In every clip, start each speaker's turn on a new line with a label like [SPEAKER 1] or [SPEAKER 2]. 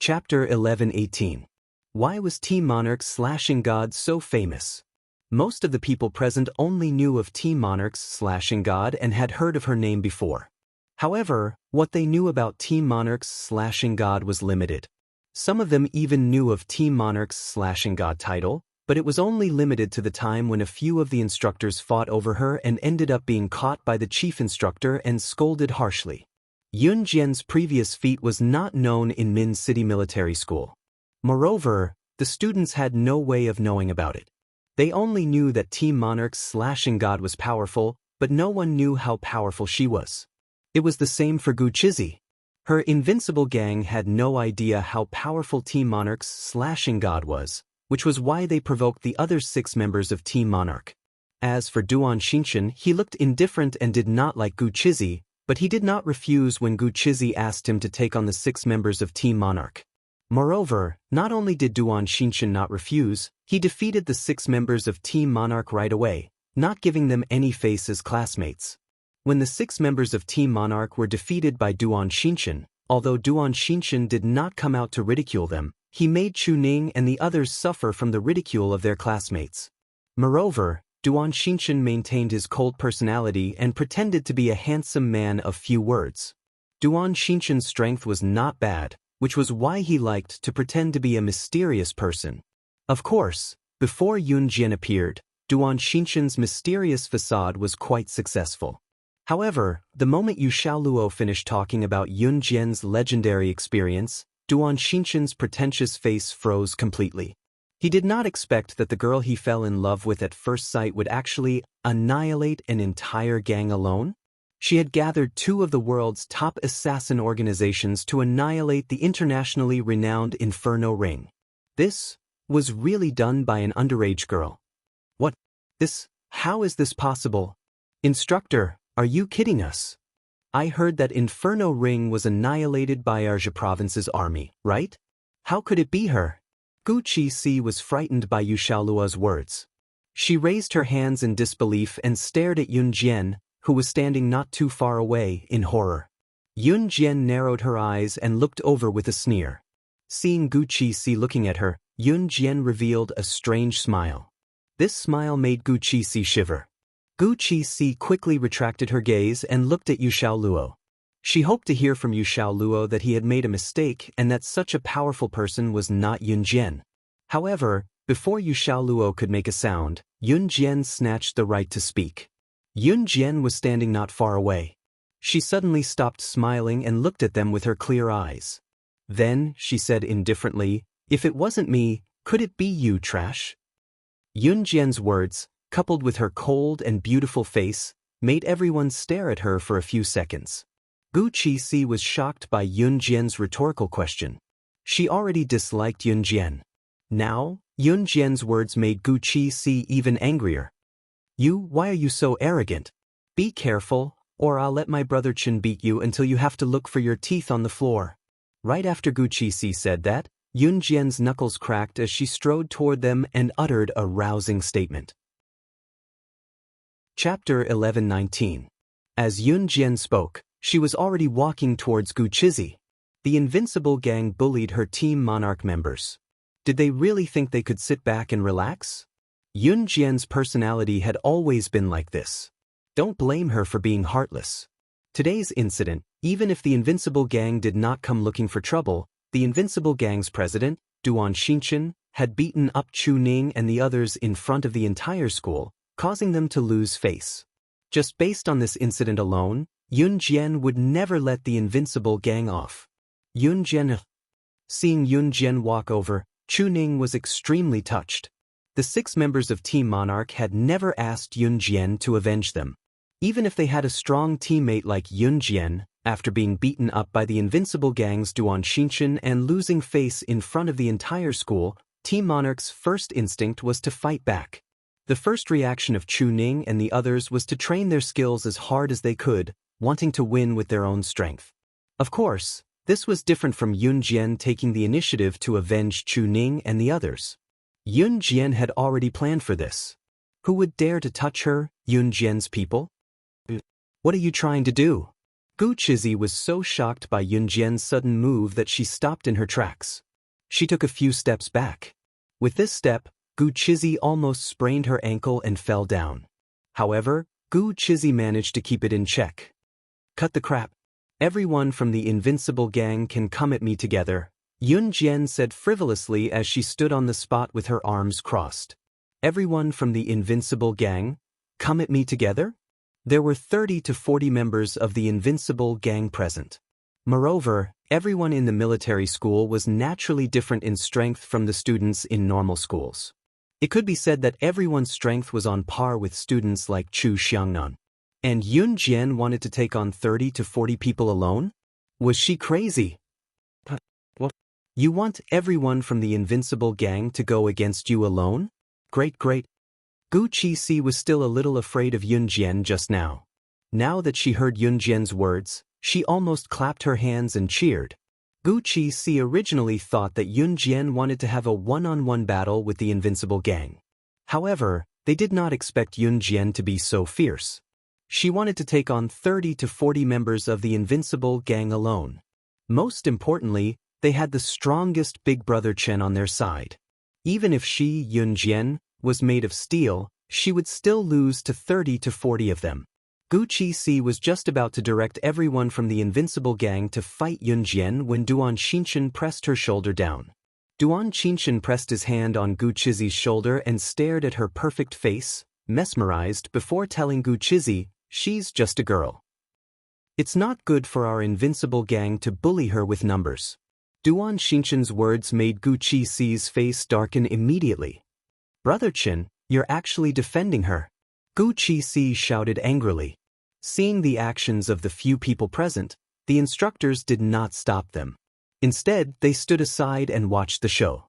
[SPEAKER 1] Chapter 11:18. Why was Team Monarch's slashing god so famous? Most of the people present only knew of Team Monarch's slashing god and had heard of her name before. However, what they knew about Team Monarch's slashing god was limited. Some of them even knew of Team Monarch's slashing god title, but it was only limited to the time when a few of the instructors fought over her and ended up being caught by the chief instructor and scolded harshly. Yun Jian's previous feat was not known in Min City Military School. Moreover, the students had no way of knowing about it. They only knew that Team Monarch's slashing god was powerful, but no one knew how powerful she was. It was the same for Gu Chizi. Her invincible gang had no idea how powerful Team Monarch's slashing god was, which was why they provoked the other 6 members of Team Monarch. As for Duan Xinchen, he looked indifferent and did not like Gu Chizi, but he did not refuse when Gu Chizi asked him to take on the 6 members of Team Monarch. Moreover, not only did Duan Xinchen not refuse, he defeated the 6 members of Team Monarch right away, not giving them any face as classmates. When the 6 members of Team Monarch were defeated by Duan Xinchen, although Duan Xinchen did not come out to ridicule them, he made Chu Ning and the others suffer from the ridicule of their classmates. Moreover, Duan Xinchen maintained his cold personality and pretended to be a handsome man of few words. Duan Xinchen's strength was not bad, which was why he liked to pretend to be a mysterious person. Of course, before Yun Jian appeared, Duan Xinchen's mysterious facade was quite successful. However, the moment Yu Xiaoluo finished talking about Yun Jian's legendary experience, Duan Xinchen's pretentious face froze completely. He did not expect that the girl he fell in love with at first sight would actually annihilate an entire gang alone. She had gathered 2 of the world's top assassin organizations to annihilate the internationally renowned Inferno Ring. This was really done by an underage girl. What? How is this possible? Instructor, are you kidding us? I heard that Inferno Ring was annihilated by Arjia Province's army, right? How could it be her? Gu Qixi was frightened by Yu Xiaoluo's words. She raised her hands in disbelief and stared at Yun Jian, who was standing not too far away, in horror. Yun Jian narrowed her eyes and looked over with a sneer. Seeing Gu Qixi looking at her, Yun Jian revealed a strange smile. This smile made Gu Qixi shiver. Gu Qixi quickly retracted her gaze and looked at Yu Xiaoluo. She hoped to hear from Yu Xiaoluo that he had made a mistake and that such a powerful person was not Yun Jian. However, before Yu Xiaoluo could make a sound, Yun Jian snatched the right to speak. Yun Jian was standing not far away. She suddenly stopped smiling and looked at them with her clear eyes. Then, she said indifferently, "If it wasn't me, could it be you, trash?" Yun Jian's words, coupled with her cold and beautiful face, made everyone stare at her for a few seconds. Gu Qixi was shocked by Yun Jian's rhetorical question. She already disliked Yun Jian. Now, Yun Jian's words made Gu Qixi even angrier. Why are you so arrogant? Be careful, or I'll let my brother Chen beat you until you have to look for your teeth on the floor. Right after Gu Qixi said that, Yun Jian's knuckles cracked as she strode toward them and uttered a rousing statement. Chapter 11:19. As Yun Jian spoke, she was already walking towards Gu Chizi. The invincible gang bullied her Team Monarch members. Did they really think they could sit back and relax? Yun Jian's personality had always been like this. Don't blame her for being heartless. Today's incident, even if the invincible gang did not come looking for trouble, the invincible gang's president, Duan Xinchen, had beaten up Chu Ning and the others in front of the entire school, causing them to lose face. Just based on this incident alone, Yun Jian would never let the invincible gang off. Seeing Yun Jian walk over, Chu Ning was extremely touched. The 6 members of Team Monarch had never asked Yun Jian to avenge them. Even if they had a strong teammate like Yun Jian, after being beaten up by the invincible gang's Duan Xinchen and losing face in front of the entire school, Team Monarch's first instinct was to fight back. The first reaction of Chu Ning and the others was to train their skills as hard as they could, wanting to win with their own strength. Of course, this was different from Yun Jian taking the initiative to avenge Chu Ning and the others. Yun Jian had already planned for this. Who would dare to touch her, Yun Jian's people? What are you trying to do? Gu Chizi was so shocked by Yunjian's sudden move that she stopped in her tracks. She took a few steps back. With this step, Gu Chizi almost sprained her ankle and fell down. However, Gu Chizi managed to keep it in check. Cut the crap. Everyone from the Invincible Gang can come at me together, Yunjian said frivolously as she stood on the spot with her arms crossed. Everyone from the Invincible Gang, come at me together? There were 30 to 40 members of the Invincible Gang present. Moreover, everyone in the military school was naturally different in strength from the students in normal schools. It could be said that everyone's strength was on par with students like Chu Xiangnan. And Yunjian wanted to take on 30 to 40 people alone? Was she crazy? What? You want everyone from the Invincible Gang to go against you alone? Great. Gu Qixi was still a little afraid of Yunjian just now. Now that she heard Yunjian's words, she almost clapped her hands and cheered. Gu Qixi originally thought that Yunjian wanted to have a one-on-one battle with the Invincible Gang. However, they did not expect Yunjian to be so fierce. She wanted to take on 30 to 40 members of the Invincible Gang alone. Most importantly, they had the strongest Big Brother Chen on their side. Even if she, Yunjian, was made of steel, she would still lose to 30 to 40 of them. Gu Qixi was just about to direct everyone from the Invincible Gang to fight Yunjian when Duan Xinshan pressed her shoulder down. Duan Xinshan pressed his hand on Gu Qizi's shoulder and stared at her perfect face, mesmerized, before telling Gu Qizi, she's just a girl. It's not good for our Invincible Gang to bully her with numbers. Duan Xinshan's words made Gu Qixi's face darken immediately. Brother Chen, you're actually defending her. Gu Qixi shouted angrily. Seeing the actions of the few people present, the instructors did not stop them. Instead, they stood aside and watched the show.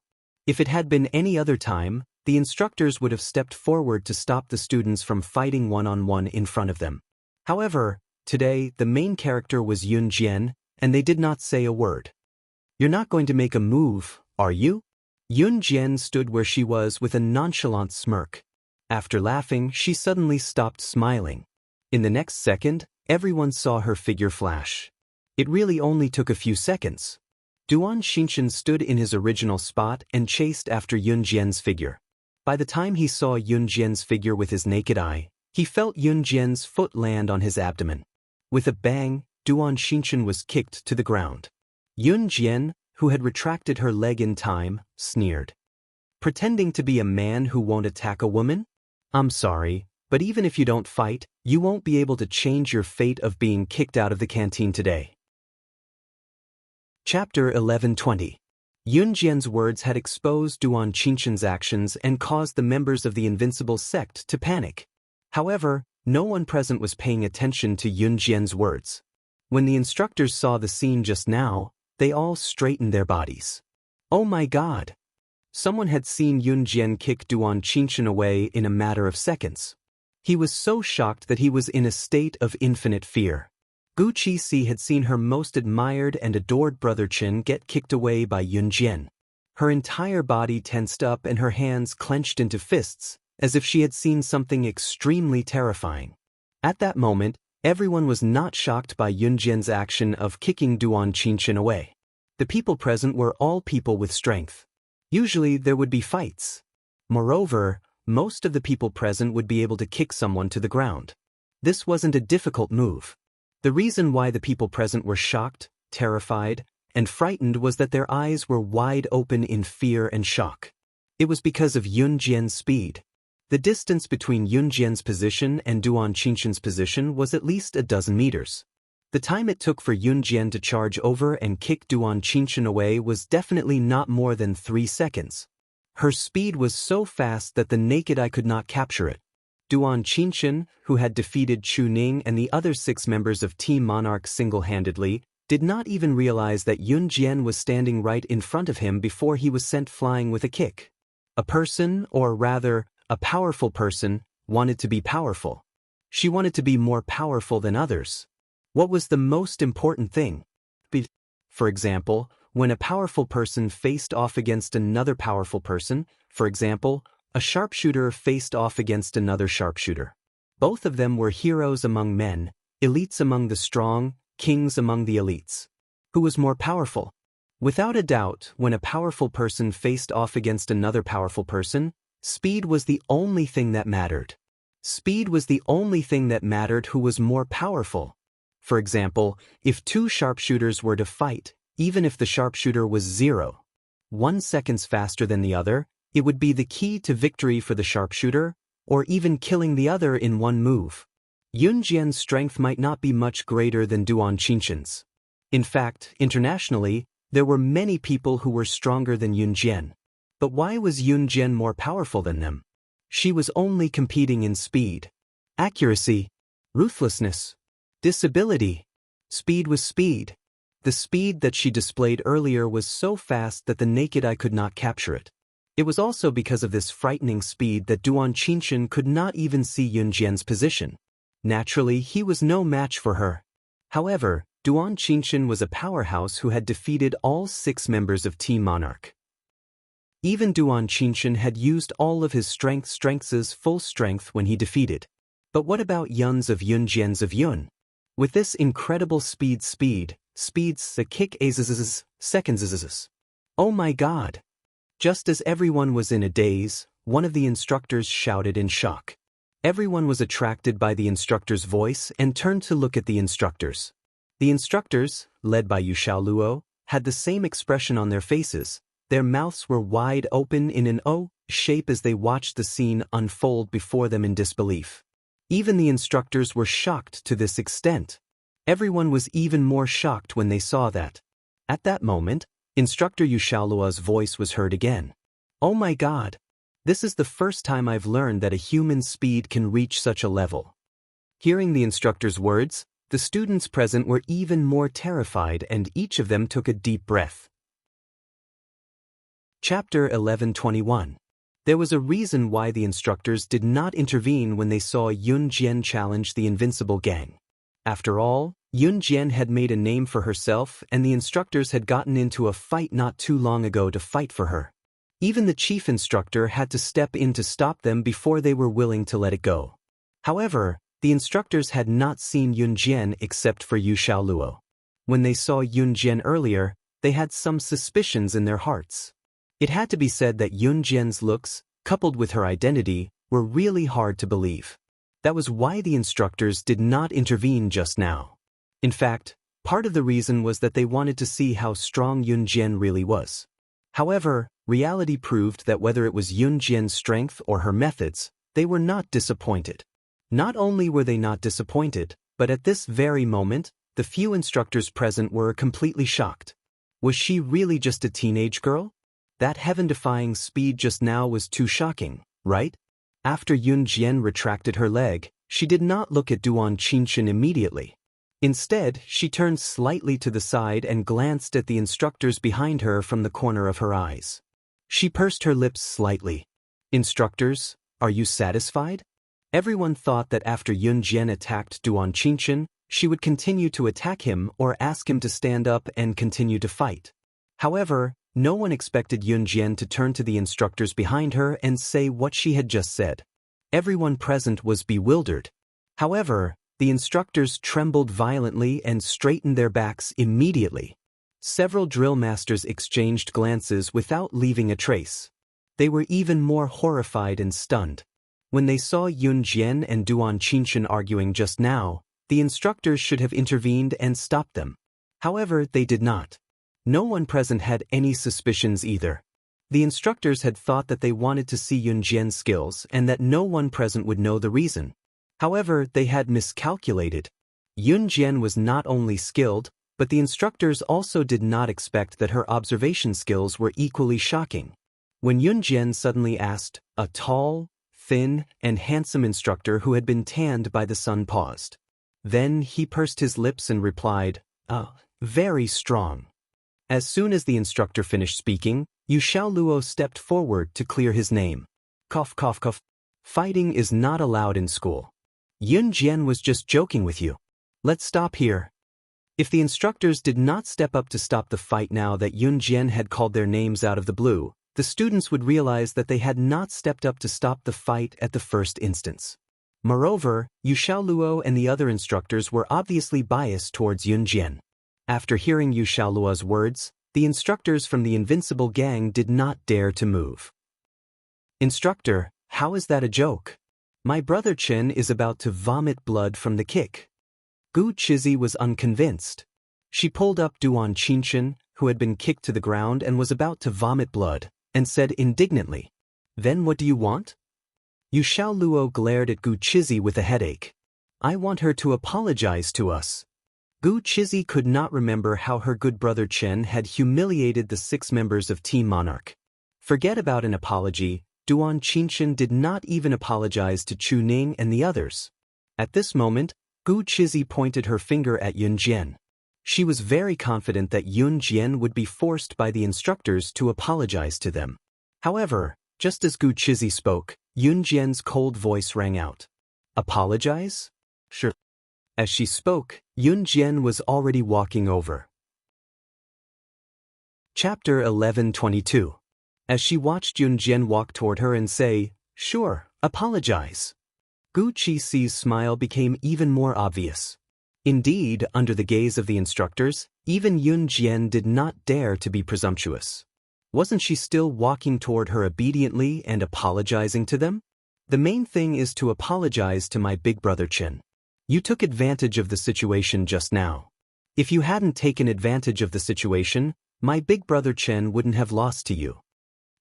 [SPEAKER 1] If it had been any other time, the instructors would have stepped forward to stop the students from fighting one-on-one in front of them. However, today the main character was Yunjian, and they did not say a word. You're not going to make a move, are you? Yunjian stood where she was with a nonchalant smirk. After laughing, she suddenly stopped smiling. In the next second, everyone saw her figure flash. It really only took a few seconds. Duan Xinshan stood in his original spot and chased after Yunjian's figure. By the time he saw Yunjian's figure with his naked eye, he felt Yunjian's foot land on his abdomen. With a bang, Duan Xinshan was kicked to the ground. Yunjian, who had retracted her leg in time, sneered. Pretending to be a man who won't attack a woman? I'm sorry, but even if you don't fight, you won't be able to change your fate of being kicked out of the canteen today. Chapter 11:20. Yunjian's words had exposed Duan Xinshan's actions and caused the members of the Invincible sect to panic. However, no one present was paying attention to Yunjian's words. When the instructors saw the scene just now, they all straightened their bodies. Oh my God! Someone had seen Yunjian kick Duan Xinshan away in a matter of seconds. He was so shocked that he was in a state of infinite fear. Gu Qixi had seen her most admired and adored brother Chen get kicked away by Yunjian. Her entire body tensed up and her hands clenched into fists, as if she had seen something extremely terrifying. At that moment, everyone was not shocked by Yunjian's action of kicking Duan Xinshan away. The people present were all people with strength. Usually there would be fights. Moreover, most of the people present would be able to kick someone to the ground. This wasn't a difficult move. The reason why the people present were shocked, terrified, and frightened was that their eyes were wide open in fear and shock. It was because of Yunjian's speed. The distance between Yunjian's position and Duan Xinshan's position was at least a dozen meters. The time it took for Yunjian to charge over and kick Duan Xinshan away was definitely not more than 3 seconds. Her speed was so fast that the naked eye could not capture it. Duan Xinshan, who had defeated Chu Ning and the other 6 members of Team Monarch single-handedly, did not even realize that Yunjian was standing right in front of him before he was sent flying with a kick. A person, or rather, a powerful person, wanted to be powerful. She wanted to be more powerful than others. What was the most important thing? For example, when a powerful person faced off against another powerful person, for example, a sharpshooter faced off against another sharpshooter. Both of them were heroes among men, elites among the strong, kings among the elites. Who was more powerful? Without a doubt, when a powerful person faced off against another powerful person, speed was the only thing that mattered. Speed was the only thing that mattered who was more powerful. For example, if two sharpshooters were to fight, even if the sharpshooter was 0.1 seconds faster than the other, it would be the key to victory for the sharpshooter, or even killing the other in one move. Yun Jian's strength might not be much greater than Duan Qinshan's. In fact, internationally, there were many people who were stronger than Yun Jian. But why was Yun Jian more powerful than them? She was only competing in speed, accuracy, ruthlessness, disability. Speed was speed. The speed that she displayed earlier was so fast that the naked eye could not capture it. It was also because of this frightening speed that Duan Qinshan could not even see Yun Jian's position. Naturally, he was no match for her. However, Duan Qinshan was a powerhouse who had defeated all 6 members of Team Monarch. Even Duan Qinshan had used all of his strength's full strength when he defeated. But what about Yun's of Yun Jian's of Yun? With this incredible speeds a kick seconds. Oh my god! Just as everyone was in a daze, one of the instructors shouted in shock. Everyone was attracted by the instructor's voice and turned to look at the instructors. The instructors, led by Yu Xiaoluo, had the same expression on their faces. Their mouths were wide open in an O shape as they watched the scene unfold before them in disbelief. Even the instructors were shocked to this extent. Everyone was even more shocked when they saw that. At that moment, Instructor Yu Xiaoluo's voice was heard again. Oh my god! This is the first time I've learned that a human's speed can reach such a level. Hearing the instructor's words, the students present were even more terrified and each of them took a deep breath. Chapter 11:21. There was a reason why the instructors did not intervene when they saw Yun Jian challenge the invincible gang. After all, Yun Jian had made a name for herself and the instructors had gotten into a fight not too long ago to fight for her. Even the chief instructor had to step in to stop them before they were willing to let it go. However, the instructors had not seen Yun Jian except for Yu Xiaoluo. When they saw Yun Jian earlier, they had some suspicions in their hearts. It had to be said that Yun Jian's looks, coupled with her identity, were really hard to believe. That was why the instructors did not intervene just now. In fact, part of the reason was that they wanted to see how strong Yun Jian really was. However, reality proved that whether it was Yun Jian's strength or her methods, they were not disappointed. Not only were they not disappointed, but at this very moment, the few instructors present were completely shocked. Was she really just a teenage girl? That heaven-defying speed just now was too shocking, right? After Yun Jian retracted her leg, she did not look at Duan Qinshan immediately. Instead, she turned slightly to the side and glanced at the instructors behind her from the corner of her eyes. She pursed her lips slightly. Instructors, are you satisfied? Everyone thought that after Yun Jian attacked Duan Qinshan, she would continue to attack him or ask him to stand up and continue to fight. However, no one expected Yun Jian to turn to the instructors behind her and say what she had just said. Everyone present was bewildered. However, the instructors trembled violently and straightened their backs immediately. Several drill masters exchanged glances without leaving a trace. They were even more horrified and stunned. When they saw Yun Jian and Duan Qinshan arguing just now, the instructors should have intervened and stopped them. However, they did not. No one present had any suspicions either. The instructors had thought that they wanted to see Yun Jian's skills and that no one present would know the reason. However, they had miscalculated. Yun Jian was not only skilled, but the instructors also did not expect that her observation skills were equally shocking. When Yun Jian suddenly asked, a tall, thin, and handsome instructor who had been tanned by the sun paused. Then he pursed his lips and replied, very strong. As soon as the instructor finished speaking, Yu Xiaoluo stepped forward to clear his name. Cough, cough, cough. Fighting is not allowed in school. Yun Jian was just joking with you. Let's stop here. If the instructors did not step up to stop the fight now that Yun Jian had called their names out of the blue, the students would realize that they had not stepped up to stop the fight at the first instance. Moreover, Yu Xiaoluo and the other instructors were obviously biased towards Yun Jian. After hearing Yu Xiaoluo's words, the instructors from the invincible gang did not dare to move. Instructor, how is that a joke? My brother Chen is about to vomit blood from the kick. Gu Chizi was unconvinced. She pulled up Duan Qinshan, who had been kicked to the ground and was about to vomit blood, and said indignantly, "Then what do you want?" Yu Xiaoluo glared at Gu Chizi with a headache. "I want her to apologize to us." Gu Chizi could not remember how her good brother Chen had humiliated the 6 members of Team Monarch. Forget about an apology, Duan Qinshan did not even apologize to Chu Ning and the others. At this moment, Gu Chizi pointed her finger at Yun Jian. She was very confident that Yun Jian would be forced by the instructors to apologize to them. However, just as Gu Chizi spoke, Yun Jian's cold voice rang out. "Apologize? Sure." As she spoke, Yun Jian was already walking over. Chapter 11:22. As she watched Yun Jian walk toward her and say, "Sure, apologize," Gu Chizi's smile became even more obvious. Indeed, under the gaze of the instructors, even Yun Jian did not dare to be presumptuous. Wasn't she still walking toward her obediently and apologizing to them? The main thing is to apologize to my big brother Chen. You took advantage of the situation just now. If you hadn't taken advantage of the situation, my big brother Chen wouldn't have lost to you.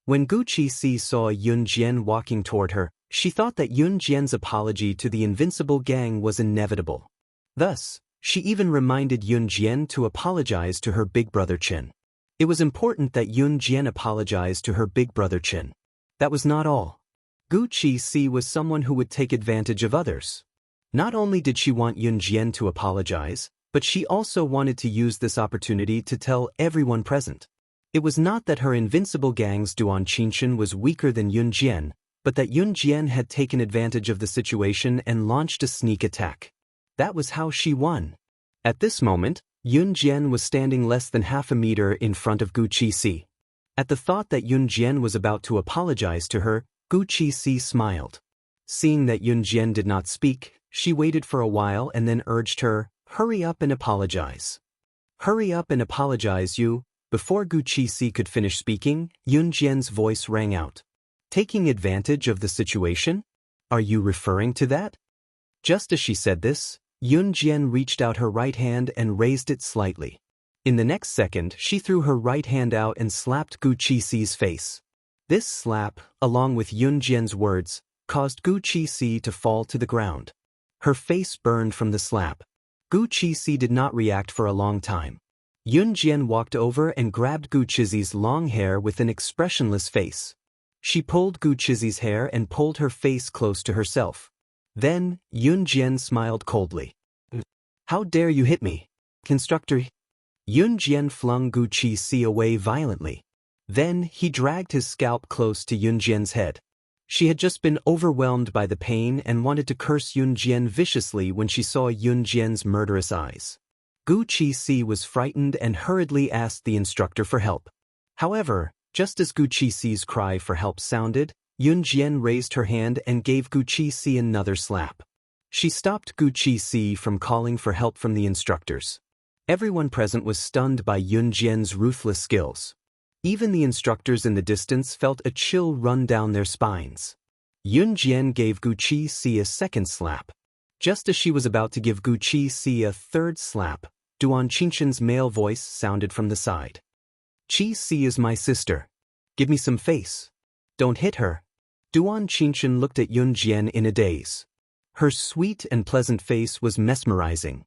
[SPEAKER 1] When Gu Chizi saw Yun Jian walking toward her, she thought that Yun Jian's apology to the invincible gang was inevitable. Thus, she even reminded Yun Jian to apologize to her big brother Chen. It was important that Yun Jian apologize to her big brother Chen. That was not all. Gu Chizi was someone who would take advantage of others. Not only did she want Yun Jian to apologize, but she also wanted to use this opportunity to tell everyone present. It was not that her invincible gang's Duan Qinshan was weaker than Yun Jian, but that Yun Jian had taken advantage of the situation and launched a sneak attack. That was how she won. At this moment, Yun Jian was standing less than half a meter in front of Gu Chizi. At the thought that Yun Jian was about to apologize to her, Gu Chizi smiled. Seeing that Yun Jian did not speak, she waited for a while and then urged her, "Hurry up and apologize." "Hurry up and apologize, you." Before Gu Chizi could finish speaking, Yun Jian's voice rang out. "Taking advantage of the situation? Are you referring to that?" Just as she said this, Yun Jian reached out her right hand and raised it slightly. In the next second, she threw her right hand out and slapped Gu Chizi's face. This slap, along with Yun Jian's words, caused Gu Chizi to fall to the ground. Her face burned from the slap. Gu Chizi did not react for a long time. Yun Jian walked over and grabbed Gu Chizi's long hair with an expressionless face. She pulled Gu Chizi's hair and pulled her face close to herself. Then, Yun Jian smiled coldly. "How dare you hit me, instructor?" Yun Jian flung Gu Chizi away violently. Then, he dragged his scalp close to Yun Jian's head. She had just been overwhelmed by the pain and wanted to curse Yun Jian viciously when she saw Yun Jian's murderous eyes. Gu Chizi was frightened and hurriedly asked the instructor for help. However, just as Gu Chizi's cry for help sounded, Yun Jian raised her hand and gave Gu Chizi another slap. She stopped Gu Chizi from calling for help from the instructors. Everyone present was stunned by Yun Jian's ruthless skills. Even the instructors in the distance felt a chill run down their spines. Yun Jian gave Gu Chizi a second slap. Just as she was about to give Gu Chizi a third slap, Duan Qinshan's male voice sounded from the side. "Chizi is my sister. Give me some face. Don't hit her." Duan Qinshan looked at Yun Jian in a daze. Her sweet and pleasant face was mesmerizing.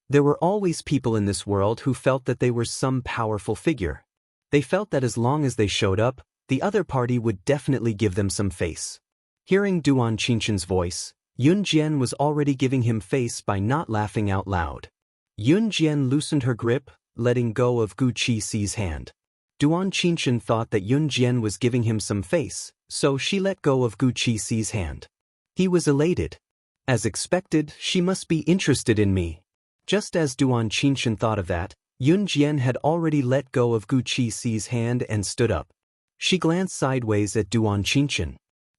[SPEAKER 1] There were always people in this world who felt that they were some powerful figure. They felt that as long as they showed up, the other party would definitely give them some face. Hearing Duan Qinshan's voice, Yun Jian was already giving him face by not laughing out loud. Yun Jian loosened her grip, letting go of Gu Chizi's hand. Duan Qinshan thought that Yun Jian was giving him some face, so she let go of Gu Chizi's hand. He was elated. As expected, she must be interested in me. Just as Duan Qinshan thought of that, Yun Jian had already let go of Gu Chizi's hand and stood up. She glanced sideways at Duan Qinshan.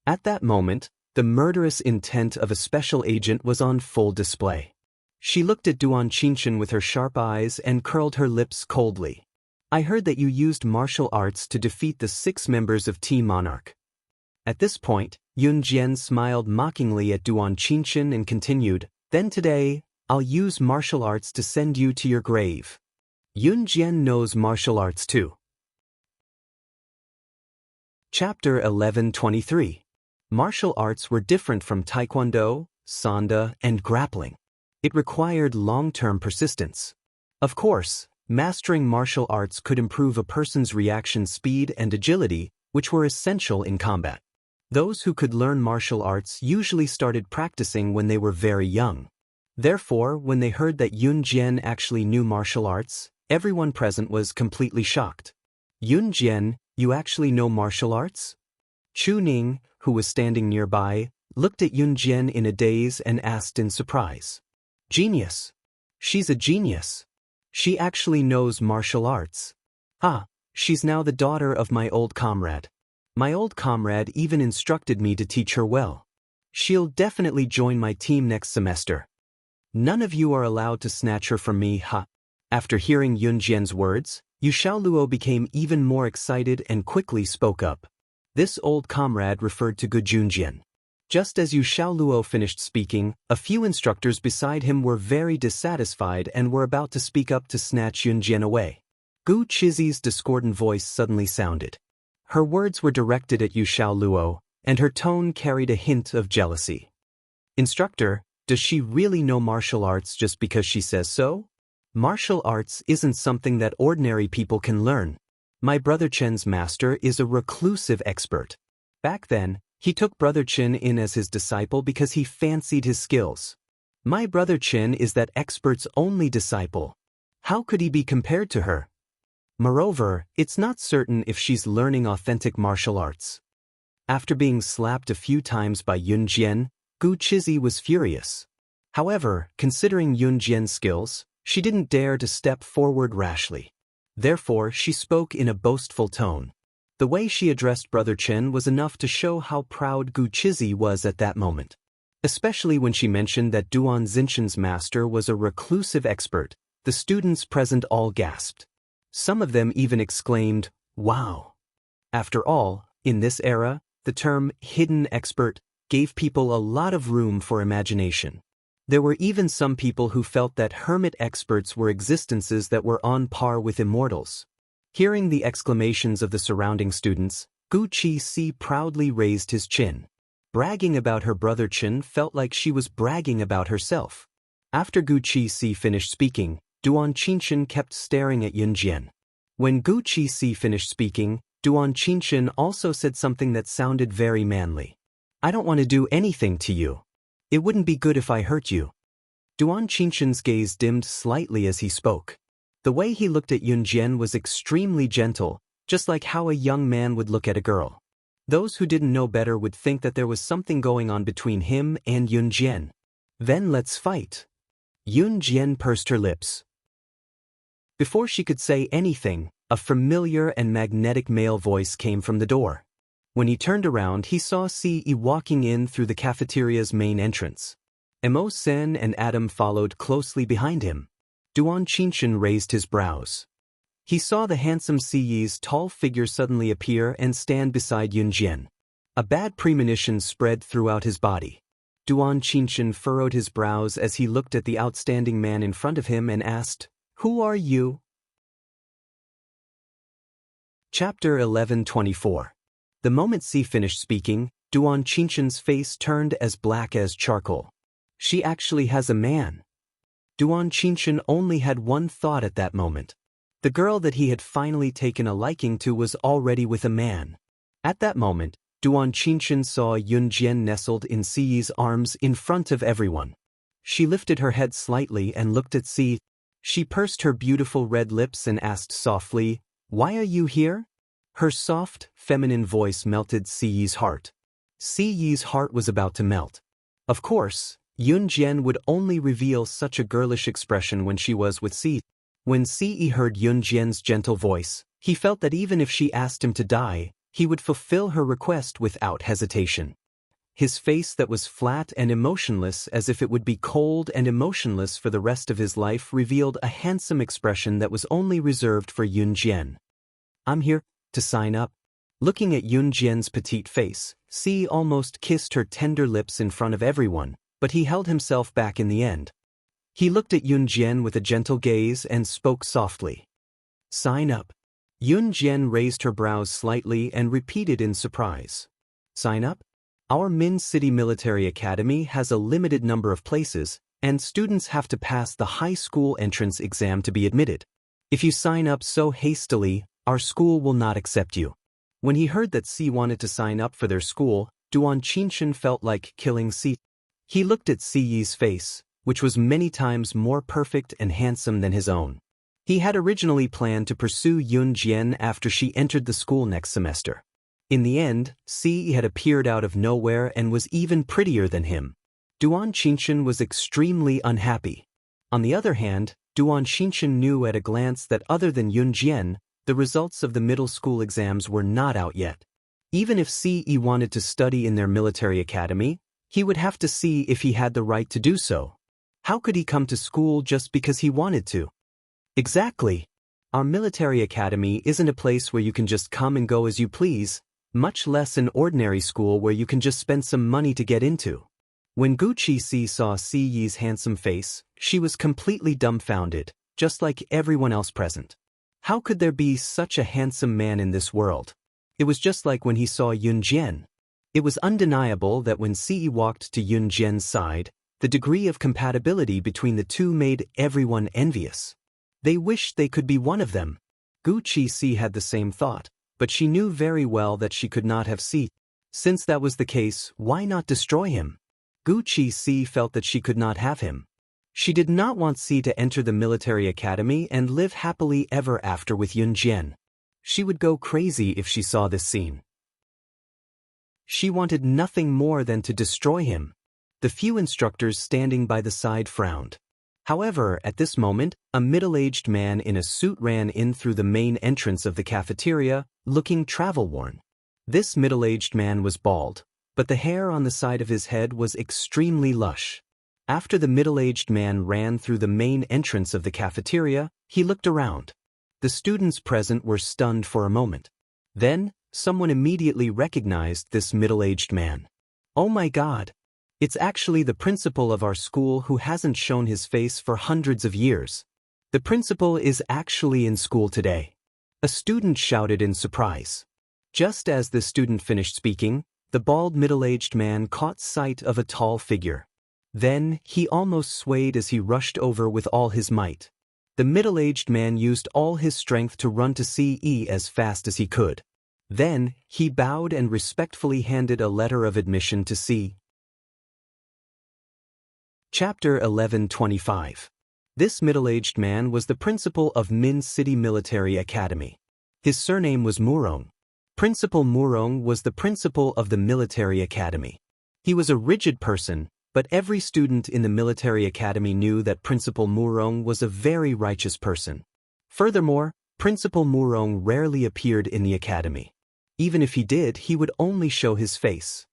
[SPEAKER 1] At that moment, The murderous intent of a special agent was on full display. She looked at Duan Qinshan with her sharp eyes and curled her lips coldly. I heard that you used martial arts to defeat the 6 members of Team Monarch. At this point, Yun Jian smiled mockingly at Duan Qinshan and continued, then today, I'll use martial arts to send you to your grave. Yun Jian knows martial arts too. Chapter 1123. Martial arts were different from Taekwondo, Sanda, and grappling. It required long-term persistence. Of course, mastering martial arts could improve a person's reaction speed and agility, which were essential in combat. Those who could learn martial arts usually started practicing when they were very young. Therefore, when they heard that Yun Jian actually knew martial arts, everyone present was completely shocked. Yun Jian, you actually know martial arts? Chu Ning, who was standing nearby, looked at Yun Jian in a daze and asked in surprise. Genius. She's a genius. She actually knows martial arts. Ah, she's now the daughter of my old comrade. My old comrade even instructed me to teach her well. She'll definitely join my team next semester. None of you are allowed to snatch her from me, ha. After hearing Yun Jian's words, Yu Xiaoluo became even more excited and quickly spoke up. This old comrade referred to Gu Junjian. Just as Yu Xiaoluo finished speaking, a few instructors beside him were very dissatisfied and were about to speak up to snatch Yun Jian away. Gu Chizi's discordant voice suddenly sounded. Her words were directed at Yu Xiaoluo, and her tone carried a hint of jealousy. Instructor, does she really know martial arts just because she says so? Martial arts isn't something that ordinary people can learn. My brother Chen's master is a reclusive expert. Back then, he took brother Chen in as his disciple because he fancied his skills. My brother Chen is that expert's only disciple. How could he be compared to her? Moreover, it's not certain if she's learning authentic martial arts. After being slapped a few times by Yun Jian, Gu Chizi was furious. However, considering Yun Jian's skills, she didn't dare to step forward rashly. Therefore, she spoke in a boastful tone. The way she addressed Brother Chen was enough to show how proud Gu Chizi was at that moment. Especially when she mentioned that Duan Xinshan's master was a reclusive expert, the students present all gasped. Some of them even exclaimed, wow. After all, in this era, the term hidden expert gave people a lot of room for imagination. There were even some people who felt that hermit experts were existences that were on par with immortals. Hearing the exclamations of the surrounding students, Gu Qixi proudly raised his chin. Bragging about her brother Chen felt like she was bragging about herself. After Gu Qixi finished speaking, Duan Qinshan kept staring at Yun Jian. When Gu Qixi finished speaking, Duan Qinshan also said something that sounded very manly. I don't want to do anything to you. It wouldn't be good if I hurt you. Duan Qinshan's gaze dimmed slightly as he spoke. The way he looked at Yun Jian was extremely gentle, just like how a young man would look at a girl. Those who didn't know better would think that there was something going on between him and Yun Jian. Then let's fight. Yun Jian pursed her lips. Before she could say anything, a familiar and magnetic male voice came from the door. When he turned around, he saw C.E. walking in through the cafeteria's main entrance. Mo Sen and Adam followed closely behind him. Duan Qinshan raised his brows. He saw the handsome C.E.'s tall figure suddenly appear and stand beside Yun Jian. A bad premonition spread throughout his body. Duan Qinshan furrowed his brows as he looked at the outstanding man in front of him and asked, "Who are you?" Chapter 1124. The moment C finished speaking, Duan Qinshan's face turned as black as charcoal. She actually has a man. Duan Qinshan only had one thought at that moment. The girl that he had finally taken a liking to was already with a man. At that moment, Duan Qinshan saw Yun Jian nestled in Ci's arms in front of everyone. She lifted her head slightly and looked at Ci. She pursed her beautiful red lips and asked softly, "Why are you here?" Her soft, feminine voice melted Ci's heart. Ci's heart was about to melt. Of course, Yun Jian would only reveal such a girlish expression when she was with Ci. When Ce heard Yun Jian's gentle voice, he felt that even if she asked him to die, he would fulfill her request without hesitation. his face that was flat and emotionless as if it would be cold and emotionless for the rest of his life revealed a handsome expression that was only reserved for Yun Jian. "I'm here to sign up." Looking at Yun Jian's petite face, C almost kissed her tender lips in front of everyone, but he held himself back in the end. He looked at Yun Jian with a gentle gaze and spoke softly. "Sign up." Yun Jian raised her brows slightly and repeated in surprise. "Sign up? Our Min City Military Academy has a limited number of places, and students have to pass the high school entrance exam to be admitted. If you sign up so hastily, our school will not accept you." When he heard that C wanted to sign up for their school, Duan Qinshan felt like killing C. He looked at Si Yi's face, which was many times more perfect and handsome than his own. He had originally planned to pursue Yun Jian after she entered the school next semester. In the end, Si had appeared out of nowhere and was even prettier than him. Duan Qinshan was extremely unhappy. On the other hand, Duan Qinshan knew at a glance that other than Yun Jian, the results of the middle school exams were not out yet. Even if Si wanted to study in their military academy, he would have to see if he had the right to do so. How could he come to school just because he wanted to? Exactly. Our military academy isn't a place where you can just come and go as you please, much less an ordinary school where you can just spend some money to get into. When Gucci Si saw Si Yi's handsome face, she was completely dumbfounded, just like everyone else present. How could there be such a handsome man in this world? It was just like when he saw Yun Jian. It was undeniable that when Si walked to Yun Jian's side, the degree of compatibility between the two made everyone envious. They wished they could be one of them. Gucci Si had the same thought, but she knew very well that she could not have Si. Since that was the case, why not destroy him? Gucci Si felt that she could not have him. She did not want Si to enter the military academy and live happily ever after with Yun Jian. She would go crazy if she saw this scene. She wanted nothing more than to destroy him. The few instructors standing by the side frowned. However, at this moment, a middle-aged man in a suit ran in through the main entrance of the cafeteria, looking travel-worn. This middle-aged man was bald, but the hair on the side of his head was extremely lush. After the middle-aged man ran through the main entrance of the cafeteria, he looked around. The students present were stunned for a moment. Then, someone immediately recognized this middle-aged man. "Oh my God! It's actually the principal of our school who hasn't shown his face for hundreds of years. The principal is actually in school today." A student shouted in surprise. Just as the student finished speaking, the bald middle-aged man caught sight of a tall figure. Then, he almost swayed as he rushed over with all his might. The middle-aged man used all his strength to run to Si as fast as he could. Then, he bowed and respectfully handed a letter of admission to Si. Chapter 1125. This middle-aged man was the principal of Min City Military Academy. His surname was Murong. Principal Murong was the principal of the military academy. He was a rigid person, but every student in the military academy knew that Principal Murong was a very righteous person. Furthermore, Principal Murong rarely appeared in the academy. Even if he did, he would only show his face.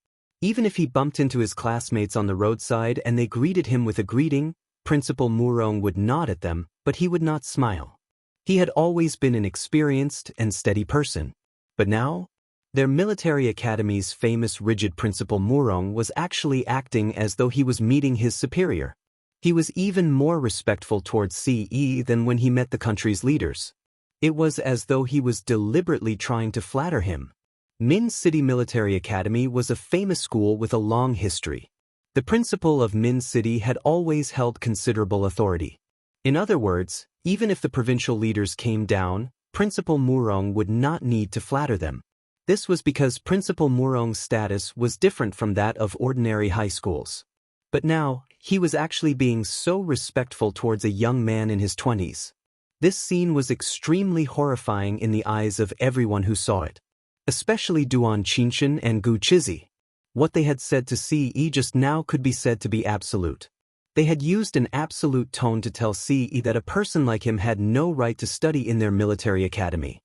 [SPEAKER 1] Even if he bumped into his classmates on the roadside and they greeted him with a greeting, Principal Murong would nod at them, but he would not smile. He had always been an experienced and steady person. But now, their military academy's famous rigid Principal Murong was actually acting as though he was meeting his superior. He was even more respectful towards Si than when he met the country's leaders. It was as though he was deliberately trying to flatter him. Min City Military Academy was a famous school with a long history. The principal of Min City had always held considerable authority. In other words, even if the provincial leaders came down, Principal Murong would not need to flatter them. This was because Principal Murong's status was different from that of ordinary high schools. But now, he was actually being so respectful towards a young man in his 20s. This scene was extremely horrifying in the eyes of everyone who saw it. Especially Duan Qinshan and Gu Chizi. What they had said to Si just now could be said to be absolute. They had used an absolute tone to tell Si that a person like him had no right to study in their military academy.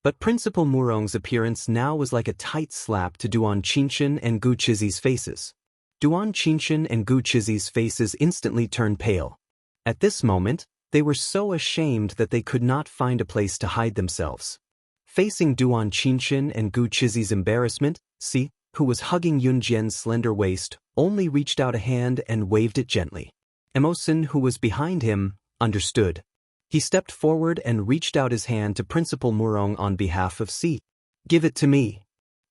[SPEAKER 1] But Principal Murong's appearance now was like a tight slap to Duan Qinshan and Gu Chizi's faces. Duan Qinshan and Gu Chizi's faces instantly turned pale. At this moment, they were so ashamed that they could not find a place to hide themselves. Facing Duan Qinshan and Gu Chizi's embarrassment, Si, who was hugging Yunjian's slender waist, only reached out a hand and waved it gently. Emosen, who was behind him, understood. He stepped forward and reached out his hand to Principal Murong on behalf of Si. "Give it to me."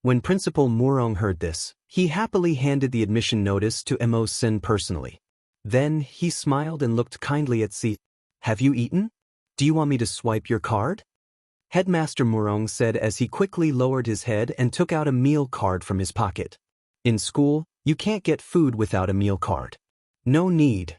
[SPEAKER 1] When Principal Murong heard this, he happily handed the admission notice to Emosen personally. Then he smiled and looked kindly at Si. "Have you eaten? Do you want me to swipe your card?" Headmaster Murong said as he quickly lowered his head and took out a meal card from his pocket. "In school, you can't get food without a meal card." "No need."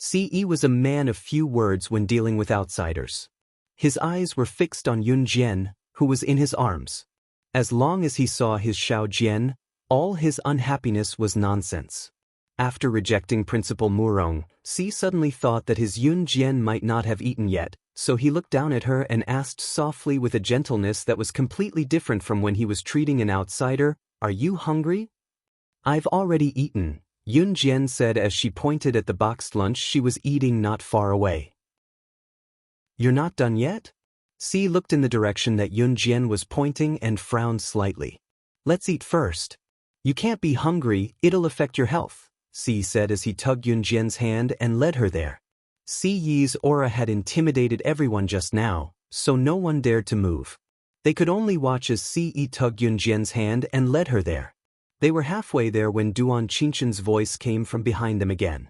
[SPEAKER 1] Ce was a man of few words when dealing with outsiders. His eyes were fixed on Yun Jian, who was in his arms. As long as he saw his Xiao Jian, all his unhappiness was nonsense. After rejecting Principal Murong, Ce suddenly thought that his Yun Jian might not have eaten yet, so he looked down at her and asked softly with a gentleness that was completely different from when he was treating an outsider, "Are you hungry?" "I've already eaten," Yun Jian said as she pointed at the boxed lunch she was eating not far away. "You're not done yet?" Ce looked in the direction that Yun Jian was pointing and frowned slightly. "Let's eat first." "You can't be hungry, it'll affect your health," Ce said as he tugged Yun Jian's hand and led her there. Si Yi's aura had intimidated everyone just now, so no one dared to move. They could only watch as Si Yi tugged Yun Jian's hand and led her there. They were halfway there when Duan Qinshan's voice came from behind them again.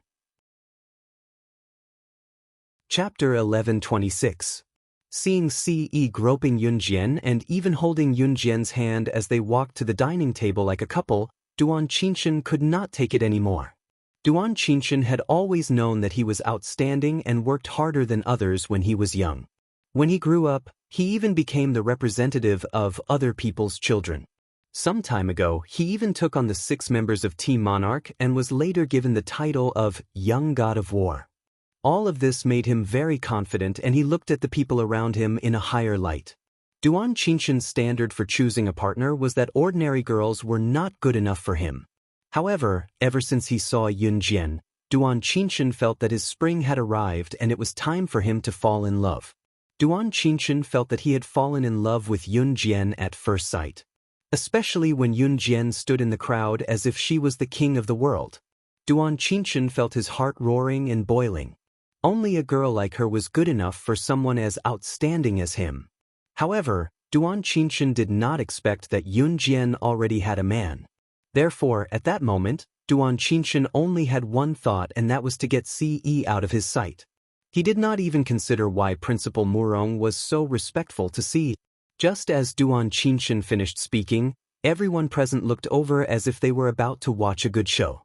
[SPEAKER 1] Chapter 11:26. Seeing Si Yi groping Yun Jian and even holding Yun Jian's hand as they walked to the dining table like a couple, Duan Qinshan could not take it anymore. Duan Qinshan had always known that he was outstanding and worked harder than others when he was young. When he grew up, he even became the representative of other people's children. Some time ago, he even took on the 6 members of Team Monarch and was later given the title of Young God of War. All of this made him very confident and he looked at the people around him in a higher light. Duan Qinshan's standard for choosing a partner was that ordinary girls were not good enough for him. However, ever since he saw Yun Jian, Duan Qinshan felt that his spring had arrived and it was time for him to fall in love. Duan Qinshan felt that he had fallen in love with Yun Jian at first sight. Especially when Yun Jian stood in the crowd as if she was the king of the world. Duan Qinshan felt his heart roaring and boiling. Only a girl like her was good enough for someone as outstanding as him. However, Duan Qinshan did not expect that Yun Jian already had a man. Therefore, at that moment, Duan Qinshan only had one thought and that was to get Ce out of his sight. He did not even consider why Principal Murong was so respectful to Ce. Just as Duan Qinshan finished speaking, everyone present looked over as if they were about to watch a good show.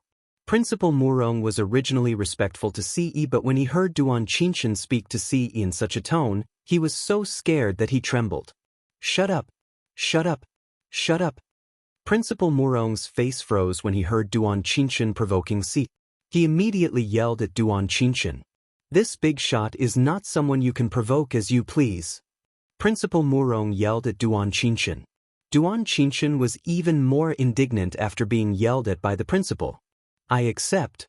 [SPEAKER 1] Principal Murong was originally respectful to Ce, but when he heard Duan Qinshan speak to Ce in such a tone, he was so scared that he trembled. "Shut up! Shut up! Shut up!" Principal Murong's face froze when he heard Duan Qinshan provoking Ce. He immediately yelled at Duan Qinshan. "This big shot is not someone you can provoke as you please." Principal Murong yelled at Duan Qinshan. Duan Qinshan was even more indignant after being yelled at by the principal. "I accept."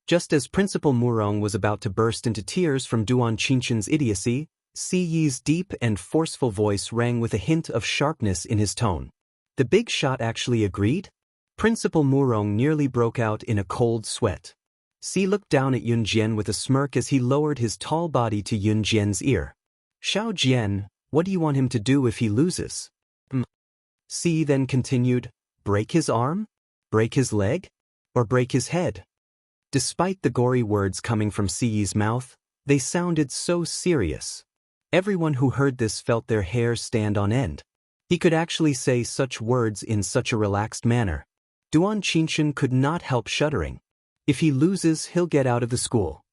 [SPEAKER 1] Just as Principal Murong was about to burst into tears from Duan Qinshan's idiocy, Si Yi's deep and forceful voice rang with a hint of sharpness in his tone. "The big shot actually agreed?" Principal Murong nearly broke out in a cold sweat. Si looked down at Yun Jian with a smirk as he lowered his tall body to Yun Jian's ear. "Xiao Jian, what do you want him to do if he loses?" Si then continued, "Break his arm? Break his leg? Or break his head?" Despite the gory words coming from Si's mouth, they sounded so serious. Everyone who heard this felt their hair stand on end. He could actually say such words in such a relaxed manner. Duan Qinshan could not help shuddering. If he loses, he'll get out of the school.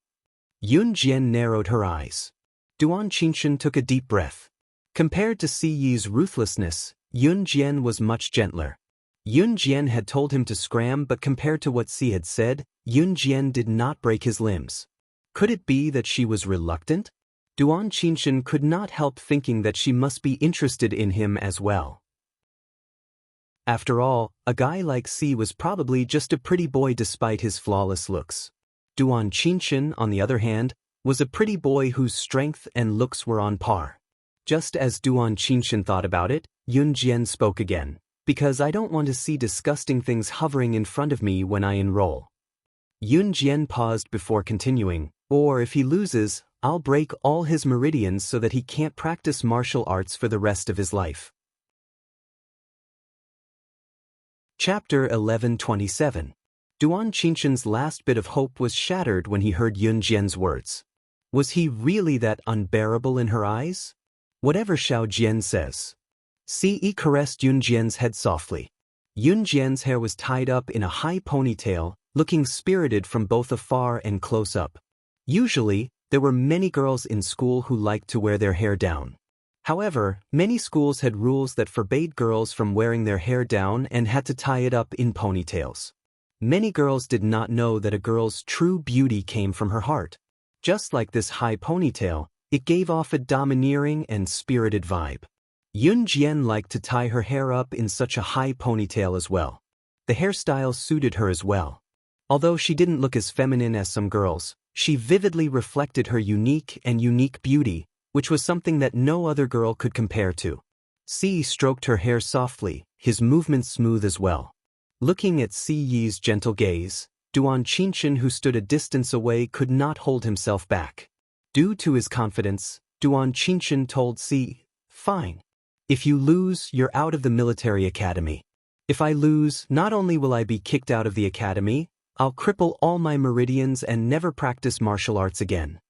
[SPEAKER 1] Yun Jian narrowed her eyes. Duan Qinshan took a deep breath. Compared to Si Yi's ruthlessness, Yun Jian was much gentler. Yun Jian had told him to scram, but compared to what Si had said, Yun Jian did not break his limbs. Could it be that she was reluctant? Duan Qinshan could not help thinking that she must be interested in him as well. After all, a guy like C was probably just a pretty boy despite his flawless looks. Duan Qinshan, on the other hand, was a pretty boy whose strength and looks were on par. Just as Duan Qinshan thought about it, Yun Jian spoke again. Because I don't want to see disgusting things hovering in front of me when I enroll. Yun Jian paused before continuing, or if he loses, I'll break all his meridians so that he can't practice martial arts for the rest of his life. Chapter 11:27. Duan Qinshan's last bit of hope was shattered when he heard Yun Jian's words. Was he really that unbearable in her eyes? Whatever Xiao Jian says. Ce caressed Yun Jian's head softly. Yun Jian's hair was tied up in a high ponytail, looking spirited from both afar and close up. Usually, there were many girls in school who liked to wear their hair down. However, many schools had rules that forbade girls from wearing their hair down and had to tie it up in ponytails. Many girls did not know that a girl's true beauty came from her heart. Just like this high ponytail, it gave off a domineering and spirited vibe. Yun Jian liked to tie her hair up in such a high ponytail as well. The hairstyle suited her as well. Although she didn't look as feminine as some girls, she vividly reflected her unique beauty, which was something that no other girl could compare to. Si stroked her hair softly, his movements smooth as well. Looking at Si Yi's gentle gaze, Duan Qinshan, who stood a distance away, could not hold himself back. Due to his confidence, Duan Qinshan told Si, "Fine. If you lose, you're out of the military academy. If I lose, not only will I be kicked out of the academy, I'll cripple all my meridians and never practice martial arts again."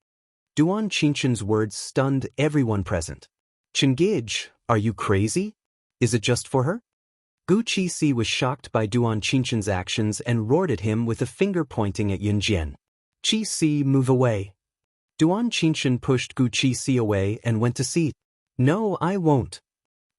[SPEAKER 1] Duan Qinshan's words stunned everyone present. "Chengij, are you crazy? Is it just for her?" Gu Qixi was shocked by Duan Qinshan's actions and roared at him with a finger pointing at Yun Jian. "Qixi, move away." Duan Qinshan pushed Gu Qixi away and went to Si. "No, I won't."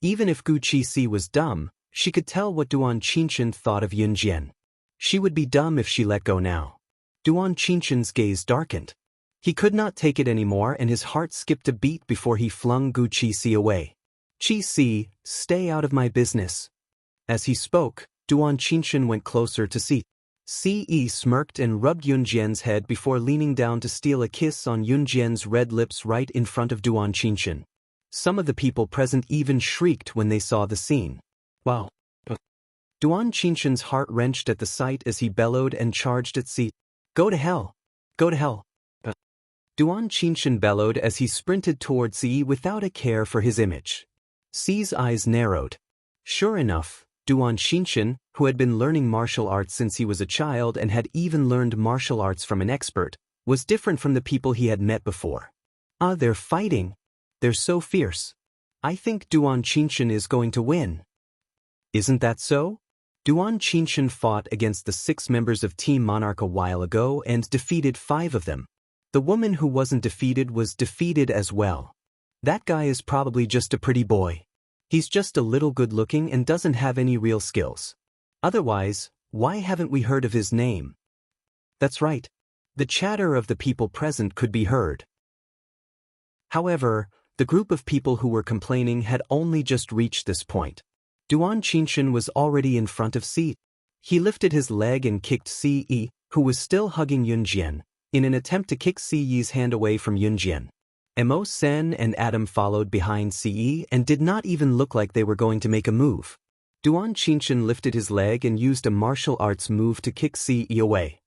[SPEAKER 1] Even if Gu Qixi was dumb, she could tell what Duan Qinshan thought of Yun Jian. She would be dumb if she let go now. Duan Qinshan's gaze darkened. He could not take it anymore and his heart skipped a beat before he flung Gu Qixi away. "Qixi, stay out of my business." As he spoke, Duan Qinshan went closer to Si. Ce smirked and rubbed Yun Jian's head before leaning down to steal a kiss on Yun Jian's red lips right in front of Duan Qinshan. Some of the people present even shrieked when they saw the scene. Wow. Duan Qinshan's heart wrenched at the sight as he bellowed and charged at Si. "Go to hell! Go to hell!" Duan Qinshan bellowed as he sprinted toward Si without a care for his image. Si's eyes narrowed. Sure enough, Duan Qinshan, who had been learning martial arts since he was a child and had even learned martial arts from an expert, was different from the people he had met before. They're fighting. They're so fierce. I think Duan Qinshan is going to win. Isn't that so? Duan Qinshan fought against the 6 members of Team Monarch a while ago and defeated 5 of them. The woman who wasn't defeated was defeated as well. That guy is probably just a pretty boy. He's just a little good-looking and doesn't have any real skills. Otherwise, why haven't we heard of his name? That's right. The chatter of the people present could be heard. However, the group of people who were complaining had only just reached this point. Duan Qinshan was already in front of Si. He lifted his leg and kicked Ce, who was still hugging Yun Jian, in an attempt to kick Si Yi's hand away from Yun Jian. Mo Sen and Adam followed behind Ce and did not even look like they were going to make a move. Duan Qinshan lifted his leg and used a martial arts move to kick Ce away.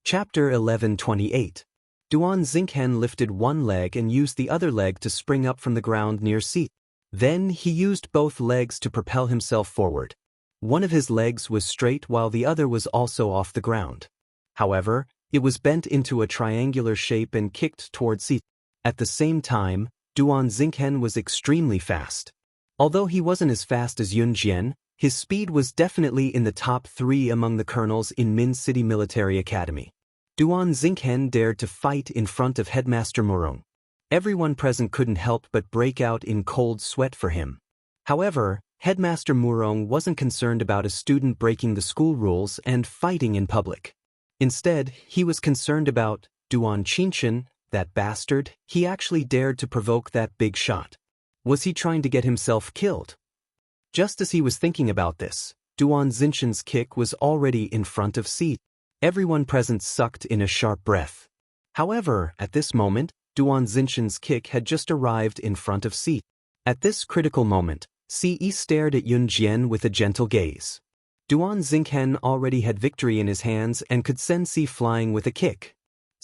[SPEAKER 1] Chapter 11:28. Duan Xinghen lifted one leg and used the other leg to spring up from the ground near Si. Then he used both legs to propel himself forward. One of his legs was straight while the other was also off the ground. However, it was bent into a triangular shape and kicked towards Si. At the same time, Duan Xinghen was extremely fast. Although he wasn't as fast as Yun Jian, his speed was definitely in the top 3 among the colonels in Min City Military Academy. Duan Xinghen dared to fight in front of Headmaster Murong. Everyone present couldn't help but break out in cold sweat for him. However, Headmaster Murong wasn't concerned about a student breaking the school rules and fighting in public. Instead, he was concerned about Duan Qinshan, that bastard, he actually dared to provoke that big shot. Was he trying to get himself killed? Just as he was thinking about this, Duan Xinshan's kick was already in front of Si. Everyone present sucked in a sharp breath. However, at this moment, Duan Xinshan's kick had just arrived in front of Si. At this critical moment, Si stared at Yun Jian with a gentle gaze. Duan Xinghen already had victory in his hands and could send Si flying with a kick.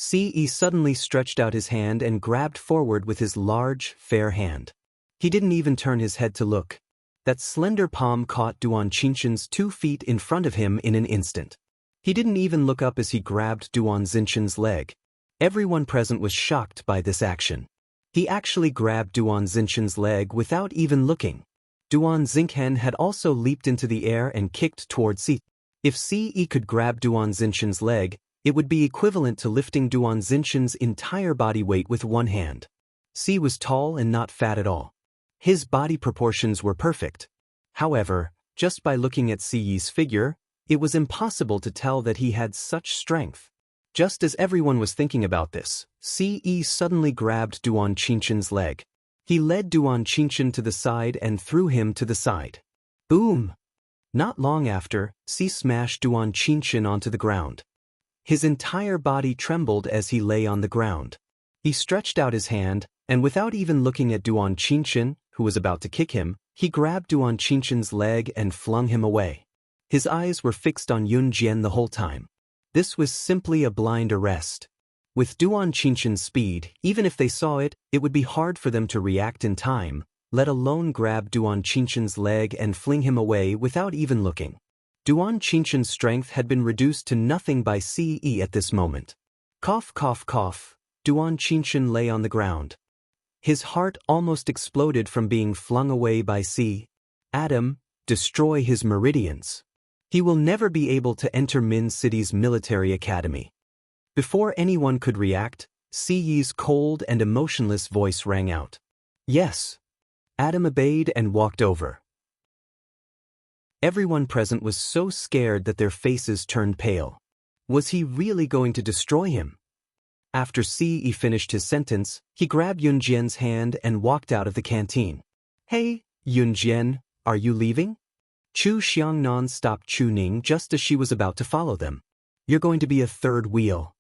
[SPEAKER 1] Si suddenly stretched out his hand and grabbed forward with his large, fair hand. He didn't even turn his head to look. That slender palm caught Duan Qinshan's 2 feet in front of him in an instant. He didn't even look up as he grabbed Duan Xinshan's leg. Everyone present was shocked by this action. He actually grabbed Duan Xinshan's leg without even looking. Duan Xinghen had also leaped into the air and kicked toward Si. If Si could grab Duan Xinshan's leg, it would be equivalent to lifting Duan Xinshan's entire body weight with one hand. Si was tall and not fat at all. His body proportions were perfect. However, just by looking at Si's figure, it was impossible to tell that he had such strength. Just as everyone was thinking about this, Si suddenly grabbed Duan Qinshan's leg. He led Duan Qinshan to the side and threw him to the side. Boom! Not long after, Si smashed Duan Qinshan onto the ground. His entire body trembled as he lay on the ground. He stretched out his hand, and without even looking at Duan Qinshan, who was about to kick him, he grabbed Duan Qinshan's leg and flung him away. His eyes were fixed on Yun Jian the whole time. This was simply a blind arrest. With Duan Qinshan's speed, even if they saw it, it would be hard for them to react in time, let alone grab Duan Qinshan's leg and fling him away without even looking. Duan Qinshan's strength had been reduced to nothing by Si at this moment. Cough, cough, cough. Duan Qinshan lay on the ground. His heart almost exploded from being flung away by Si. Adam, destroy his meridians. He will never be able to enter Min City's military academy. Before anyone could react, Si's cold and emotionless voice rang out. Yes. Adam obeyed and walked over. Everyone present was so scared that their faces turned pale. Was he really going to destroy him? After Si finished his sentence, he grabbed Yun Jian's hand and walked out of the canteen. Hey, Yun Jian, are you leaving? Chu Xiangnan stopped Chu Ning just as she was about to follow them. You're going to be a third wheel.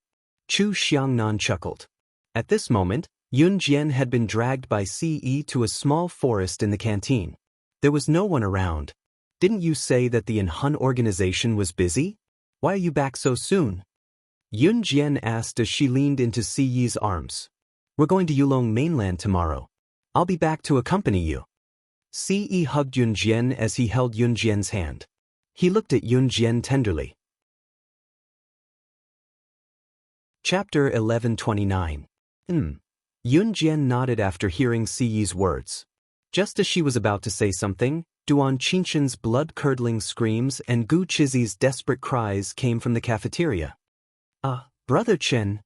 [SPEAKER 1] Chu Xiangnan chuckled. At this moment, Yun Jian had been dragged by Si to a small forest in the canteen. There was no one around. Didn't you say that the Enhun organization was busy? Why are you back so soon? Yun Jian asked as she leaned into Si's arms. We're going to Yulong mainland tomorrow. I'll be back to accompany you. Si hugged Yun Jian as he held Yun Jian's hand. He looked at Yun Jian tenderly. Chapter 1129. Yun Jian nodded after hearing Si's words. Just as she was about to say something, Duan Qinshan's blood-curdling screams and Gu Chizi's desperate cries came from the cafeteria. Brother Chen.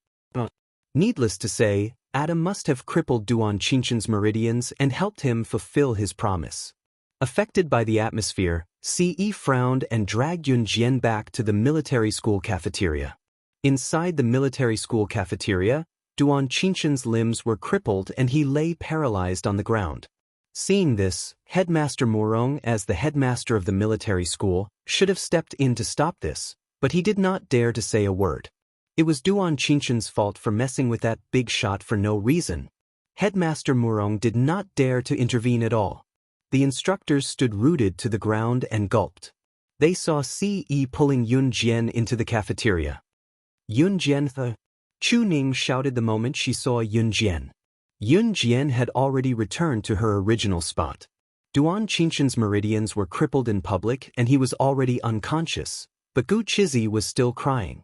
[SPEAKER 1] Needless to say, Adam must have crippled Duan Qinshan's meridians and helped him fulfill his promise. Affected by the atmosphere, Si frowned and dragged Yun Jian back to the military school cafeteria. Inside the military school cafeteria, Duan Qinshan's limbs were crippled and he lay paralyzed on the ground. Seeing this, Headmaster Murong, as the headmaster of the military school, should have stepped in to stop this, but he did not dare to say a word. It was Duan Qinshan's fault for messing with that big shot for no reason. Headmaster Murong did not dare to intervene at all. The instructors stood rooted to the ground and gulped. They saw Si pulling Yun Jian into the cafeteria. Yun Jian. Chu Ning shouted the moment she saw Yun Jian. Yun Jian had already returned to her original spot. Duan Qinshan's meridians were crippled in public and he was already unconscious, but Gu Chizi was still crying.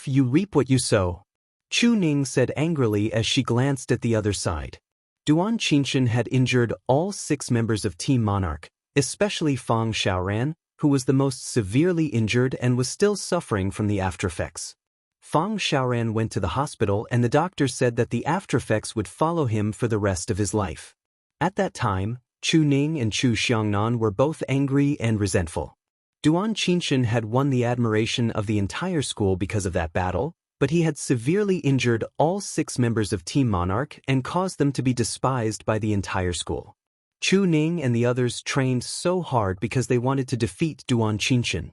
[SPEAKER 1] You reap what you sow. Chu Ning said angrily as she glanced at the other side. Duan Qinshan had injured all 6 members of Team Monarch, especially Fang Xiaoran, who was the most severely injured and was still suffering from the aftereffects. Fang Xiaoran went to the hospital and the doctor said that the aftereffects would follow him for the rest of his life. At that time, Chu Ning and Chu Xiangnan were both angry and resentful. Duan Qinshan had won the admiration of the entire school because of that battle, but he had severely injured all 6 members of Team Monarch and caused them to be despised by the entire school. Chu Ning and the others trained so hard because they wanted to defeat Duan Xinshan.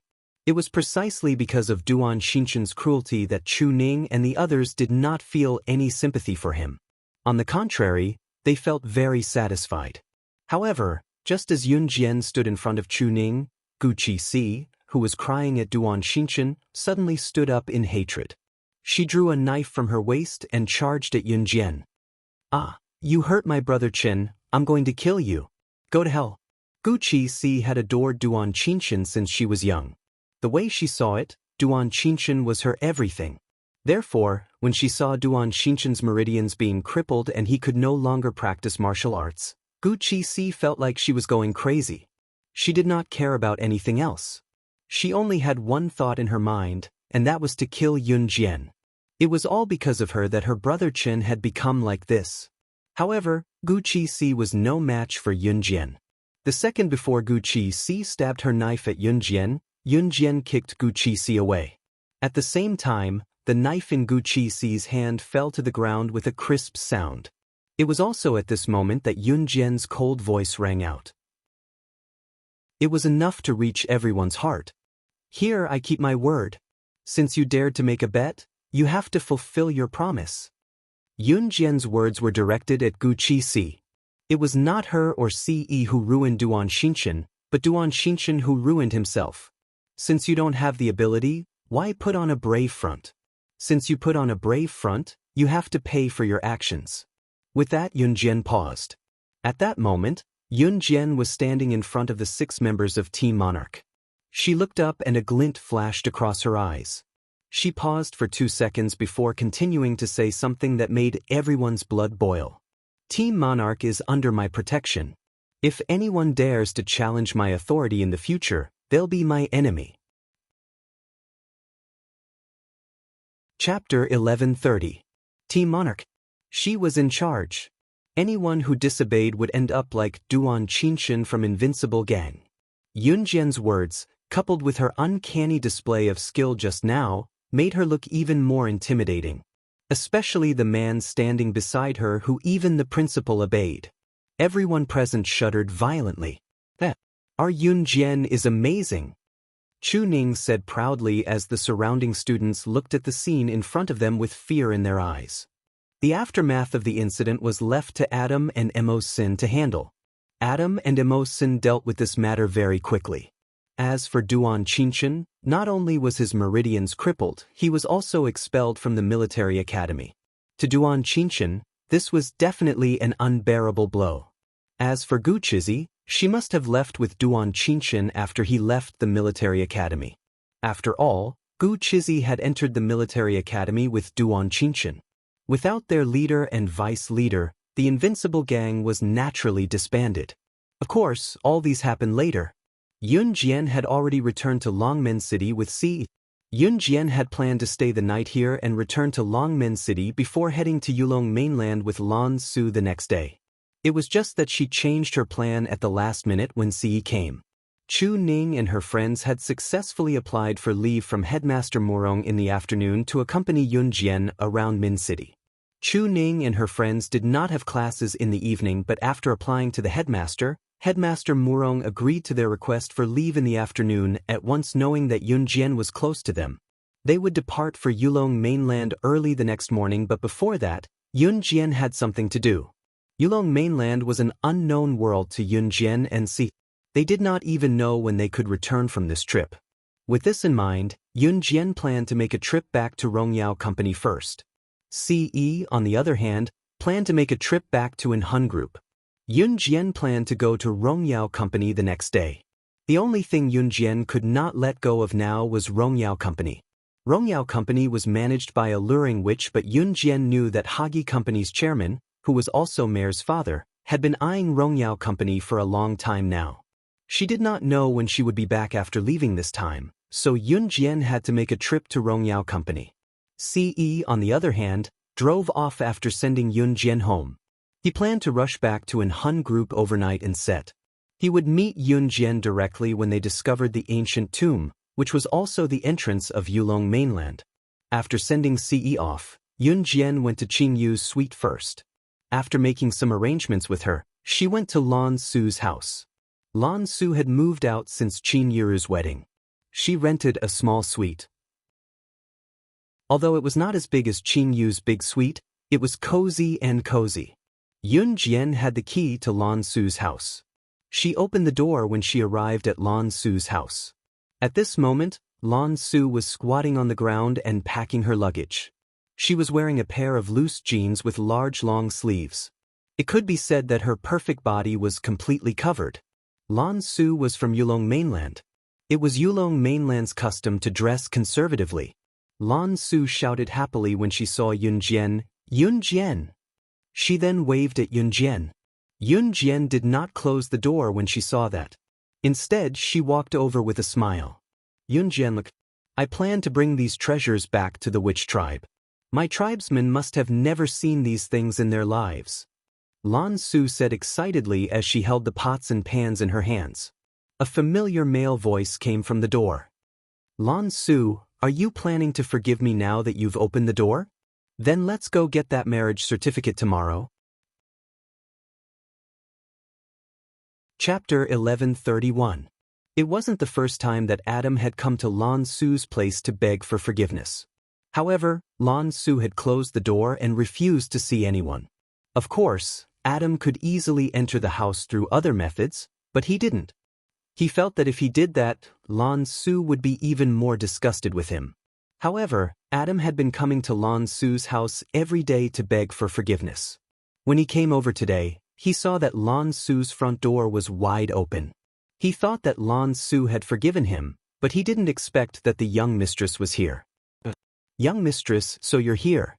[SPEAKER 1] It was precisely because of Duan Xinshan's cruelty that Chu Ning and the others did not feel any sympathy for him. On the contrary, they felt very satisfied. However, just as Yun Jian stood in front of Chu Ning, Gu Qixi, who was crying at Duan Xinshan, suddenly stood up in hatred. She drew a knife from her waist and charged at Yun Jian. "Ah, you hurt my brother Chen, I'm going to kill you. Go to hell." Gu Qixi had adored Duan Xinshan since she was young. The way she saw it, Duan Xinshan was her everything. Therefore, when she saw Duan Xinshan's meridians being crippled and he could no longer practice martial arts, Gu Qixi felt like she was going crazy. She did not care about anything else. She only had one thought in her mind, and that was to kill Yun Jian. It was all because of her that her brother Chen had become like this. However, Gu Qixi was no match for Yun Jian. The second before Gu Qixi stabbed her knife at Yun Jian kicked Gu Qixi away. At the same time, the knife in Gu Qixi's hand fell to the ground with a crisp sound. It was also at this moment that Yun Jian's cold voice rang out. It was enough to reach everyone's heart. "Here I keep my word. Since you dared to make a bet, you have to fulfill your promise." Yun Jian's words were directed at Gu Qixi. It was not her or Ce who ruined Duan Xinshan, but Duan Xinshan who ruined himself. Since you don't have the ability, why put on a brave front? Since you put on a brave front, you have to pay for your actions. With that, Yun Jian paused. At that moment, Yun Jian was standing in front of the 6 members of Team Monarch. She looked up and a glint flashed across her eyes. She paused for 2 seconds before continuing to say something that made everyone's blood boil. "Team Monarch is under my protection. If anyone dares to challenge my authority in the future, they'll be my enemy." Chapter 1130. Team Monarch. She was in charge. Anyone who disobeyed would end up like Duan Xinshan from Invincible Gang. Yun Jian's words, coupled with her uncanny display of skill just now, made her look even more intimidating. Especially the man standing beside her who even the principal obeyed. Everyone present shuddered violently. "Our Yun Jian is amazing," Chu Ning said proudly as the surrounding students looked at the scene in front of them with fear in their eyes. The aftermath of the incident was left to Adam and Immerse to handle. Adam and Immerse dealt with this matter very quickly. As for Duan Xinshan, not only was his meridians crippled, he was also expelled from the military academy. To Duan Xinshan, this was definitely an unbearable blow. As for Gu Qixi, she must have left with Duan Xinshan after he left the military academy. After all, Gu Qixi had entered the military academy with Duan Xinshan. Without their leader and vice-leader, the Invincible Gang was naturally disbanded. Of course, all these happened later. Yun Jian had already returned to Longmen City with Ce. Yun Jian had planned to stay the night here and return to Longmen City before heading to Yulong mainland with Lan Su the next day. It was just that she changed her plan at the last minute when Ce came. Chu Ning and her friends had successfully applied for leave from Headmaster Murong in the afternoon to accompany Yun Jian around Min City. Chu Ning and her friends did not have classes in the evening, but after applying to the headmaster, Headmaster Murong agreed to their request for leave in the afternoon, at once knowing that Yun Jian was close to them. They would depart for Yulong mainland early the next morning, but before that, Yun Jian had something to do. Yulong mainland was an unknown world to Yun Jian and Ce. They did not even know when they could return from this trip. With this in mind, Yun Jian planned to make a trip back to Rongyao Company first. Ce, on the other hand, planned to make a trip back to Enhun Group. Yun Jian planned to go to Rongyao Company the next day. The only thing Yun Jian could not let go of now was Rongyao Company. Rongyao Company was managed by a luring witch, but Yun Jian knew that Hagi Company's chairman, who was also Mayor's father, had been eyeing Rongyao Company for a long time now. She did not know when she would be back after leaving this time, so Yun Jian had to make a trip to Rongyao Company. Ce, on the other hand, drove off after sending Yun Jian home. He planned to rush back to Enhun Group overnight and set. He would meet Yun Jian directly when they discovered the ancient tomb, which was also the entrance of Yulong mainland. After sending Ce off, Yun Jian went to Qing Yu's suite first. After making some arrangements with her, she went to Lan Su's house. Lan Su had moved out since Qin Yuru's wedding. She rented a small suite. Although it was not as big as Qin Yu's big suite, it was cozy and cozy. Yun Jian had the key to Lan Su's house. She opened the door when she arrived at Lan Su's house. At this moment, Lan Su was squatting on the ground and packing her luggage. She was wearing a pair of loose jeans with large long sleeves. It could be said that her perfect body was completely covered. Lan Su was from Yulong mainland. It was Yulong mainland's custom to dress conservatively. Lan Su shouted happily when she saw Yun Jian, "Yun Jian!" She then waved at Yun Jian. Yun Jian did not close the door when she saw that. Instead, she walked over with a smile. Yun Jian looked, "I plan to bring these treasures back to the witch tribe. My tribesmen must have never seen these things in their lives." Lan Su said excitedly as she held the pots and pans in her hands. A familiar male voice came from the door. "Lan Su, are you planning to forgive me now that you've opened the door? Then let's go get that marriage certificate tomorrow." Chapter 1131. It wasn't the first time that Adam had come to Lan Su's place to beg for forgiveness. However, Lan Su had closed the door and refused to see anyone. Of course, Adam could easily enter the house through other methods, but he didn't. He felt that if he did that, Lan Su would be even more disgusted with him. However, Adam had been coming to Lan Su's house every day to beg for forgiveness. When he came over today, he saw that Lan Su's front door was wide open. He thought that Lan Su had forgiven him, but he didn't expect that the young mistress was here. "Young mistress, so you're here."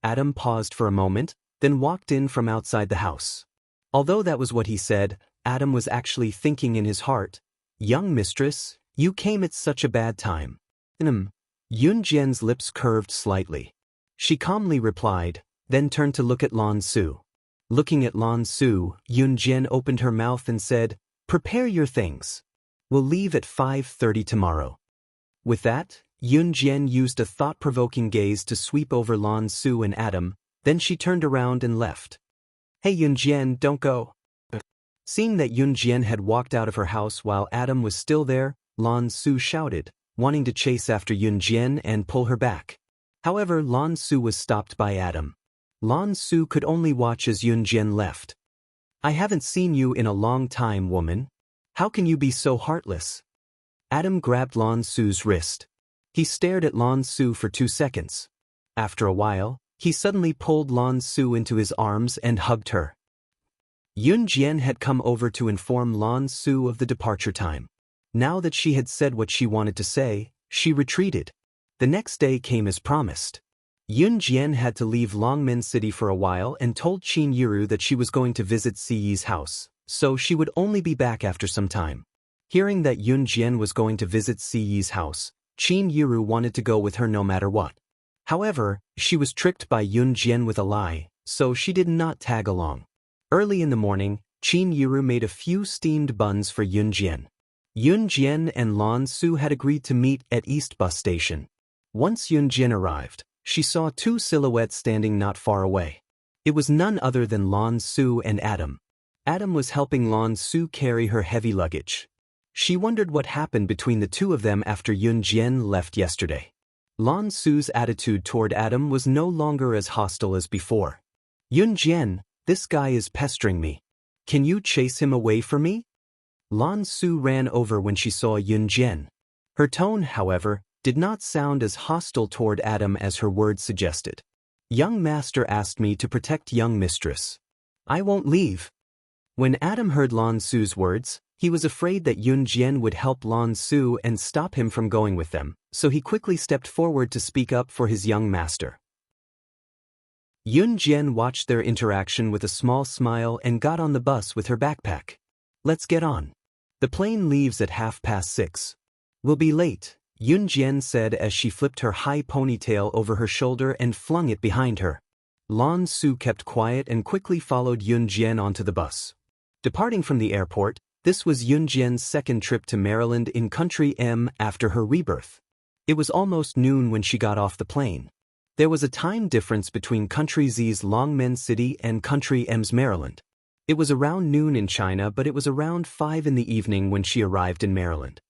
[SPEAKER 1] Adam paused for a moment, then walked in from outside the house. Although that was what he said, Adam was actually thinking in his heart, "Young mistress, you came at such a bad time." Yun Jian's lips curved slightly. She calmly replied, then turned to look at Lan Su. Looking at Lan Su, Yun Jian opened her mouth and said, "Prepare your things. We'll leave at 5:30 tomorrow." With that, Yun Jian used a thought-provoking gaze to sweep over Lan Su and Adam, then she turned around and left. "Hey Yun Jian, don't go." Seeing that Yun Jian had walked out of her house while Adam was still there, Lan Su shouted, wanting to chase after Yun Jian and pull her back. However, Lan Su was stopped by Adam. Lan Su could only watch as Yun Jian left. "I haven't seen you in a long time, woman. How can you be so heartless?" Adam grabbed Lan Su's wrist. He stared at Lan Su for 2 seconds. After a while, he suddenly pulled Lan Su into his arms and hugged her. Yun Jian had come over to inform Lan Su of the departure time. Now that she had said what she wanted to say, she retreated. The next day came as promised. Yun Jian had to leave Longmen City for a while and told Qin Yuru that she was going to visit Siyi's house, so she would only be back after some time. Hearing that Yun Jian was going to visit Siyi's house, Qin Yuru wanted to go with her no matter what. However, she was tricked by Yun Jian with a lie, so she did not tag along. Early in the morning, Qin Yuru made a few steamed buns for Yun Jian. Yun Jian and Lan Su had agreed to meet at East Bus Station. Once Yun Jian arrived, she saw 2 silhouettes standing not far away. It was none other than Lan Su and Adam. Adam was helping Lan Su carry her heavy luggage. She wondered what happened between the two of them after Yun Jian left yesterday. Lan Su's attitude toward Adam was no longer as hostile as before. "Yun Jian, this guy is pestering me. Can you chase him away for me?" Lan Su ran over when she saw Yun Jian. Her tone, however, did not sound as hostile toward Adam as her words suggested. "Young master asked me to protect young mistress. I won't leave." When Adam heard Lan Su's words, he was afraid that Yun Jian would help Lan Su and stop him from going with them, so he quickly stepped forward to speak up for his young master. Yun Jian watched their interaction with a small smile and got on the bus with her backpack. "Let's get on. The plane leaves at 6:30. We'll be late," Yun Jian said as she flipped her high ponytail over her shoulder and flung it behind her. Lan Su kept quiet and quickly followed Yun Jian onto the bus. Departing from the airport, this was Yun Jian's second trip to Maryland in Country M after her rebirth. It was almost noon when she got off the plane. There was a time difference between Country Z's Longmen City and Country M's Maryland. It was around noon in China, but it was around 5 in the evening when she arrived in Maryland.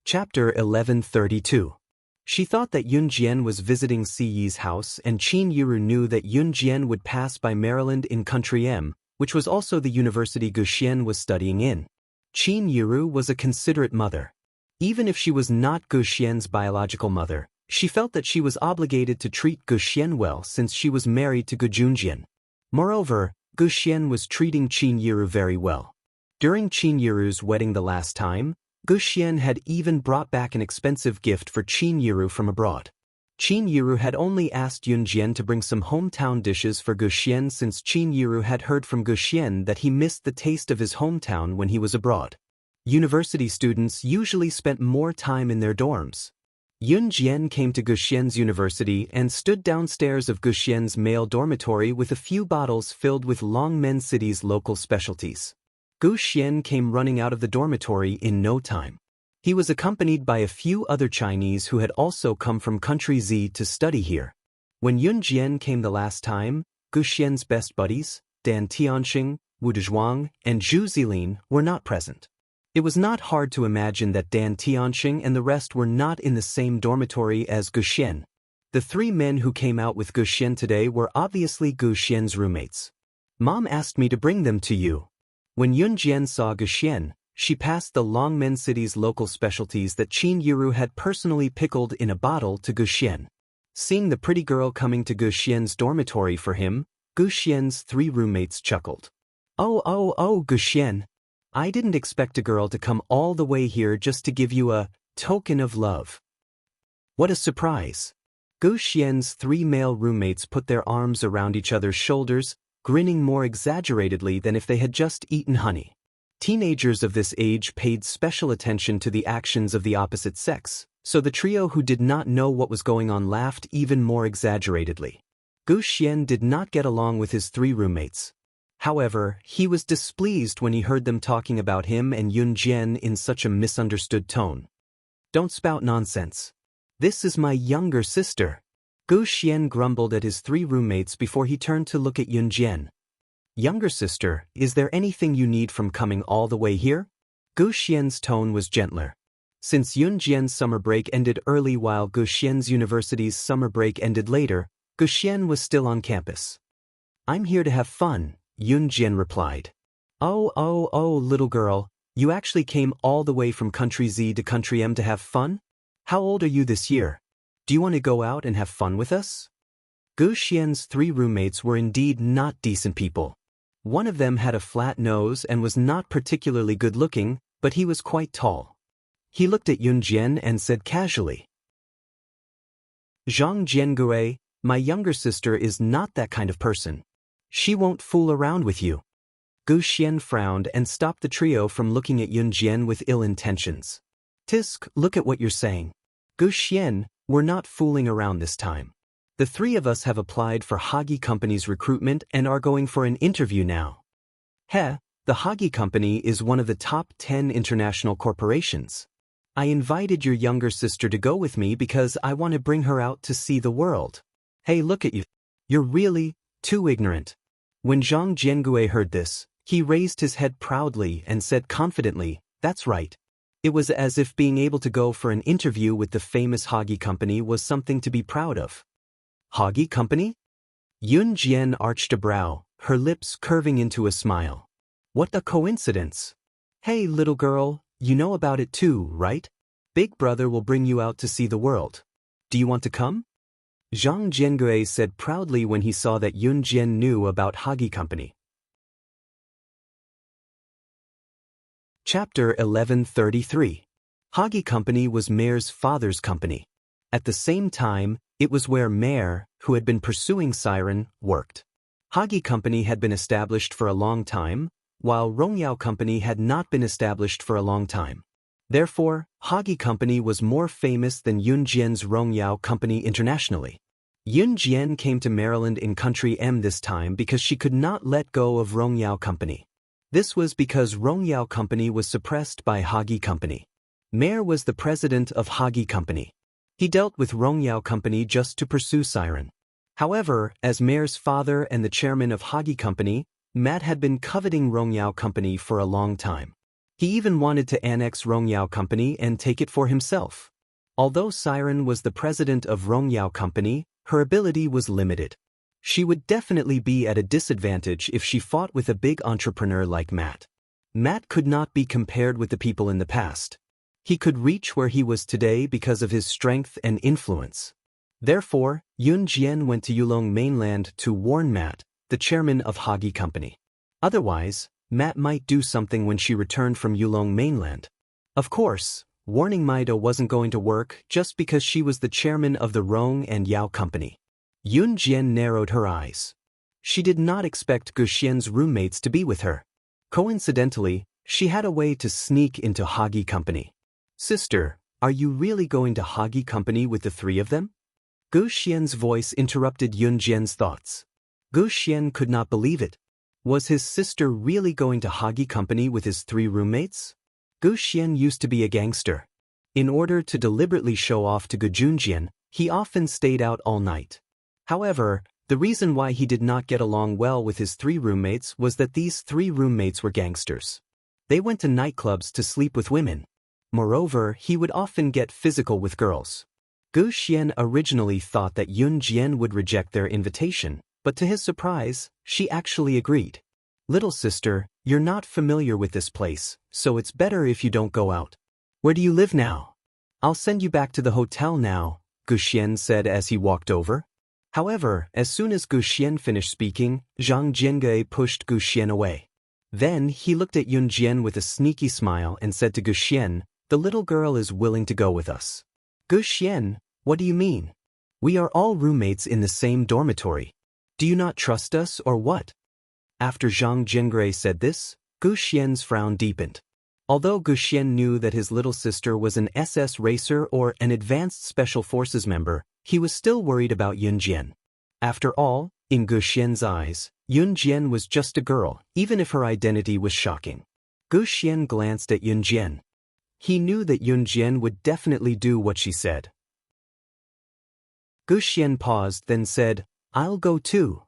[SPEAKER 1] Chapter 1132. She thought that Yun Jian was visiting Si Yi's house, and Qin Yiru knew that Yun Jian would pass by Maryland in Country M, which was also the university Gu Xian was studying in. Qin Yiru was a considerate mother. Even if she was not Gu Xian's biological mother, she felt that she was obligated to treat Gu Xian well since she was married to Gu Junjian. Moreover, Gu Xian was treating Qin Yiru very well. During Qin Yiru's wedding the last time, Gu Xian had even brought back an expensive gift for Qin Yiru from abroad. Qin Yiru had only asked Yun Jian to bring some hometown dishes for Gu Xian since Qin Yiru had heard from Gu Xian that he missed the taste of his hometown when he was abroad. University students usually spent more time in their dorms. Yun Jian came to Gu Xian's university and stood downstairs of Gu Xian's male dormitory with a few bottles filled with Longmen City's local specialties. Gu Xian came running out of the dormitory in no time. He was accompanied by a few other Chinese who had also come from Country Z to study here. When Yun Jian came the last time, Gu Xian's best buddies, Dan Tianxing, Wu Dezhuang, and Zhu Zilin, were not present. It was not hard to imagine that Dan Tianxing and the rest were not in the same dormitory as Gu Xian. The 3 men who came out with Gu Xian today were obviously Gu Xian's roommates. Mom asked me to bring them to you. When Yun Jian saw Gu Xian, she passed the Longmen City's local specialties that Qin Yiru had personally pickled in a bottle to Gu Xian. Seeing the pretty girl coming to Gu Xian's dormitory for him, Gu Xian's 3 roommates chuckled. Oh, Gu Xian. I didn't expect a girl to come all the way here just to give you a token of love. What a surprise. Gu Xian's 3 male roommates put their arms around each other's shoulders, grinning more exaggeratedly than if they had just eaten honey. Teenagers of this age paid special attention to the actions of the opposite sex, so the trio who did not know what was going on laughed even more exaggeratedly. Gu Xian did not get along with his 3 roommates. However, he was displeased when he heard them talking about him and Yun Jian in such a misunderstood tone. Don't spout nonsense. This is my younger sister. Gu Xian grumbled at his 3 roommates before he turned to look at Yun Jian. Younger sister, is there anything you need from coming all the way here? Gu Xian's tone was gentler. Since Yun Jian's summer break ended early while Gu Xian's university's summer break ended later, Gu Xian was still on campus. I'm here to have fun, Yun Jian replied. Oh, little girl, you actually came all the way from Country Z to Country M to have fun? How old are you this year? Do you want to go out and have fun with us? Gu Xian's 3 roommates were indeed not decent people. One of them had a flat nose and was not particularly good-looking, but he was quite tall. He looked at Yun Jian and said casually, Zhang Jiangui, my younger sister is not that kind of person. She won't fool around with you. Gu Xian frowned and stopped the trio from looking at Yun Jian with ill intentions. Tisk, look at what you're saying. Gu Xian, we're not fooling around this time. The 3 of us have applied for Hagi Company's recruitment and are going for an interview now. The Hagi Company is one of the top 10 international corporations. I invited your younger sister to go with me because I want to bring her out to see the world. Hey, look at you. You're really too ignorant. When Zhang Jiangui heard this, he raised his head proudly and said confidently, that's right. It was as if being able to go for an interview with the famous Hagi Company was something to be proud of. Hagi Company? Yun Jian arched a brow, her lips curving into a smile. What a coincidence. Hey, little girl, you know about it too, right? Big brother will bring you out to see the world. Do you want to come? Zhang Jiangui said proudly when he saw that Yun Jian knew about Hagi Company. Chapter 1133. Hagi Company was Mayor's father's company. At the same time, it was where Mayor, who had been pursuing Siren, worked. Hagi Company had been established for a long time, while Rongyao Company had not been established for a long time. Therefore, Hagi Company was more famous than Yun Jian's Rongyao Company internationally. Yun Jian came to Maryland in Country M this time because she could not let go of Rongyao Company. This was because Rongyao Company was suppressed by Hagi Company. Mayor was the president of Hagi Company. He dealt with Rongyao Company just to pursue Siren. However, as Mayor's father and the chairman of Hagi Company, Matt had been coveting Rongyao Company for a long time. He even wanted to annex Rongyao Company and take it for himself. Although Siren was the president of Rongyao Company, her ability was limited. She would definitely be at a disadvantage if she fought with a big entrepreneur like Matt. Matt could not be compared with the people in the past. He could reach where he was today because of his strength and influence. Therefore, Yun Jian went to Yulong mainland to warn Matt, the chairman of Hagi Company. Otherwise, Matt might do something when she returned from Yulong mainland. Of course, warning Maida wasn't going to work just because she was the chairman of the Rong and Yao Company. Yun Jian narrowed her eyes. She did not expect Gu Xian's roommates to be with her. Coincidentally, she had a way to sneak into Hagi Company. Sister, are you really going to Hagi Company with the three of them? Gu Xian's voice interrupted Yun Jian's thoughts. Gu Xian could not believe it. Was his sister really going to Hagi Company with his three roommates? Gu Xian used to be a gangster. In order to deliberately show off to Gu Junjian, he often stayed out all night. However, the reason why he did not get along well with his three roommates was that these three roommates were gangsters. They went to nightclubs to sleep with women. Moreover, he would often get physical with girls. Gu Xian originally thought that Yun Jian would reject their invitation, but to his surprise, she actually agreed. Little sister, you're not familiar with this place, so it's better if you don't go out. Where do you live now? I'll send you back to the hotel now, Gu Xian said as he walked over. However, as soon as Gu Xian finished speaking, Zhang Jiange pushed Gu Xian away. Then he looked at Yun Jian with a sneaky smile and said to Gu Xian, the little girl is willing to go with us. Gu Xian, what do you mean? We are all roommates in the same dormitory. Do you not trust us or what? After Zhang Jiange said this, Gu Xian's frown deepened. Although Gu Xian knew that his little sister was an SS racer or an advanced special forces member, he was still worried about Yun Jian. After all, in Gu Xian's eyes, Yun Jian was just a girl, even if her identity was shocking. Gu Xian glanced at Yun Jian. He knew that Yun Jian would definitely do what she said. Gu Xian paused, then said, I'll go too.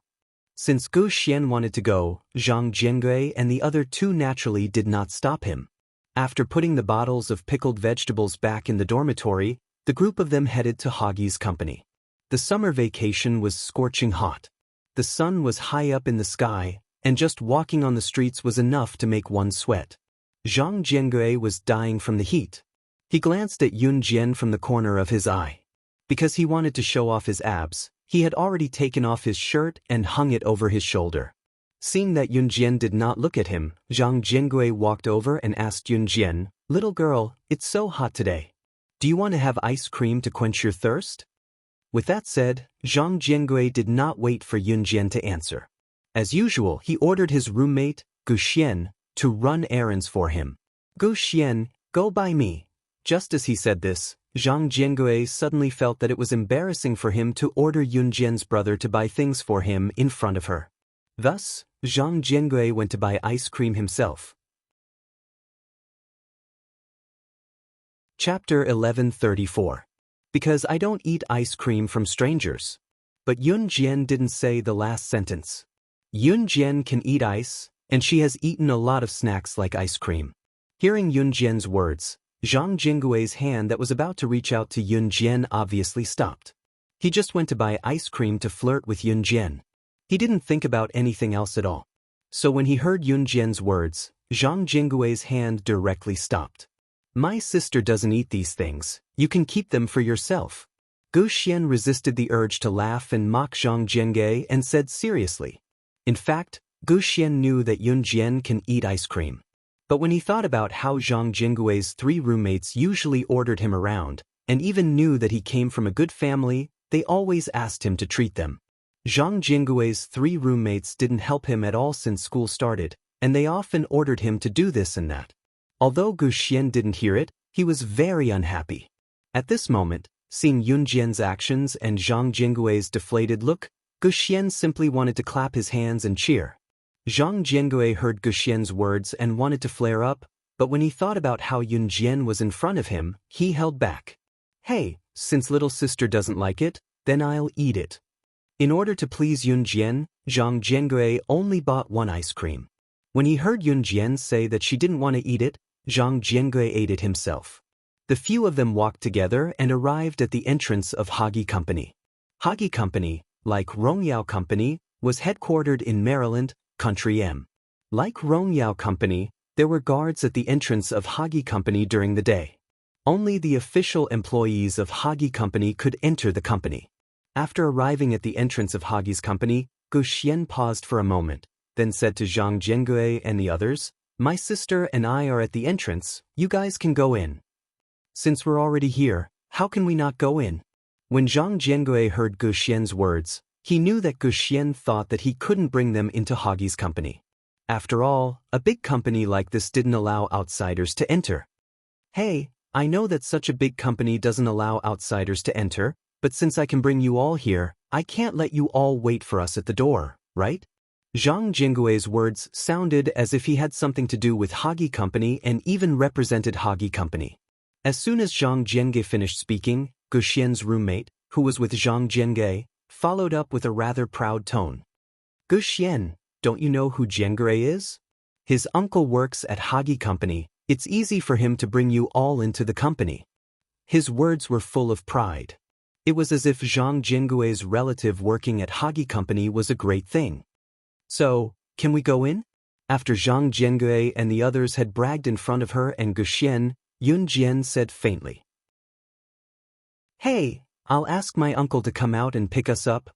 [SPEAKER 1] Since Gu Xian wanted to go, Zhang Jiange and the other two naturally did not stop him. After putting the bottles of pickled vegetables back in the dormitory, the group of them headed to Hagi's company. The summer vacation was scorching hot. The sun was high up in the sky, and just walking on the streets was enough to make one sweat. Zhang Jiange was dying from the heat. He glanced at Yun Jian from the corner of his eye. Because he wanted to show off his abs, he had already taken off his shirt and hung it over his shoulder. Seeing that Yun Jian did not look at him, Zhang Jiange walked over and asked Yun Jian, little girl, it's so hot today. Do you want to have ice cream to quench your thirst? With that said, Zhang Jiange did not wait for Yun Jian to answer. As usual, he ordered his roommate, Gu Xian, to run errands for him. Gu Xian, go by me. Just as he said this, Zhang Jiange suddenly felt that it was embarrassing for him to order Yun Jian's brother to buy things for him in front of her. Thus, Zhang Jiange went to buy ice cream himself. Chapter 1134. Because I don't eat ice cream from strangers. But Yun Jian didn't say the last sentence. Yun Jian can eat ice, and she has eaten a lot of snacks like ice cream. Hearing Yun Jian's words, Zhang Jinggui's hand that was about to reach out to Yun Jian obviously stopped. He just went to buy ice cream to flirt with Yun Jian. He didn't think about anything else at all. So when he heard Yun Jian's words, Zhang Jinggui's hand directly stopped. My sister doesn't eat these things, you can keep them for yourself. Gu Xian resisted the urge to laugh and mock Zhang Jiange and said seriously. In fact, Gu Xian knew that Yun Jian can eat ice cream. But when he thought about how Zhang Jinggui's three roommates usually ordered him around, and even knew that he came from a good family, they always asked him to treat them. Zhang Jinggui's three roommates didn't help him at all since school started, and they often ordered him to do this and that. Although Gu Xian didn't hear it, he was very unhappy. At this moment, seeing Yun Jian's actions and Zhang Jinggui's deflated look, Gu Xian simply wanted to clap his hands and cheer. Zhang Jiangue heard Gu Xian's words and wanted to flare up, But when he thought about how Yun Jian was in front of him, he held back. Hey, since little sister doesn't like it, then I'll eat it. In order to please Yun Jian, Zhang Jiangui only bought one ice cream. When he heard Yun Jian say that she didn't want to eat it, Zhang Jiangui ate it himself. The few of them walked together and arrived at the entrance of Hagi Company. Hagi Company, like Rongyao Company, was headquartered in Maryland, Country M. Like Rongyao Company, there were guards at the entrance of Hagi Company during the day. Only the official employees of Hagi Company could enter the company. After arriving at the entrance of Hagi's company, Gu Xian paused for a moment, then said to Zhang Jiangui and the others, "My sister and I are at the entrance, you guys can go in." "Since we're already here, how can we not go in?" When Zhang Jiangui heard Gu Xian's words, he knew that Gu Xian thought that he couldn't bring them into Hagi's company. After all, a big company like this didn't allow outsiders to enter. "Hey, I know that such a big company doesn't allow outsiders to enter, but since I can bring you all here, I can't let you all wait for us at the door, right?" Zhang Jingui's words sounded as if he had something to do with Hagi Company and even represented Hagi Company. As soon as Zhang Jiangui finished speaking, Gu Xian's roommate, who was with Zhang Jiangui, followed up with a rather proud tone. "Gu Xian, don't you know who Jiangui is? His uncle works at Hagi Company. It's easy for him to bring you all into the company." His words were full of pride. It was as if Zhang Jingui's relative working at Hagi Company was a great thing. "So, can we go in?" After Zhang Jiangui and the others had bragged in front of her and Gu Xian, Yun Jian said faintly, "Hey, I'll ask my uncle to come out and pick us up."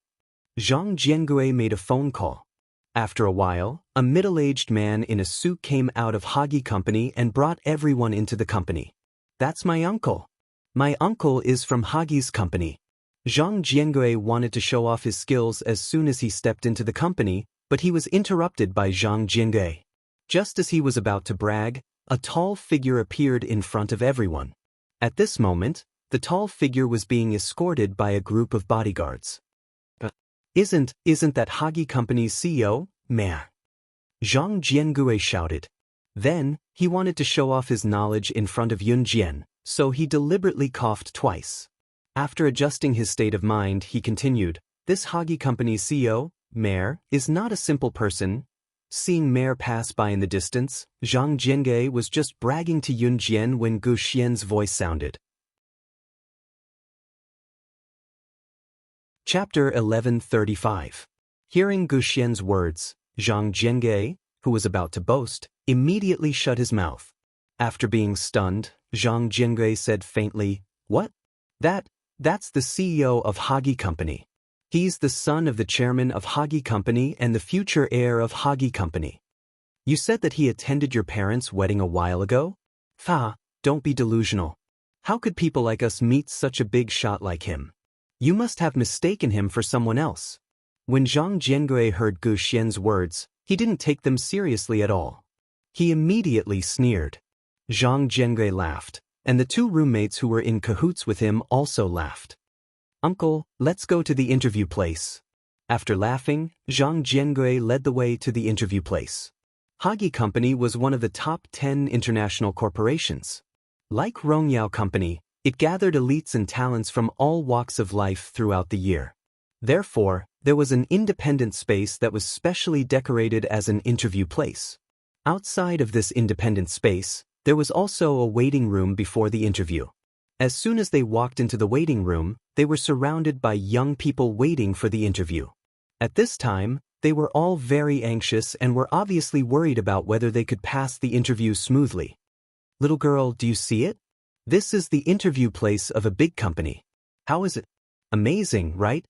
[SPEAKER 1] Zhang Jiangui made a phone call. After a while, a middle-aged man in a suit came out of Hagi Company and brought everyone into the company. "That's my uncle. My uncle is from Hagi's company." Zhang Jiangui wanted to show off his skills as soon as he stepped into the company, but he was interrupted by Zhang Jiangui. Just as he was about to brag, a tall figure appeared in front of everyone. At this moment, the tall figure was being escorted by a group of bodyguards. Isn't that Hagi Company's CEO, Meh?" Zhang Jiangui shouted. Then, he wanted to show off his knowledge in front of Yun Jian, so he deliberately coughed twice. After adjusting his state of mind, he continued, "This Hagi Company's CEO, Meh, is not a simple person." Seeing Meh pass by in the distance, Zhang Jiangui was just bragging to Yun Jian when Gu Xian's voice sounded. Chapter 1135. Hearing Gu Xian's words, Zhang Jiangui, who was about to boast, immediately shut his mouth. After being stunned, Zhang Jiangui said faintly, "What? That's the CEO of Hagi Company. He's the son of the chairman of Hagi Company and the future heir of Hagi Company. You said that he attended your parents' wedding a while ago? Don't be delusional. How could people like us meet such a big shot like him? You must have mistaken him for someone else." When Zhang Jiangui heard Gu Xian's words, he didn't take them seriously at all. He immediately sneered. Zhang Jiangui laughed, and the two roommates who were in cahoots with him also laughed. "Uncle, let's go to the interview place." After laughing, Zhang Jiangui led the way to the interview place. Hagi Company was one of the top 10 international corporations. Like Rongyao Company, it gathered elites and talents from all walks of life throughout the year. Therefore, there was an independent space that was specially decorated as an interview place. Outside of this independent space, there was also a waiting room before the interview. As soon as they walked into the waiting room, they were surrounded by young people waiting for the interview. At this time, they were all very anxious and were obviously worried about whether they could pass the interview smoothly. "Little girl, do you see it? This is the interview place of a big company. How is it? Amazing, right?"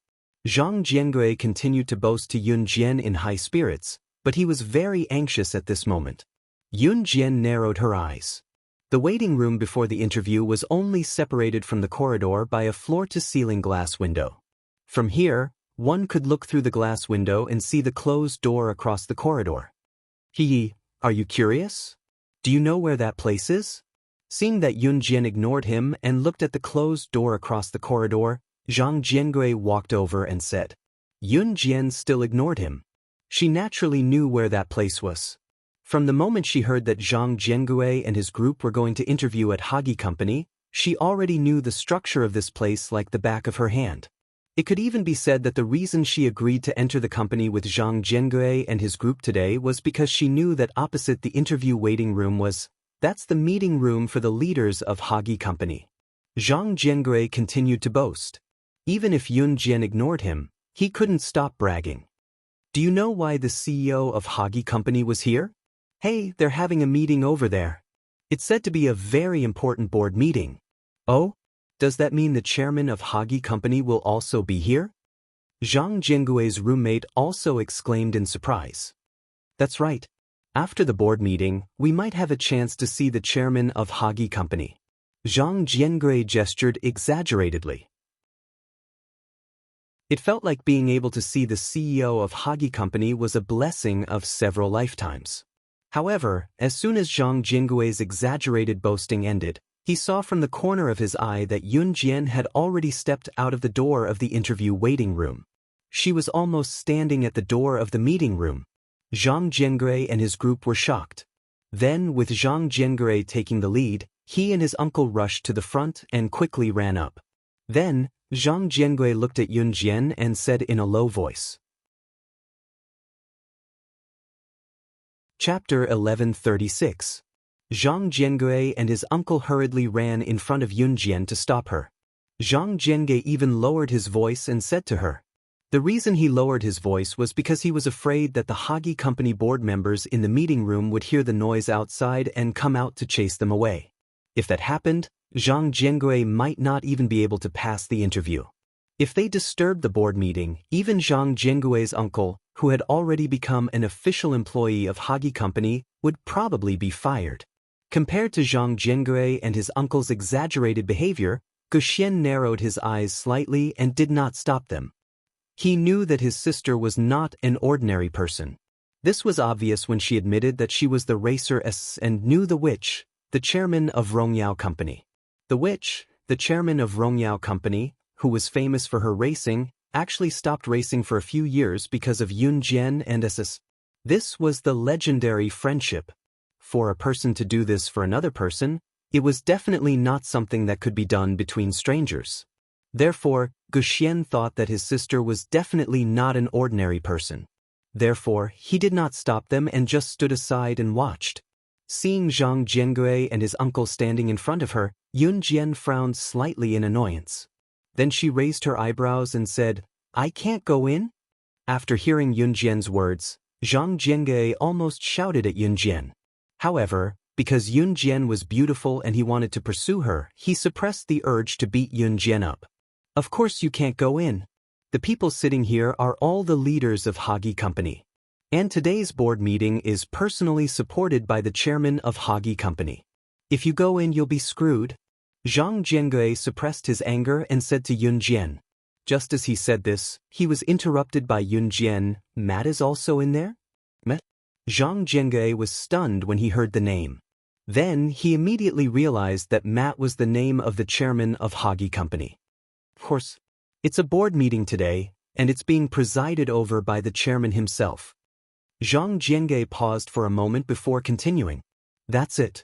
[SPEAKER 1] Zhang Jiangui continued to boast to Yun Jian in high spirits, but he was very anxious at this moment. Yun Jian narrowed her eyes. The waiting room before the interview was only separated from the corridor by a floor-to-ceiling glass window. From here, one could look through the glass window and see the closed door across the corridor. Are you curious? Do you know where that place is?" Seeing that Yun Jian ignored him and looked at the closed door across the corridor, Zhang Jiangui walked over and said. Yun Jian still ignored him. She naturally knew where that place was. From the moment she heard that Zhang Jiangue and his group were going to interview at Hagi Company, she already knew the structure of this place like the back of her hand. It could even be said that the reason she agreed to enter the company with Zhang Jiangue and his group today was because she knew that opposite the interview waiting room that's the meeting room for the leaders of Hagi Company. Zhang Jiangue continued to boast. Even if Yun Jian ignored him, he couldn't stop bragging. Do you know why the CEO of Hagi Company was here? Hey, they're having a meeting over there. It's said to be a very important board meeting. Oh? Does that mean the chairman of Hagi Company will also be here? Zhang Jiangue's roommate also exclaimed in surprise. That's right. After the board meeting, we might have a chance to see the chairman of Hagi Company. Zhang Jiangue gestured exaggeratedly. It felt like being able to see the CEO of Hagi Company was a blessing of several lifetimes. However, as soon as Zhang Jiangue's exaggerated boasting ended, he saw from the corner of his eye that Yun Jian had already stepped out of the door of the interview waiting room. She was almost standing at the door of the meeting room. Zhang Jiangue and his group were shocked. Then, with Zhang Jiangue taking the lead, he and his uncle rushed to the front and quickly ran up. Then, Zhang Jiangue looked at Yun Jian and said in a low voice. Chapter 1136. Zhang Jiangue and his uncle hurriedly ran in front of Yun Jian to stop her. Zhang Jiangue even lowered his voice and said to her. The reason he lowered his voice was because he was afraid that the Hagi Company board members in the meeting room would hear the noise outside and come out to chase them away. If that happened, Zhang Jiangue might not even be able to pass the interview. If they disturbed the board meeting, even Zhang Jiangue's uncle, who had already become an official employee of Hagi Company, would probably be fired. Compared to Zhang Jiangue and his uncle's exaggerated behavior, Guxian narrowed his eyes slightly and did not stop them. He knew that his sister was not an ordinary person. This was obvious when she admitted that she was the racer and knew the witch, the chairman of Rongyao Company. The witch, the chairman of Rongyao Company, who was famous for her racing, actually stopped racing for a few years because of Yun Jian and SS. This was the legendary friendship. For a person to do this for another person, it was definitely not something that could be done between strangers. Therefore, Guxian thought that his sister was definitely not an ordinary person. Therefore, he did not stop them and just stood aside and watched. Seeing Zhang Jiangue and his uncle standing in front of her, Yun Jian frowned slightly in annoyance. Then she raised her eyebrows and said, "I can't go in?" After hearing Yun Jian's words, Zhang Jiangue almost shouted at Yun Jian. However, because Yun Jian was beautiful and he wanted to pursue her, he suppressed the urge to beat Yun Jian up. Of course you can't go in. The people sitting here are all the leaders of Hagi Company. And today's board meeting is personally supported by the chairman of Hagi Company. If you go in, you'll be screwed. Zhang Jiangue suppressed his anger and said to Yun Jian. Just as he said this, he was interrupted by Yun Jian. Matt is also in there? Zhang Jiangue was stunned when he heard the name. Then he immediately realized that Matt was the name of the chairman of Hagi Company. Of course, it's a board meeting today, and it's being presided over by the chairman himself. Zhang Jiangue paused for a moment before continuing. That's it.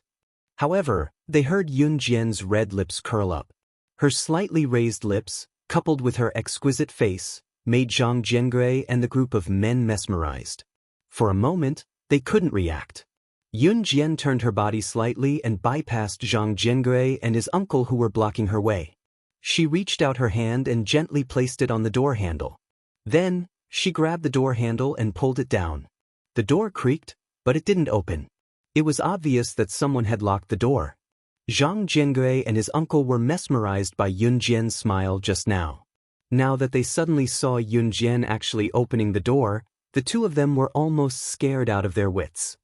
[SPEAKER 1] However, they heard Yun Jian's red lips curl up. Her slightly raised lips, coupled with her exquisite face, made Zhang Jiangue and the group of men mesmerized. For a moment, they couldn't react. Yun Jian turned her body slightly and bypassed Zhang Jiangue and his uncle who were blocking her way. She reached out her hand and gently placed it on the door handle. Then, she grabbed the door handle and pulled it down. The door creaked, but it didn't open. It was obvious that someone had locked the door. Zhang Jiangue and his uncle were mesmerized by Yun Jian's smile just now. Now that they suddenly saw Yun Jian actually opening the door, the two of them were almost scared out of their wits.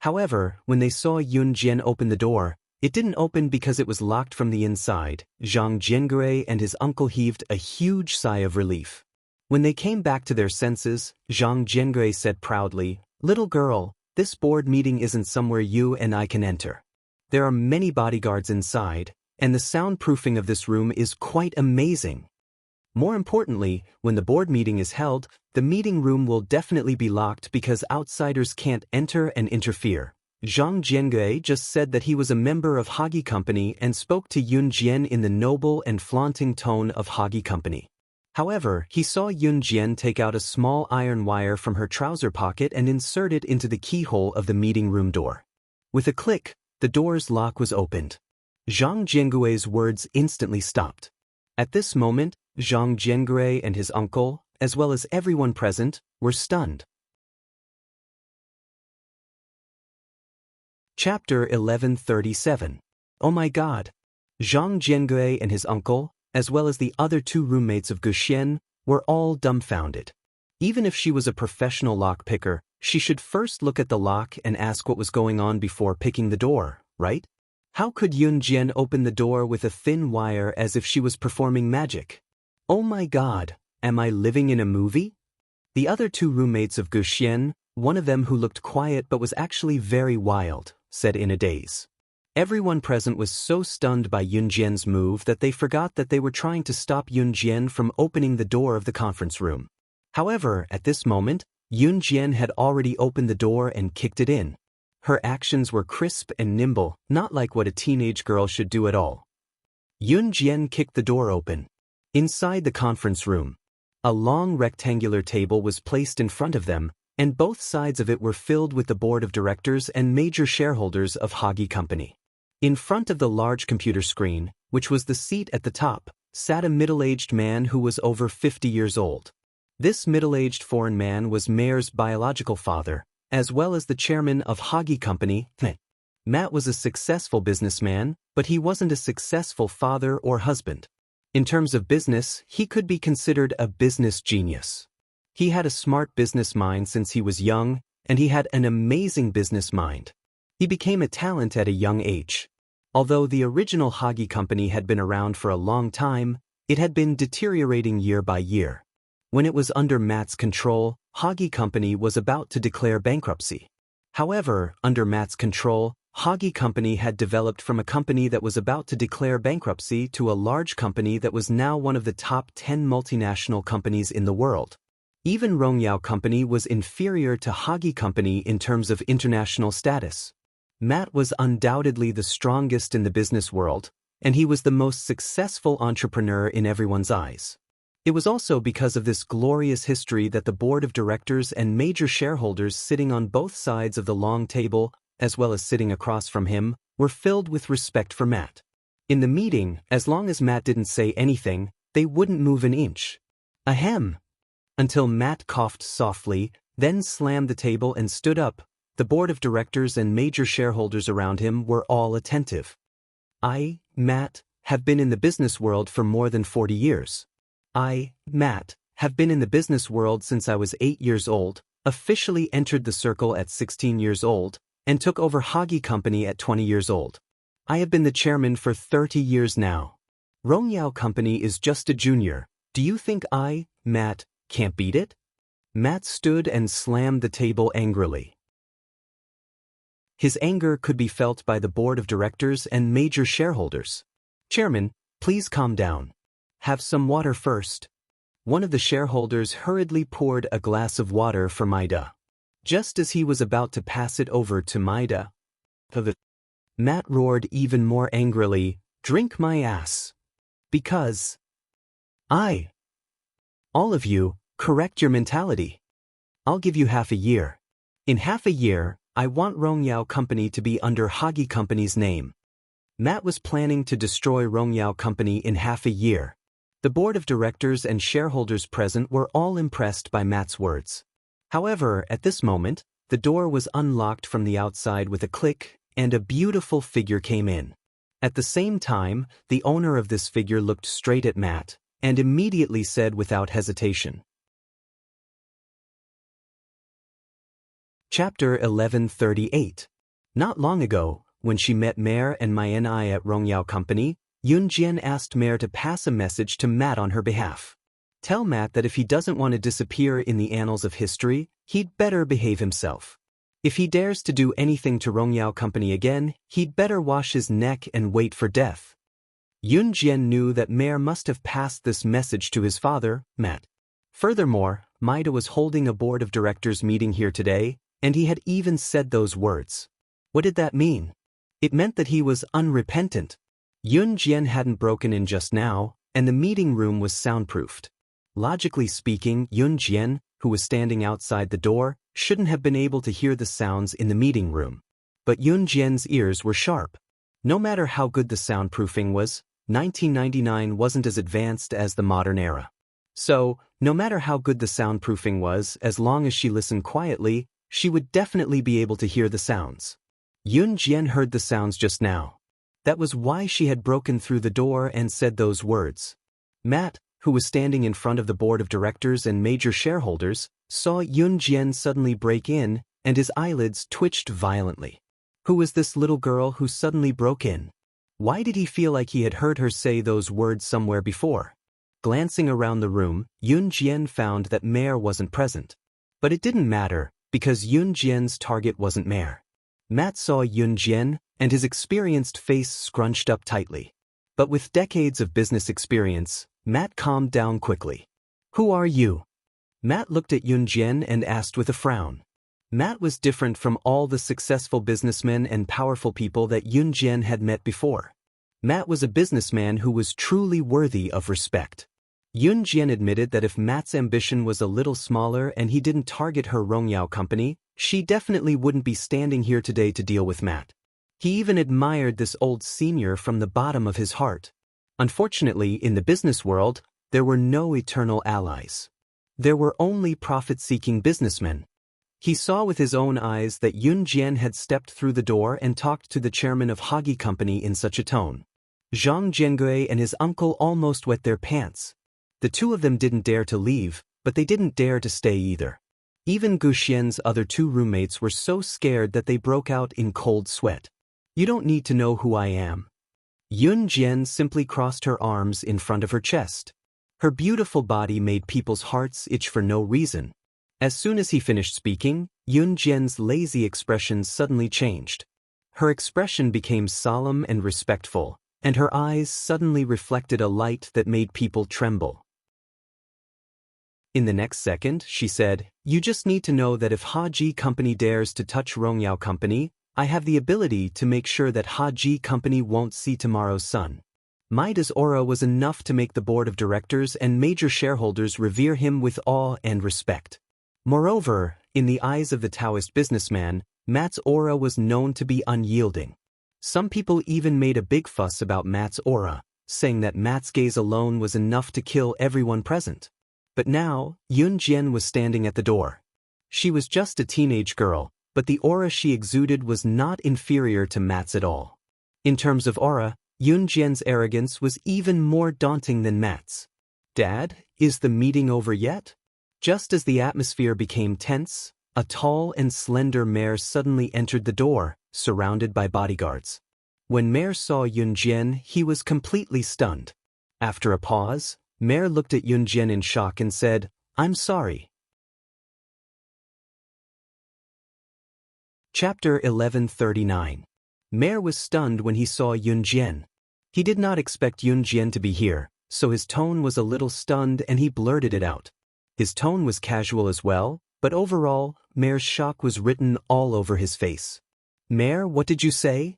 [SPEAKER 1] However, when they saw Yun Jian open the door, it didn't open because it was locked from the inside. Zhang Jiangue and his uncle heaved a huge sigh of relief. When they came back to their senses, Zhang Jiangue said proudly, "Little girl, this board meeting isn't somewhere you and I can enter. There are many bodyguards inside, and the soundproofing of this room is quite amazing." More importantly, when the board meeting is held, the meeting room will definitely be locked because outsiders can't enter and interfere. Zhang Jiangui just said that he was a member of Hagi Company and spoke to Yun Jian in the noble and flaunting tone of Hagi Company. However, he saw Yun Jian take out a small iron wire from her trouser pocket and insert it into the keyhole of the meeting room door. With a click, the door's lock was opened. Zhang Jiangui's words instantly stopped. At this moment, Zhang Jiangui and his uncle, as well as everyone present, were stunned. Chapter 1137. Oh my God! Zhang Jiangui and his uncle, as well as the other two roommates of Gu Xian, were all dumbfounded. Even if she was a professional lockpicker, she should first look at the lock and ask what was going on before picking the door, right? How could Yun Jian open the door with a thin wire as if she was performing magic? Oh my God, am I living in a movie? The other two roommates of Gu Xian, one of them who looked quiet but was actually very wild, said in a daze. Everyone present was so stunned by Yun Jian's move that they forgot that they were trying to stop Yun Jian from opening the door of the conference room. However, at this moment, Yun Jian had already opened the door and kicked it in. Her actions were crisp and nimble, not like what a teenage girl should do at all. Yun Jian kicked the door open. Inside the conference room, a long rectangular table was placed in front of them, and both sides of it were filled with the board of directors and major shareholders of Hagi Company. In front of the large computer screen, which was the seat at the top, sat a middle-aged man who was over 50 years old. This middle-aged foreign man was Mayor's biological father, as well as the chairman of Hagi Company. Matt was a successful businessman, but he wasn't a successful father or husband. In terms of business, he could be considered a business genius. He had a smart business mind since he was young, and he had an amazing business mind. He became a talent at a young age. Although the original Hagi Company had been around for a long time, it had been deteriorating year by year. When it was under Matt's control, Hagi Company was about to declare bankruptcy. However, under Matt's control, Hagi Company had developed from a company that was about to declare bankruptcy to a large company that was now one of the top 10 multinational companies in the world. Even Rongyao Company was inferior to Hagi Company in terms of international status. Matt was undoubtedly the strongest in the business world, and he was the most successful entrepreneur in everyone's eyes. It was also because of this glorious history that the board of directors and major shareholders sitting on both sides of the long table, as well as sitting across from him, were filled with respect for Matt. In the meeting, as long as Matt didn't say anything, they wouldn't move an inch. Ahem! Until Matt coughed softly, then slammed the table and stood up. The board of directors and major shareholders around him were all attentive. I, Matt, have been in the business world for more than 40 years. I, Matt, have been in the business world since I was 8 years old, officially entered the circle at 16 years old, and took over Hagi Company at 20 years old. I have been the chairman for 30 years now. Rongyao Company is just a junior. Do you think I, Matt, can't beat it? Matt stood and slammed the table angrily. His anger could be felt by the board of directors and major shareholders. Chairman, please calm down. Have some water first. One of the shareholders hurriedly poured a glass of water for Maida. Just as he was about to pass it over to Maida, Matt roared even more angrily, "Drink my ass. Because all of you, correct your mentality. I'll give you half a year. In half a year, I want Rongyao Company to be under Hagi Company's name." Matt was planning to destroy Rongyao Company in half a year. The board of directors and shareholders present were all impressed by Matt's words. However, at this moment, the door was unlocked from the outside with a click, and a beautiful figure came in. At the same time, the owner of this figure looked straight at Matt, and immediately said without hesitation. Chapter 1138. Not long ago, when she met Mayor and Mai at Rongyao Company, Yun Jian asked Mayor to pass a message to Matt on her behalf. Tell Matt that if he doesn't want to disappear in the annals of history, he'd better behave himself. If he dares to do anything to Rongyao Company again, he'd better wash his neck and wait for death. Yun Jian knew that Mayor must have passed this message to his father, Matt. Furthermore, Maida was holding a board of directors meeting here today, and he had even said those words. What did that mean? It meant that he was unrepentant. Yun Jian hadn't broken in just now, and the meeting room was soundproofed. Logically speaking, Yun Jian, who was standing outside the door, shouldn't have been able to hear the sounds in the meeting room. But Yun Jian's ears were sharp. No matter how good the soundproofing was, 1999 wasn't as advanced as the modern era. So, no matter how good the soundproofing was, as long as she listened quietly, she would definitely be able to hear the sounds. Yun Jian heard the sounds just now. That was why she had broken through the door and said those words. Matt, who was standing in front of the board of directors and major shareholders, saw Yun Jian suddenly break in, and his eyelids twitched violently. Who was this little girl who suddenly broke in? Why did he feel like he had heard her say those words somewhere before? Glancing around the room, Yun Jian found that Mayor wasn't present. But it didn't matter, because Yun Jian's target wasn't Mayor. Matt saw Yun Jian, and his experienced face scrunched up tightly. But with decades of business experience, Matt calmed down quickly. Who are you? Matt looked at Yun Jian and asked with a frown. Matt was different from all the successful businessmen and powerful people that Yun Jian had met before. Matt was a businessman who was truly worthy of respect. Yun Jian admitted that if Matt's ambition was a little smaller and he didn't target her Rongyao company, she definitely wouldn't be standing here today to deal with Matt. He even admired this old senior from the bottom of his heart. Unfortunately, in the business world, there were no eternal allies. There were only profit-seeking businessmen. He saw with his own eyes that Yun Jian had stepped through the door and talked to the chairman of Hagi Company in such a tone. Zhang Jiangui and his uncle almost wet their pants. The two of them didn't dare to leave, but they didn't dare to stay either. Even Gu Xian's other two roommates were so scared that they broke out in cold sweat. You don't need to know who I am. Yun Jian simply crossed her arms in front of her chest. Her beautiful body made people's hearts itch for no reason. As soon as he finished speaking, Yun Jian's lazy expression suddenly changed. Her expression became solemn and respectful, and her eyes suddenly reflected a light that made people tremble. In the next second, she said, "You just need to know that if Haji Company dares to touch Rongyao Company, I have the ability to make sure that Haji Company won't see tomorrow's sun." Maida's aura was enough to make the board of directors and major shareholders revere him with awe and respect. Moreover, in the eyes of the Taoist businessman, Matt's aura was known to be unyielding. Some people even made a big fuss about Matt's aura, saying that Matt's gaze alone was enough to kill everyone present. But now, Yun Jian was standing at the door. She was just a teenage girl, but the aura she exuded was not inferior to Matt's at all. In terms of aura, Yun Jian's arrogance was even more daunting than Matt's. "Dad, is the meeting over yet?" Just as the atmosphere became tense, a tall and slender mare suddenly entered the door, surrounded by bodyguards. When Mare saw Yun Jian, he was completely stunned. After a pause, Mare looked at Yun Jian in shock and said, "I'm sorry." Chapter 1139. Mare was stunned when he saw Yun Jian. He did not expect Yun Jian to be here, so his tone was a little stunned and he blurted it out. His tone was casual as well, but overall, Mare's shock was written all over his face. "Mare, what did you say?"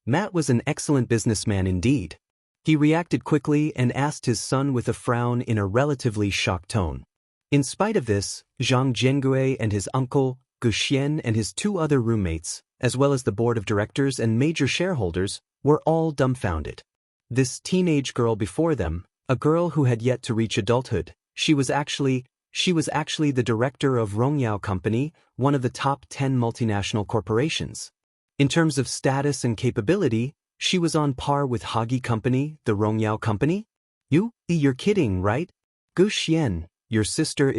[SPEAKER 1] Matt was an excellent businessman indeed. He reacted quickly and asked his son with a frown in a relatively shocked tone. In spite of this, Zhang Jiangui and his uncle, Gu Xian and his two other roommates, as well as the board of directors and major shareholders, were all dumbfounded. This teenage girl before them, a girl who had yet to reach adulthood, she was actually the director of Rongyao Company, one of the top 10 multinational corporations. In terms of status and capability, she was on par with Hagi Company, the Rongyao Company. You're kidding, right? Gu Xian, your sister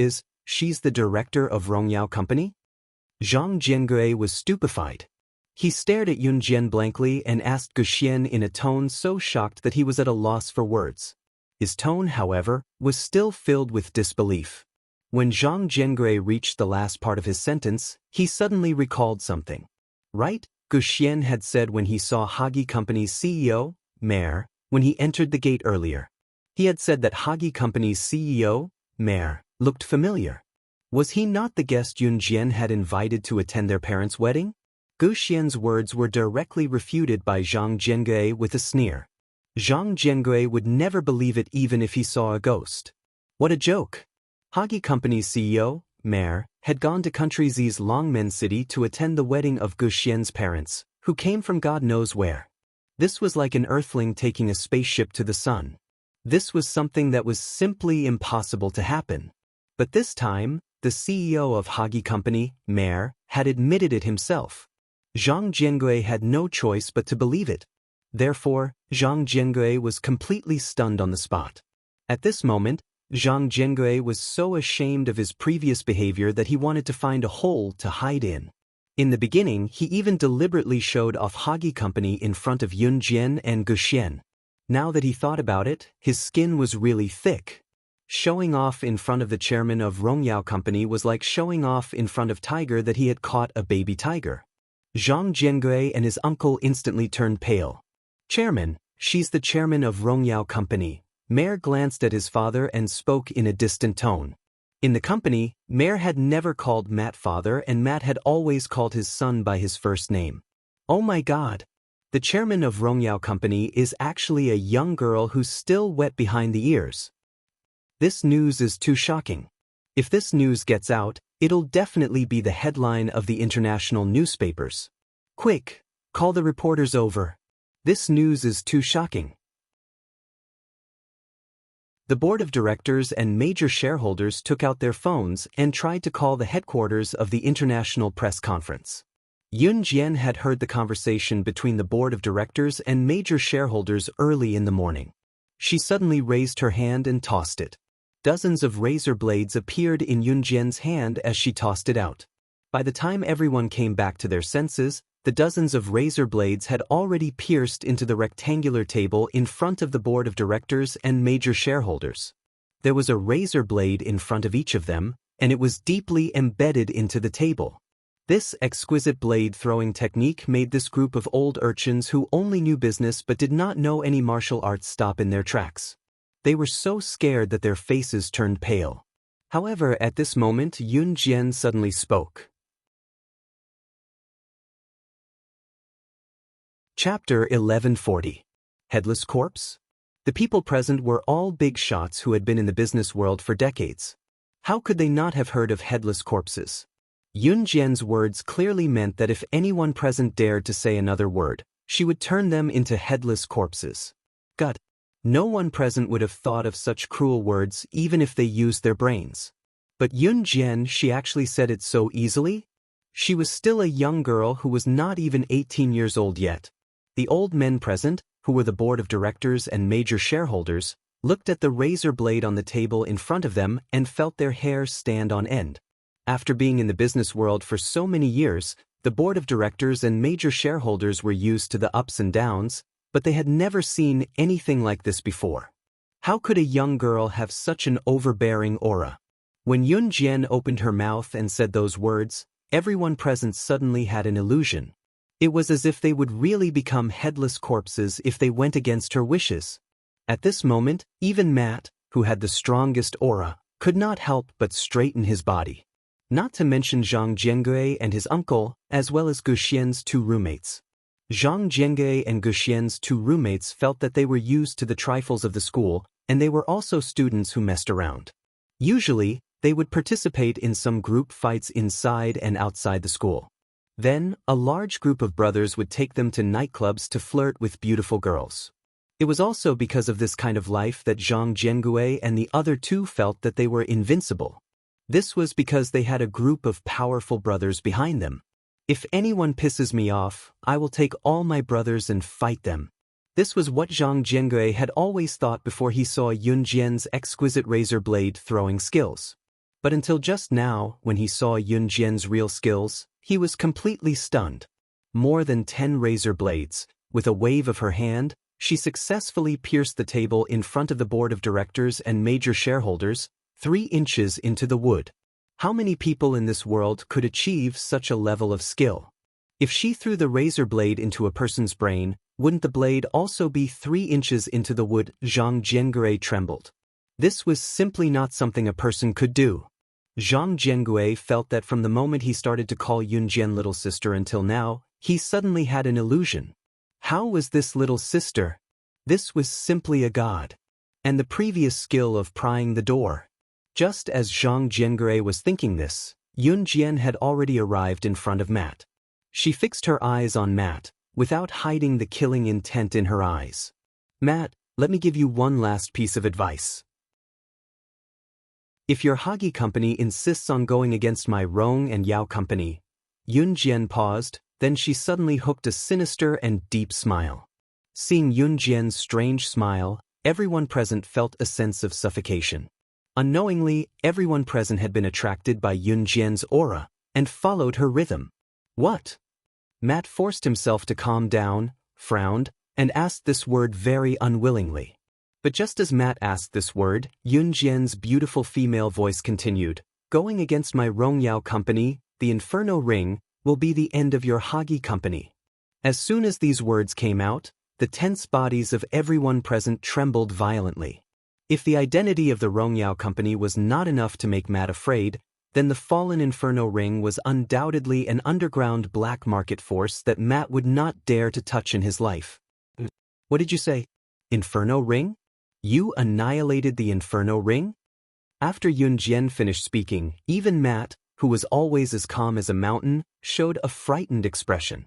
[SPEAKER 1] she's the director of Rongyao Company? Zhang Jiangui was stupefied. He stared at Yun Jian blankly and asked Gu Xian in a tone so shocked that he was at a loss for words. His tone, however, was still filled with disbelief. When Zhang Jiangui reached the last part of his sentence, he suddenly recalled something. Right? Gu Xian had said when he saw Hagi Company's CEO, Mayor, when he entered the gate earlier. He had said that Hagi Company's CEO, Mayor, looked familiar. Was he not the guest Yun Jian had invited to attend their parents' wedding? Gu Xian's words were directly refuted by Zhang Jiangui with a sneer. Zhang Jiangui would never believe it even if he saw a ghost. What a joke! Hagi Company's CEO, Mayor, had gone to Country Z's Longmen City to attend the wedding of Gu Xian's parents, who came from God knows where. This was like an earthling taking a spaceship to the sun. This was something that was simply impossible to happen. But this time, the CEO of Hagi Company, Mayor, had admitted it himself. Zhang Jiangui had no choice but to believe it. Therefore, Zhang Jiangui was completely stunned on the spot. At this moment, Zhang Jiangui was so ashamed of his previous behavior that he wanted to find a hole to hide in. In the beginning, he even deliberately showed off Hagi Company in front of Yun Jian and Gu Xian. Now that he thought about it, his skin was really thick. Showing off in front of the chairman of Rongyao Company was like showing off in front of Tiger that he had caught a baby tiger. Zhang Jiangui and his uncle instantly turned pale. Chairman, she's the chairman of Rongyao Company. Mayor glanced at his father and spoke in a distant tone. In the company, Mayor had never called Matt father and Matt had always called his son by his first name. Oh my God! The chairman of Rongyao Company is actually a young girl who's still wet behind the ears. This news is too shocking. If this news gets out, it'll definitely be the headline of the international newspapers. Quick, call the reporters over. This news is too shocking. The board of directors and major shareholders took out their phones and tried to call the headquarters of the international press conference. Yun Jian had heard the conversation between the board of directors and major shareholders early in the morning. She suddenly raised her hand and tossed it. Dozens of razor blades appeared in Yun Jian's hand as she tossed it out. By the time everyone came back to their senses, the dozens of razor blades had already pierced into the rectangular table in front of the board of directors and major shareholders. There was a razor blade in front of each of them, and it was deeply embedded into the table. This exquisite blade-throwing technique made this group of old urchins who only knew business but did not know any martial arts stop in their tracks. They were so scared that their faces turned pale. However, at this moment, Yun Jian suddenly spoke. Chapter 1140. Headless Corpse? The people present were all big shots who had been in the business world for decades. How could they not have heard of headless corpses? Yun Jian's words clearly meant that if anyone present dared to say another word, she would turn them into headless corpses. God. No one present would have thought of such cruel words even if they used their brains. But Yun Jian, she actually said it so easily? She was still a young girl who was not even 18 years old yet. The old men present, who were the board of directors and major shareholders, looked at the razor blade on the table in front of them and felt their hair stand on end. After being in the business world for so many years, the board of directors and major shareholders were used to the ups and downs, but they had never seen anything like this before. How could a young girl have such an overbearing aura? When Yun Jian opened her mouth and said those words, everyone present suddenly had an illusion. It was as if they would really become headless corpses if they went against her wishes. At this moment, even Matt, who had the strongest aura, could not help but straighten his body. Not to mention Zhang Jiangui and his uncle, as well as Gu Xian's two roommates. Zhang Jiangui and Gu Xian's two roommates felt that they were used to the trifles of the school, and they were also students who messed around. Usually, they would participate in some group fights inside and outside the school. Then, a large group of brothers would take them to nightclubs to flirt with beautiful girls. It was also because of this kind of life that Zhang Jiangui and the other two felt that they were invincible. This was because they had a group of powerful brothers behind them. If anyone pisses me off, I will take all my brothers and fight them. This was what Zhang Jiangui had always thought before he saw Yun Jian's exquisite razor blade throwing skills. But until just now, when he saw Yun Jian's real skills, he was completely stunned. More than 10 razor blades. With a wave of her hand, she successfully pierced the table in front of the board of directors and major shareholders, 3 inches into the wood. How many people in this world could achieve such a level of skill? If she threw the razor blade into a person's brain, Wouldn't the blade also be 3 inches into the wood? Zhang Jiangui trembled. This was simply not something a person could do. Zhang Jiangui felt that from the moment he started to call Yunjian little sister until now, he suddenly had an illusion. How was this little sister? This was simply a god. And the previous skill of prying the door. Just as Zhang Jiangui was thinking this, Yunjian had already arrived in front of Matt. She fixed her eyes on Matt, without hiding the killing intent in her eyes. Matt, let me give you one last piece of advice. If your Hagi company insists on going against my Rong and Yao company. Yunjian paused, then she suddenly hooked a sinister and deep smile. Seeing Yunjian's strange smile, everyone present felt a sense of suffocation. Unknowingly, everyone present had been attracted by Yunjian's aura, and followed her rhythm. What? Matt forced himself to calm down, frowned, and asked this word very unwillingly. But just as Matt asked this word, Yunjian's beautiful female voice continued, going against my Rongyao company, the Inferno Ring, will be the end of your Hagi company. As soon as these words came out, the tense bodies of everyone present trembled violently. If the identity of the Rongyao company was not enough to make Matt afraid, then the fallen Inferno Ring was undoubtedly an underground black market force that Matt would not dare to touch in his life. What did you say? Inferno Ring? You annihilated the Inferno Ring? After Yunjian finished speaking, even Matt, who was always as calm as a mountain, showed a frightened expression.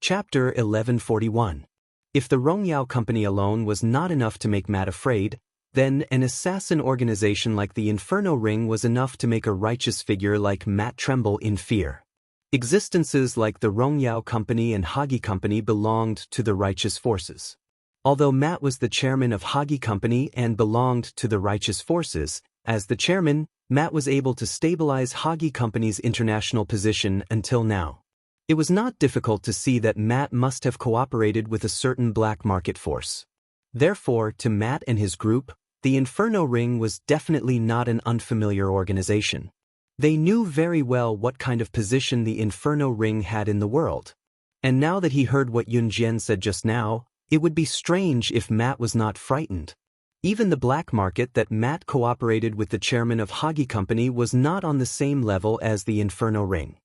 [SPEAKER 1] Chapter 1141. If the Rongyao company alone was not enough to make Matt afraid, then an assassin organization like the Inferno Ring was enough to make a righteous figure like Matt tremble in fear. Existences like the Rongyao company and Hagi company belonged to the righteous forces. Although Matt was the chairman of Hagi company and belonged to the righteous forces, as the chairman, Matt was able to stabilize Hagi company's international position until now. It was not difficult to see that Matt must have cooperated with a certain black market force. Therefore, to Matt and his group, the Inferno Ring was definitely not an unfamiliar organization. They knew very well what kind of position the Inferno Ring had in the world. And now that he heard what Yunjian said just now, it would be strange if Matt was not frightened. Even the black market that Matt cooperated with the chairman of Hagi company was not on the same level as the Inferno Ring.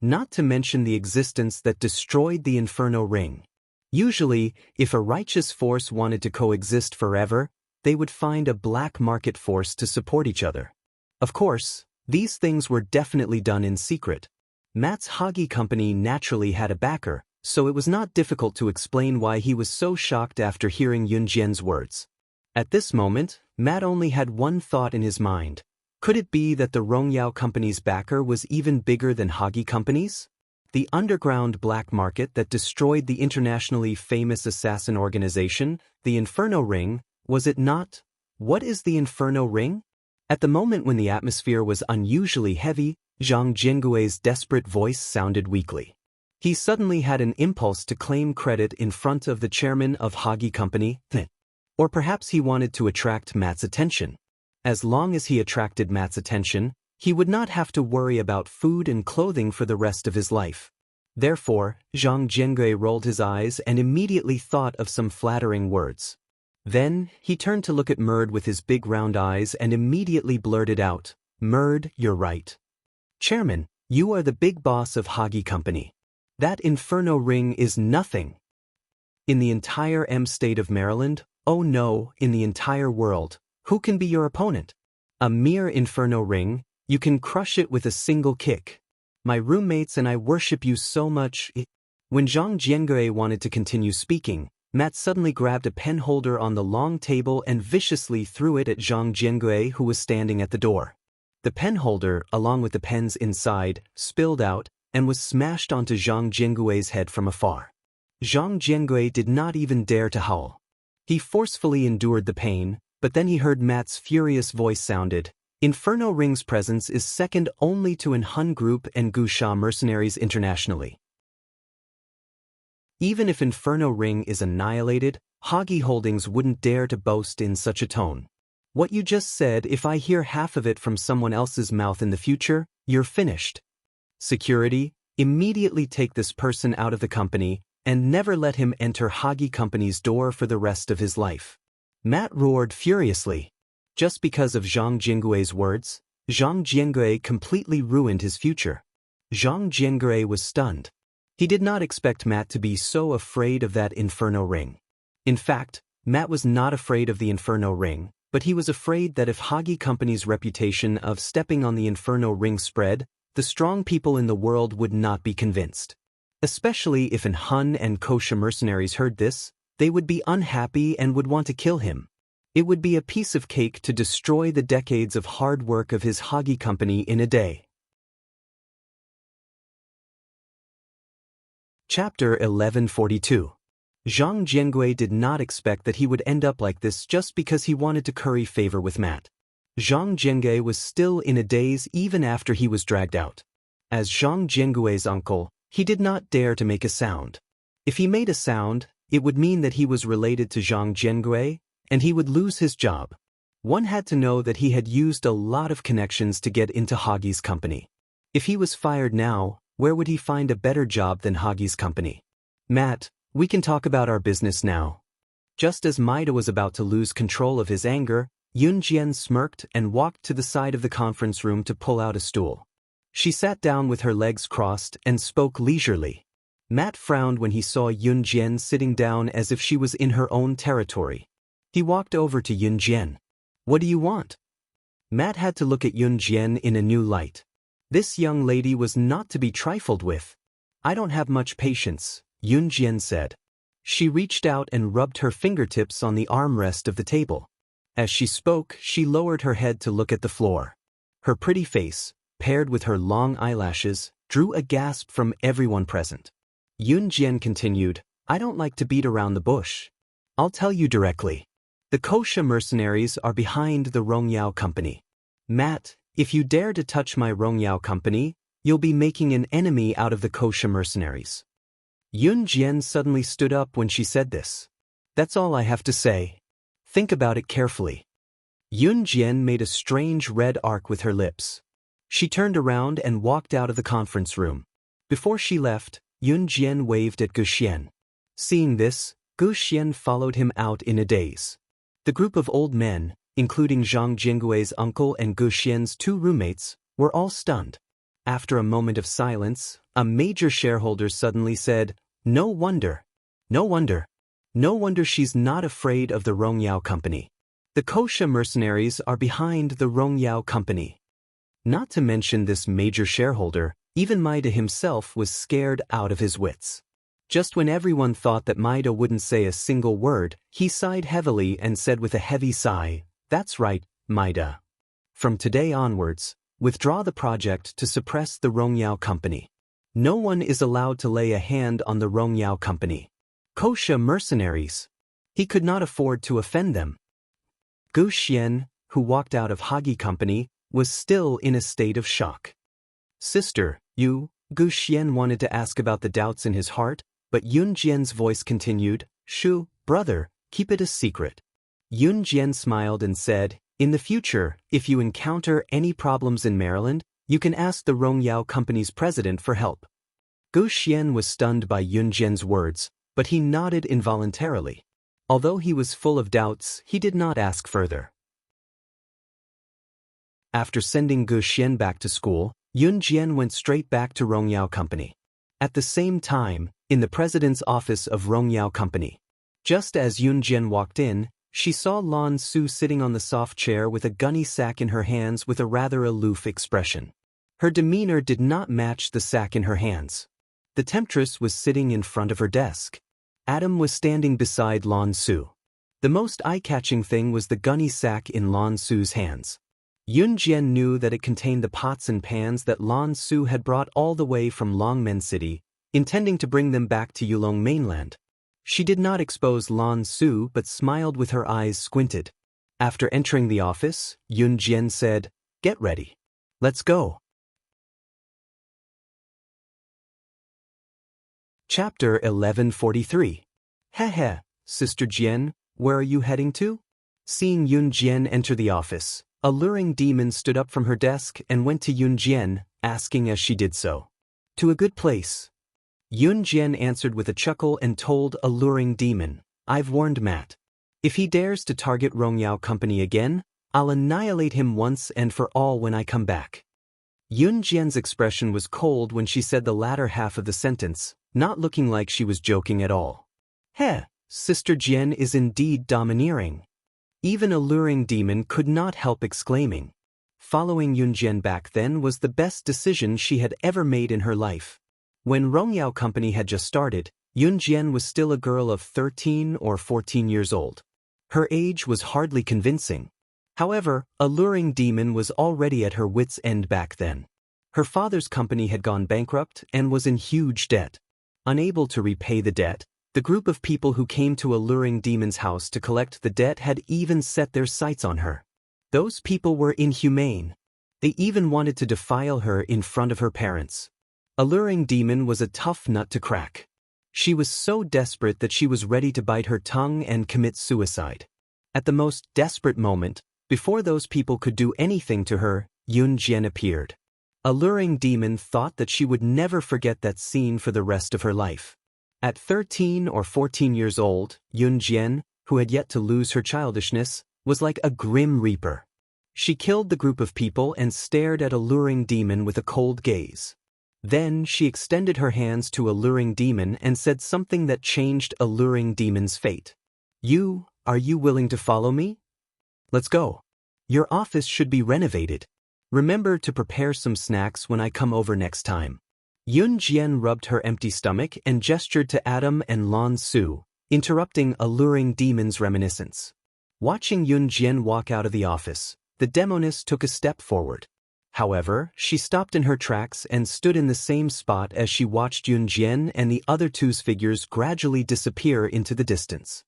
[SPEAKER 1] Not to mention the existence that destroyed the Inferno Ring. Usually, if a righteous force wanted to coexist forever, they would find a black market force to support each other. Of course, these things were definitely done in secret. Matt's Hagi company naturally had a backer, so it was not difficult to explain why he was so shocked after hearing Yunjian's words. At this moment, Matt only had one thought in his mind. Could it be that the Rongyao company's backer was even bigger than Hagi company's? The underground black market that destroyed the internationally famous assassin organization, the Inferno Ring, was it not? What is the Inferno Ring? At the moment when the atmosphere was unusually heavy, Zhang Jiangui's desperate voice sounded weakly. He suddenly had an impulse to claim credit in front of the chairman of Hagi company, or perhaps he wanted to attract Matt's attention. As long as he attracted Matt's attention, he would not have to worry about food and clothing for the rest of his life. Therefore, Zhang Jiangui rolled his eyes and immediately thought of some flattering words. Then, he turned to look at Merd with his big round eyes and immediately blurted out, Merd, you're right. Chairman, you are the big boss of Hagi company. That Inferno Ring is nothing. In the entire state of Maryland, oh no, in the entire world, who can be your opponent? A mere Inferno Ring, you can crush it with a single kick. My roommates and I worship you so much. When Zhang Jiangui wanted to continue speaking, Matt suddenly grabbed a pen holder on the long table and viciously threw it at Zhang Jiangui, who was standing at the door. The pen holder, along with the pens inside, spilled out and was smashed onto Zhang Jiangui's head from afar. Zhang Jiangui did not even dare to howl. He forcefully endured the pain, but then he heard Matt's furious voice sounded, Inferno Ring's presence is second only to an Hun Group and Gusha mercenaries internationally. Even if Inferno Ring is annihilated, Hagi Holdings wouldn't dare to boast in such a tone. What you just said, if I hear half of it from someone else's mouth in the future, you're finished. Security, Immediately take this person out of the company and never let him enter Hagi Company's door for the rest of his life. Matt roared furiously. Just because of Zhang Jinggui's words, Zhang Jiangui completely ruined his future. Zhang Jiangui was stunned. He did not expect Matt to be so afraid of that Inferno ring. In fact, Matt was not afraid of the Inferno ring, but he was afraid that if Hagi Company's reputation of stepping on the Inferno ring spread, the strong people in the world would not be convinced. Especially if an Hun and Kosha mercenaries heard this, they would be unhappy and would want to kill him. It would be a piece of cake to destroy the decades of hard work of his Hagi Company in a day. Chapter 1142. Zhang Jiangui did not expect that he would end up like this just because he wanted to curry favor with Matt. Zhang Jiangui was still in a daze even after he was dragged out. As Zhang Jiangui's uncle, he did not dare to make a sound. If he made a sound, it would mean that he was related to Zhang Jiangui, and he would lose his job. One had to know that he had used a lot of connections to get into Hagi's company. If he was fired now, where would he find a better job than Hagi's company? Matt, we can talk about our business now. Just as Maida was about to lose control of his anger, Yun Jian smirked and walked to the side of the conference room to pull out a stool. She sat down with her legs crossed and spoke leisurely. Matt frowned when he saw Yun Jian sitting down as if she was in her own territory. He walked over to Yun Jian. What do you want? Matt had to look at Yun Jian in a new light. This young lady was not to be trifled with. I don't have much patience, Yun Jian said. She reached out and rubbed her fingertips on the armrest of the table. As she spoke, she lowered her head to look at the floor. Her pretty face, paired with her long eyelashes, drew a gasp from everyone present. Yun Jian continued, I don't like to beat around the bush. I'll tell you directly. The Kosha mercenaries are behind the Rongyao Company. Matt, if you dare to touch my Rongyao Company, you'll be making an enemy out of the Kosha mercenaries. Yun Jian suddenly stood up when she said this. That's all I have to say. Think about it carefully. Yun Jian made a strange red arc with her lips. She turned around and walked out of the conference room. Before she left, Yun Jian waved at Gu Xian. Seeing this, Gu Xian followed him out in a daze. The group of old men, including Zhang Jinggui's uncle and Gu Xian's two roommates, were all stunned. After a moment of silence, a major shareholder suddenly said, No wonder she's not afraid of the Rongyao Company. The Kosha mercenaries are behind the Rongyao Company. Not to mention this major shareholder, even Maida himself was scared out of his wits. Just when everyone thought that Maida wouldn't say a single word, he sighed heavily and said with a heavy sigh, That's right, Maida. From today onwards, withdraw the project to suppress the Rongyao Company. No one is allowed to lay a hand on the Rongyao Company. Kosha mercenaries. He could not afford to offend them. Gu Xian, who walked out of Hagi Company, was still in a state of shock. Sister, Gu Xian wanted to ask about the doubts in his heart, but Yun Jian's voice continued, Shu, brother, keep it a secret. Yun Jian smiled and said, In the future, if you encounter any problems in Maryland, you can ask the Rongyao Company's president for help. Gu Xian was stunned by Yun Jian's words, but he nodded involuntarily. Although he was full of doubts, he did not ask further. After sending Gu Xian back to school, Yun Jian went straight back to Rongyao Company. At the same time, in the president's office of Rongyao Company. Just as Yun Jian walked in, she saw Lan Su sitting on the soft chair with a gunny sack in her hands with a rather aloof expression. Her demeanor did not match the sack in her hands. The temptress was sitting in front of her desk. Adam was standing beside Lan Su. The most eye-catching thing was the gunny sack in Lan Su's hands. Yun Jian knew that it contained the pots and pans that Lan Su had brought all the way from Longmen City, intending to bring them back to Yulong mainland. She did not expose Lan Su but smiled with her eyes squinted. After entering the office, Yun Jian said, Get ready. Let's go. Chapter 1143. Heh, Sister Jian, where are you heading to? Seeing Yun Jian enter the office, a luring demon stood up from her desk and went to Yun Jian, asking as she did so. To a good place. Yun Jian answered with a chuckle and told Alluring Demon, I've warned Matt. If he dares to target Rongyao Company again, I'll annihilate him once and for all when I come back. Yun Jian's expression was cold when she said the latter half of the sentence, not looking like she was joking at all. Heh, Sister Jian is indeed domineering. Even Alluring Demon could not help exclaiming. Following Yun Jian back then was the best decision she had ever made in her life. When Rongyao Company had just started, Yun Jian was still a girl of 13 or 14 years old. Her age was hardly convincing. However, Alluring Demon was already at her wits' end back then. Her father's company had gone bankrupt and was in huge debt. Unable to repay the debt, the group of people who came to Alluring Demon's house to collect the debt had even set their sights on her. Those people were inhumane. They even wanted to defile her in front of her parents. Alluring Demon was a tough nut to crack. She was so desperate that she was ready to bite her tongue and commit suicide. At the most desperate moment, before those people could do anything to her, Yun Jian appeared. Alluring Demon thought that she would never forget that scene for the rest of her life. At 13 or 14 years old, Yun Jian, who had yet to lose her childishness, was like a grim reaper. She killed the group of people and stared at Alluring Demon with a cold gaze. Then she extended her hands to Alluring Demon and said something that changed Alluring Demon's fate. Are you willing to follow me? Let's go. Your office should be renovated. Remember to prepare some snacks when I come over next time. Yun Jian rubbed her empty stomach and gestured to Adam and Lan Su, interrupting Alluring Demon's reminiscence. Watching Yun Jian walk out of the office, the demoness took a step forward. However, she stopped in her tracks and stood in the same spot as she watched Yun Jian and the other two's figures gradually disappear into the distance.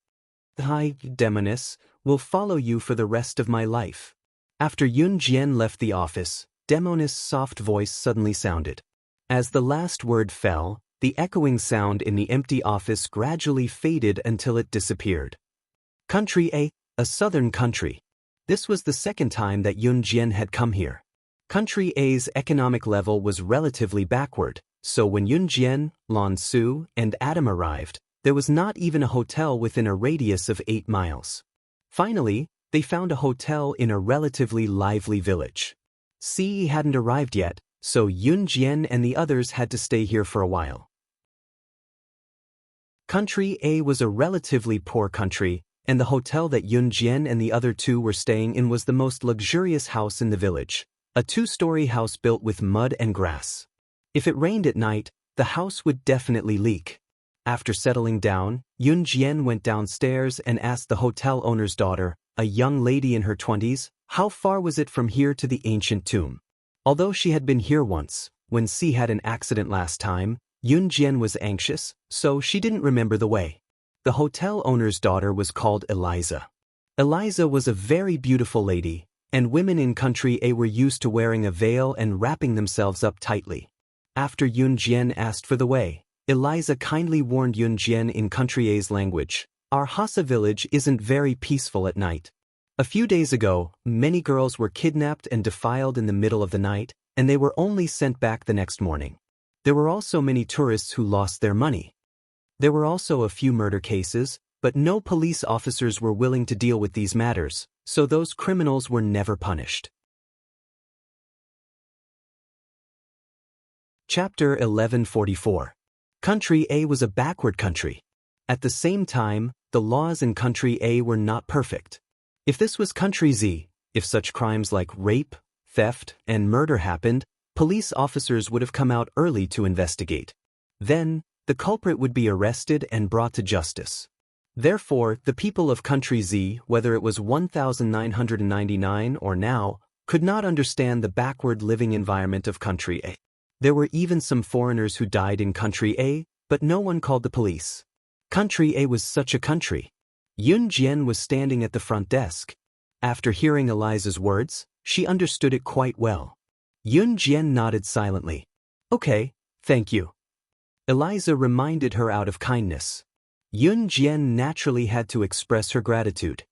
[SPEAKER 1] I, demoness, will follow you for the rest of my life. After Yun Jian left the office, Demoness' soft voice suddenly sounded. As the last word fell, the echoing sound in the empty office gradually faded until it disappeared. Country A southern country. This was the second time that Yun Jian had come here. Country A's economic level was relatively backward, so when Yun Jian, Lan Su, and Adam arrived, there was not even a hotel within a radius of 8 miles. Finally, they found a hotel in a relatively lively village. C hadn't arrived yet, so Yun Jian and the others had to stay here for a while. Country A was a relatively poor country, and the hotel that Yun Jian and the other two were staying in was the most luxurious house in the village, a 2-story house built with mud and grass. If it rained at night, the house would definitely leak. After settling down, Yun Jian went downstairs and asked the hotel owner's daughter, a young lady in her 20s, how far was it from here to the ancient tomb. Although she had been here once, when C had an accident last time, Yun Jian was anxious, so she didn't remember the way. The hotel owner's daughter was called Eliza. Eliza was a very beautiful lady, and women in Country A were used to wearing a veil and wrapping themselves up tightly. After Yun Jian asked for the way, Eliza kindly warned Yun Jian in Country A's language, our Hassa village isn't very peaceful at night. A few days ago, many girls were kidnapped and defiled in the middle of the night, and they were only sent back the next morning. There were also many tourists who lost their money. There were also a few murder cases, but no police officers were willing to deal with these matters, so those criminals were never punished. Chapter 1144. Country A was a backward country. At the same time, the laws in Country A were not perfect. If this was Country Z, if such crimes like rape, theft, and murder happened, police officers would have come out early to investigate. Then, the culprit would be arrested and brought to justice. Therefore, the people of Country Z, whether it was 1999 or now, could not understand the backward living environment of Country A. There were even some foreigners who died in Country A, but no one called the police. Country A was such a country. Yun Jian was standing at the front desk. After hearing Eliza's words, she understood it quite well. Yun Jian nodded silently. Okay, thank you. Eliza reminded her out of kindness. Yun Jian naturally had to express her gratitude.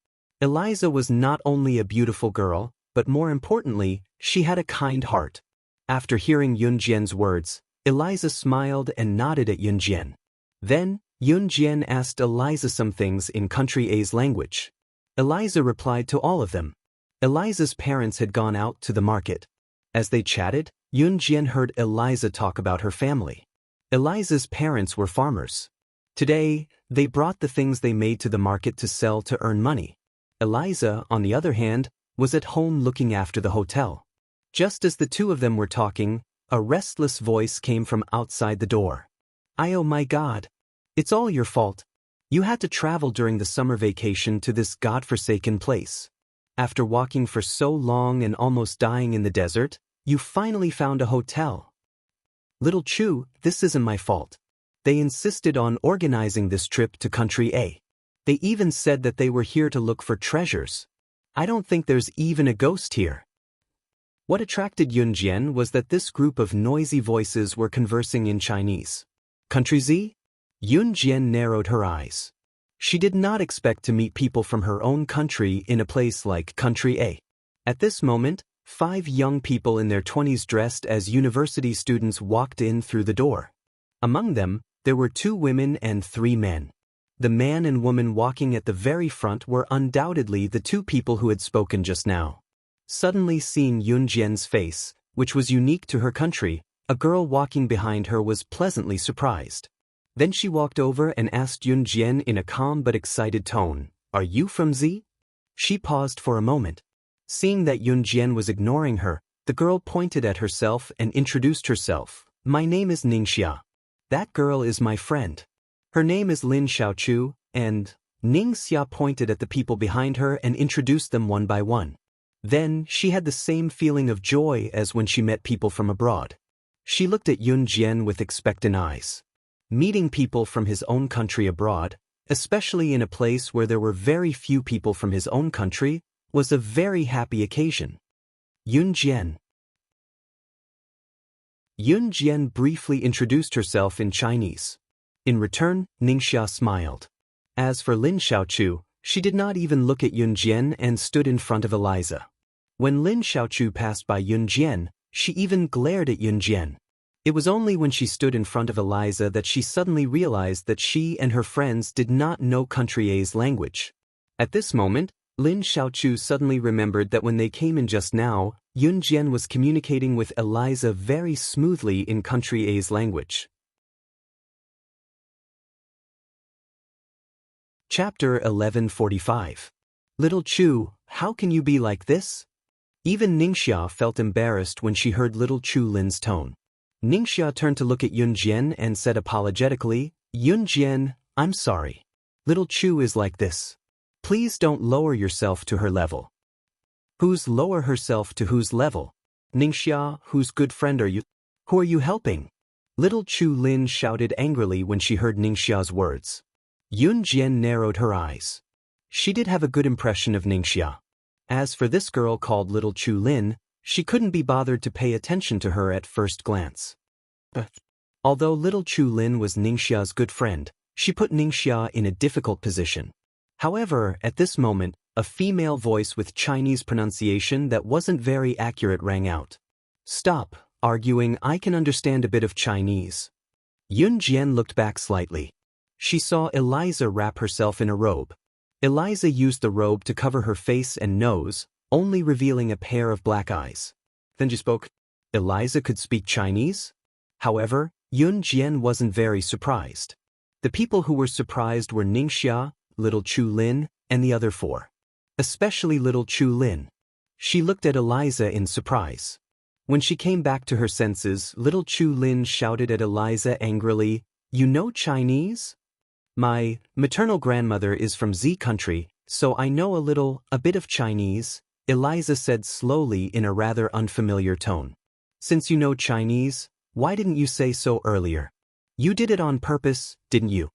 [SPEAKER 1] Eliza was not only a beautiful girl, but more importantly, she had a kind heart. After hearing Yun Jian's words, Eliza smiled and nodded at Yunjian. Then, Yunjian asked Eliza some things in Country A's language. Eliza replied to all of them. Eliza's parents had gone out to the market. As they chatted, Yunjian heard Eliza talk about her family. Eliza's parents were farmers. Today, they brought the things they made to the market to sell to earn money. Eliza, on the other hand, was at home looking after the hotel. Just as the two of them were talking, a restless voice came from outside the door. Oh my God. It's all your fault. You had to travel during the summer vacation to this godforsaken place. After walking for so long and almost dying in the desert, you finally found a hotel. Little Chu, this isn't my fault. They insisted on organizing this trip to Country A. They even said that they were here to look for treasures. I don't think there's even a ghost here. What attracted Yunjian was that this group of noisy voices were conversing in Chinese. Country Z? Yunjian narrowed her eyes. She did not expect to meet people from her own country in a place like Country A. At this moment, 5 young people in their 20s dressed as university students walked in through the door. Among them, there were 2 women and 3 men. The man and woman walking at the very front were undoubtedly the 2 people who had spoken just now. Suddenly seeing Yunjian's face, which was unique to her country, a girl walking behind her was pleasantly surprised. Then she walked over and asked Yunjian in a calm but excited tone, "Are you from Z?" She paused for a moment. Seeing that Yunjian was ignoring her, the girl pointed at herself and introduced herself. "My name is Ningxia. That girl is my friend. Her name is Lin Xiaochu," and Ningxia pointed at the people behind her and introduced them one by one. Then, she had the same feeling of joy as when she met people from abroad. She looked at Yunjian with expectant eyes. Meeting people from his own country abroad, especially in a place where there were very few people from his own country, was a very happy occasion. Yunjian. Yunjian briefly introduced herself in Chinese. In return, Ningxia smiled. As for Lin Xiaochu, she did not even look at Yunjian and stood in front of Eliza. When Lin Xiaochu passed by Yunjian, she even glared at Yunjian. It was only when she stood in front of Eliza that she suddenly realized that she and her friends did not know Country A's language. At this moment, Lin Xiaochu suddenly remembered that when they came in just now, Yunjian was communicating with Eliza very smoothly in Country A's language. Chapter 1145. Little Chu, how can you be like this? Even Ningxia felt embarrassed when she heard Little Chu Lin's tone. Ningxia turned to look at Yunjian and said apologetically, "Yunjian, I'm sorry. Little Chu is like this. Please don't lower yourself to her level." Who's lower herself to whose level? Ningxia, whose good friend are you? Who are you helping? Little Chu Lin shouted angrily when she heard Ningxia's words. Yunjian narrowed her eyes. She did have a good impression of Ningxia. As for this girl called Little Chu Lin, she couldn't be bothered to pay attention to her at first glance. Although Little Chu Lin was Ningxia's good friend, she put Ningxia in a difficult position. However, at this moment, a female voice with Chinese pronunciation that wasn't very accurate rang out. "Stop arguing, I can understand a bit of Chinese." Yunjian looked back slightly. She saw Eliza wrap herself in a robe. Eliza used the robe to cover her face and nose, only revealing a pair of black eyes. Then she spoke. Eliza could speak Chinese? However, Yunjian wasn't very surprised. The people who were surprised were Ningxia, Little Chu Lin, and the other 4. Especially Little Chu Lin. She looked at Eliza in surprise. When she came back to her senses, Little Chu Lin shouted at Eliza angrily, "You know Chinese? My maternal grandmother is from Z country, so I know a bit of Chinese," Eliza said slowly in a rather unfamiliar tone. "Since you know Chinese, why didn't you say so earlier? You did it on purpose, didn't you?"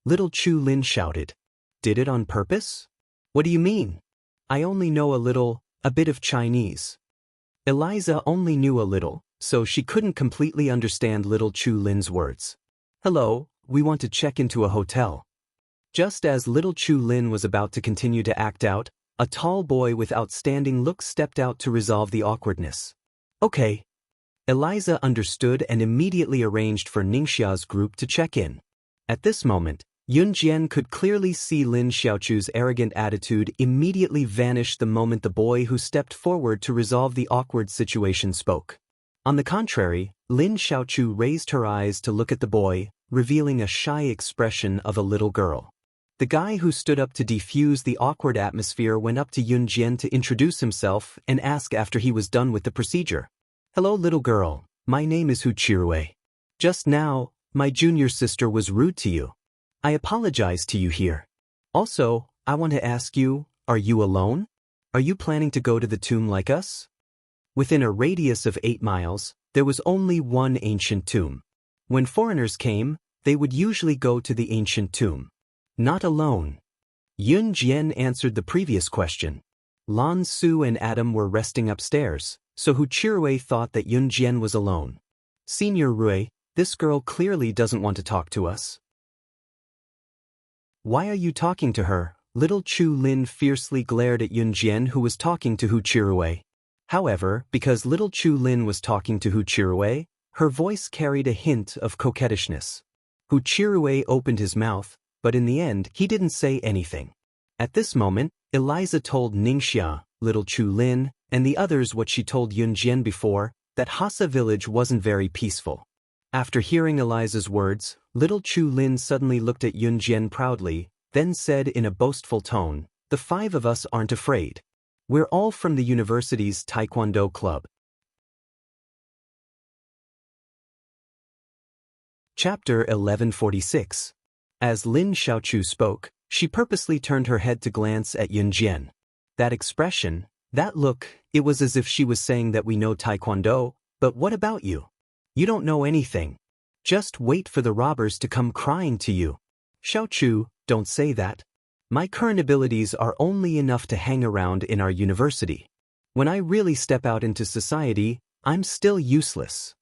[SPEAKER 1] Little Chu Lin shouted. "Did it on purpose? What do you mean? I only know a bit of Chinese." Eliza only knew a little, so she couldn't completely understand Little Chu Lin's words. "Hello, we want to check into a hotel." Just as Little Chu Lin was about to continue to act out, a tall boy with outstanding looks stepped out to resolve the awkwardness. "Okay." Eliza understood and immediately arranged for Ningxia's group to check in. At this moment, Yunjian could clearly see Lin Xiaochu's arrogant attitude immediately vanish the moment the boy who stepped forward to resolve the awkward situation spoke. On the contrary, Lin Xiaochu raised her eyes to look at the boy, revealing a shy expression of a little girl. The guy who stood up to defuse the awkward atmosphere went up to Yunjian to introduce himself and ask after he was done with the procedure. "Hello, little girl. My name is Hu Chirui. Just now, my junior sister was rude to you. I apologize to you here. Also, I want to ask you, are you alone? Are you planning to go to the tomb like us?" Within a radius of 8 miles, there was only one ancient tomb. When foreigners came, they would usually go to the ancient tomb. Not alone. Yun Jian answered the previous question. Lan Su and Adam were resting upstairs, so Hu Chirui thought that Yun Jian was alone. "Senior Rui, this girl clearly doesn't want to talk to us." "Why are you talking to her?" Little Chu Lin fiercely glared at Yun Jian, who was talking to Hu Chirui. However, because little Chu Lin was talking to Hu Chirui, her voice carried a hint of coquettishness. Hu Chirui opened his mouth, but in the end he didn't say anything. At this moment, Eliza told Ningxia, little Chu Lin, and the others what she told Yun Jian before, that Hassa village wasn't very peaceful. After hearing Eliza's words, little Chu Lin suddenly looked at Yun Jian proudly, then said in a boastful tone, "The 5 of us aren't afraid. We're all from the university's Taekwondo club." Chapter 1146. As Lin Xiaochu spoke, she purposely turned her head to glance at Yun Jian. That expression, that look, it was as if she was saying that we know Taekwondo, but what about you? You don't know anything. Just wait for the robbers to come crying to you. Xiaochu, don't say that. My current abilities are only enough to hang around in our university. When I really step out into society, I'm still useless.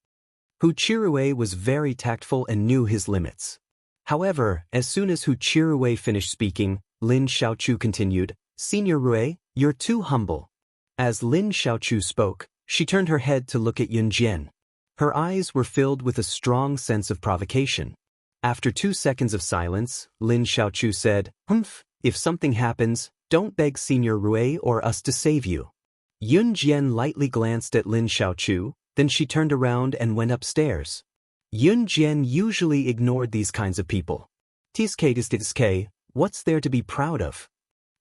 [SPEAKER 1] Hu Chirui was very tactful and knew his limits. However, as soon as Hu Chirui finished speaking, Lin Xiaochu continued, "Senior Rui, you're too humble." As Lin Xiaochu spoke, she turned her head to look at Yun Jian. Her eyes were filled with a strong sense of provocation. After 2 seconds of silence, Lin Xiaochu said, "Humph, if something happens, don't beg Senior Rui or us to save you." Yun Jian lightly glanced at Lin Xiaochu, then she turned around and went upstairs. Yun Jian usually ignored these kinds of people. "Tsk, what's there to be proud of?"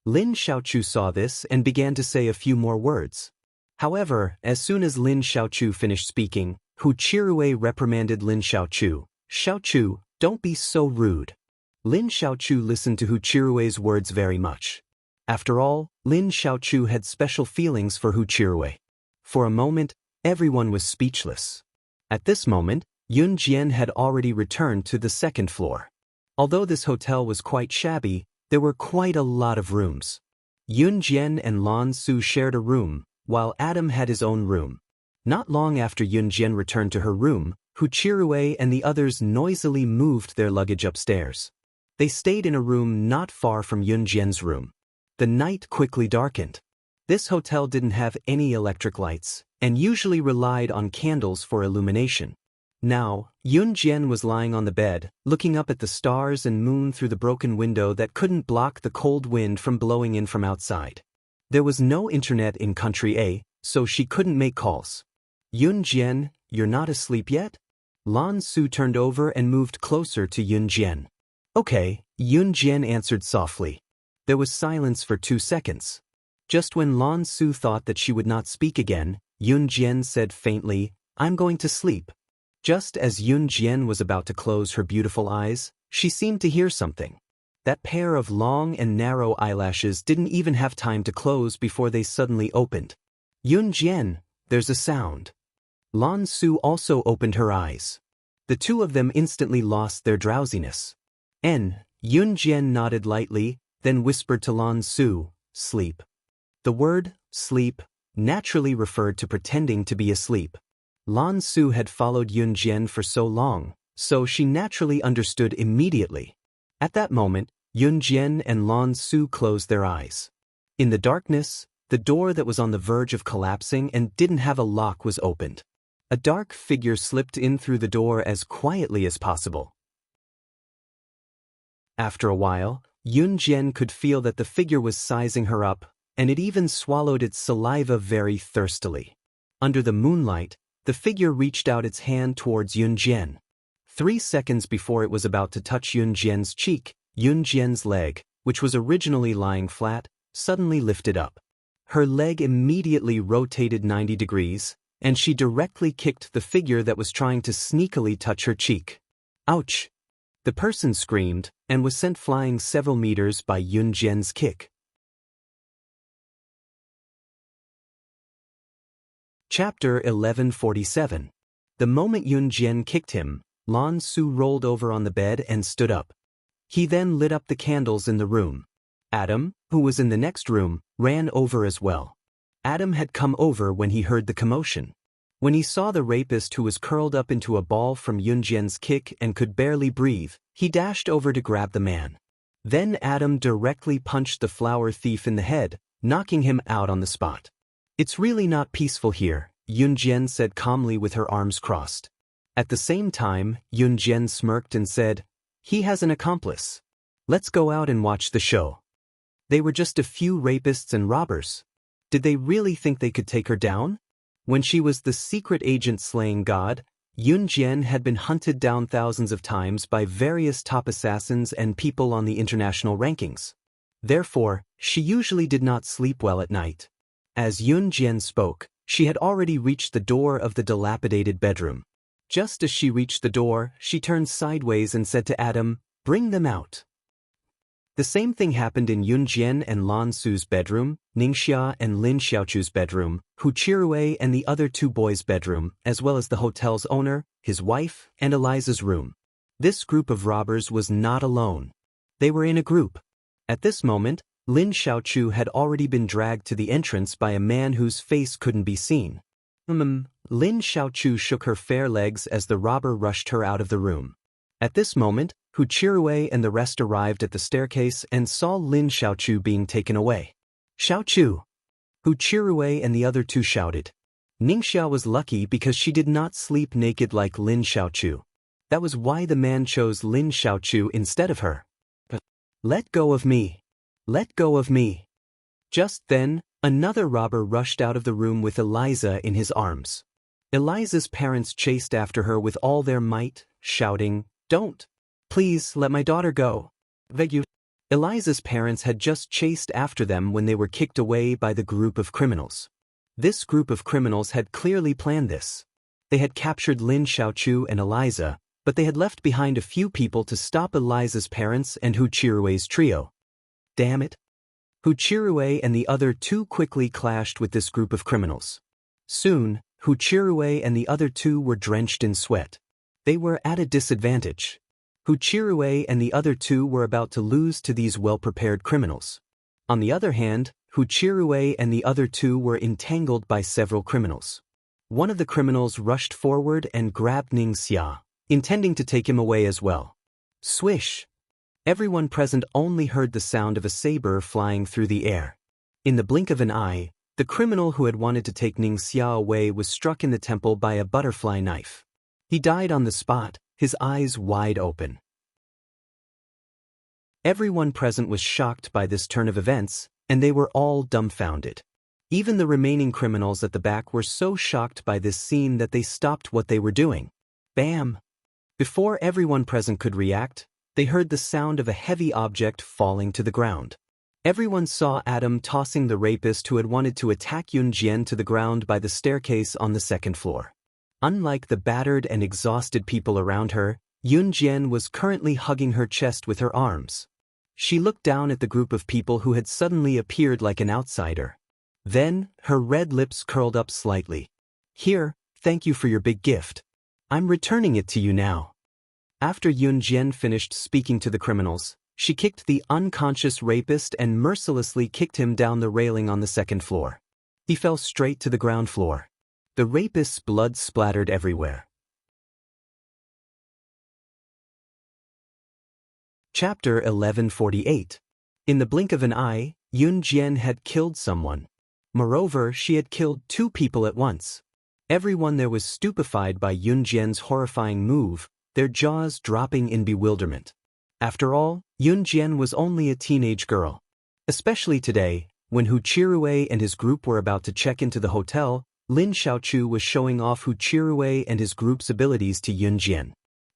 [SPEAKER 1] Lin Xiaochu saw this and began to say a few more words. However, as soon as Lin Xiaochu finished speaking, Hu Chirui reprimanded Lin Xiaochu. "Xiaochu, don't be so rude." Lin Xiaochu listened to Hu Chirui's words very much. After all, Lin Xiaochu had special feelings for Hu Chirui. For a moment, everyone was speechless. At this moment, Yun Jian had already returned to the 2nd floor. Although this hotel was quite shabby, there were quite a lot of rooms. Yun Jian and Lan Su shared a room, while Adam had his own room. Not long after Yun Jian returned to her room, Hu Chirui and the others noisily moved their luggage upstairs. They stayed in a room not far from Yun Jian's room. The night quickly darkened. This hotel didn't have any electric lights, and usually relied on candles for illumination. Now, Yun Jian was lying on the bed, looking up at the stars and moon through the broken window that couldn't block the cold wind from blowing in from outside. There was no internet in Country A, so she couldn't make calls. "Yun Jian, you're not asleep yet?" Lan Su turned over and moved closer to Yun Jian. "Okay," Yun Jian answered softly. There was silence for 2 seconds. Just when Lan Su thought that she would not speak again, Yun Jian said faintly, "I'm going to sleep." Just as Yun Jian was about to close her beautiful eyes, she seemed to hear something. That pair of long and narrow eyelashes didn't even have time to close before they suddenly opened. "Yun Jian, there's a sound." Lan Su also opened her eyes. The two of them instantly lost their drowsiness. Yun Jian nodded lightly, then whispered to Lan Su, "Sleep." The word, sleep, naturally referred to pretending to be asleep. Lan Su had followed Yun Jian for so long, so she naturally understood immediately. At that moment, Yun Jian and Lan Su closed their eyes. In the darkness, the door that was on the verge of collapsing and didn't have a lock was opened. A dark figure slipped in through the door as quietly as possible. After a while, Yun Jian could feel that the figure was sizing her up, and it even swallowed its saliva very thirstily. Under the moonlight, the figure reached out its hand towards Yun Jian. 3 seconds before it was about to touch Yun Jian's cheek, Yun Jian's leg, which was originally lying flat, suddenly lifted up. Her leg immediately rotated 90 degrees, and she directly kicked the figure that was trying to sneakily touch her cheek. Ouch! The person screamed, and was sent flying several meters by Yun Jian's kick. Chapter 1147. The moment Yun Jian kicked him, Lan Su rolled over on the bed and stood up. He then lit up the candles in the room. Adam, who was in the next room, ran over as well. Adam had come over when he heard the commotion. When he saw the rapist who was curled up into a ball from Yun Jian's kick and could barely breathe, he dashed over to grab the man. Then Adam directly punched the flower thief in the head, knocking him out on the spot. "It's really not peaceful here," Yun Jian said calmly with her arms crossed. At the same time, Yun Jian smirked and said, "He has an accomplice. Let's go out and watch the show." They were just a few rapists and robbers. Did they really think they could take her down? When she was the secret agent slaying God, Yun Jian had been hunted down thousands of times by various top assassins and people on the international rankings. Therefore, she usually did not sleep well at night. As Yun Jian spoke, she had already reached the door of the dilapidated bedroom. Just as she reached the door, she turned sideways and said to Adam, "Bring them out." The same thing happened in Yun Jian and Lan Su's bedroom, Ningxia and Lin Xiaochu's bedroom, Hu Chirui and the other 2 boys' bedroom, as well as the hotel's owner, his wife, and Eliza's room. This group of robbers was not alone. They were in a group. At this moment, Lin Xiaochu had already been dragged to the entrance by a man whose face couldn't be seen. Lin Xiaochu shook her fair legs as the robber rushed her out of the room. At this moment, Hu Chirui and the rest arrived at the staircase and saw Lin Xiaochu being taken away. "Xiaochu!" Hu Chirui and the other 2 shouted. Ningxia was lucky because she did not sleep naked like Lin Xiaochu. That was why the man chose Lin Xiaochu instead of her. "Let go of me! Let go of me!" Just then, another robber rushed out of the room with Eliza in his arms. Eliza's parents chased after her with all their might, shouting, "Don't! Please let my daughter go. Beg you." Eliza's parents had just chased after them when they were kicked away by the group of criminals. This group of criminals had clearly planned this. They had captured Lin Xiaochu and Eliza, but they had left behind a few people to stop Eliza's parents and Hu Chirui's trio. Damn it! Hu Chirui and the other 2 quickly clashed with this group of criminals. Soon, Hu Chirui and the other 2 were drenched in sweat. They were at a disadvantage. Hu Chirui and the other 2 were about to lose to these well-prepared criminals. On the other hand, Hu Chirui and the other 2 were entangled by several criminals. One of the criminals rushed forward and grabbed Ningxia, intending to take him away as well. Swish! Everyone present only heard the sound of a saber flying through the air. In the blink of an eye, the criminal who had wanted to take Ningxia away was struck in the temple by a butterfly knife. He died on the spot, his eyes wide open. Everyone present was shocked by this turn of events, and they were all dumbfounded. Even the remaining criminals at the back were so shocked by this scene that they stopped what they were doing. Bam! Before everyone present could react, they heard the sound of a heavy object falling to the ground. Everyone saw Adam tossing the rapist who had wanted to attack Yun Jian to the ground by the staircase on the 2nd floor. Unlike the battered and exhausted people around her, Yun Jian was currently hugging her chest with her arms. She looked down at the group of people who had suddenly appeared like an outsider. Then, her red lips curled up slightly. "Here, thank you for your big gift. I'm returning it to you now." After Yun Jian finished speaking to the criminals, she kicked the unconscious rapist and mercilessly kicked him down the railing on the 2nd floor. He fell straight to the ground floor. The rapist's blood splattered everywhere. Chapter 1148. In the blink of an eye, Yun Jian had killed someone. Moreover, she had killed 2 people at once. Everyone there was stupefied by Yun Jian's horrifying move, their jaws dropping in bewilderment. After all, Yun Jian was only a teenage girl. Especially today, when Hu Chirue and his group were about to check into the hotel, Lin Xiaochu was showing off Hu Chirue and his group's abilities to Yun Jian.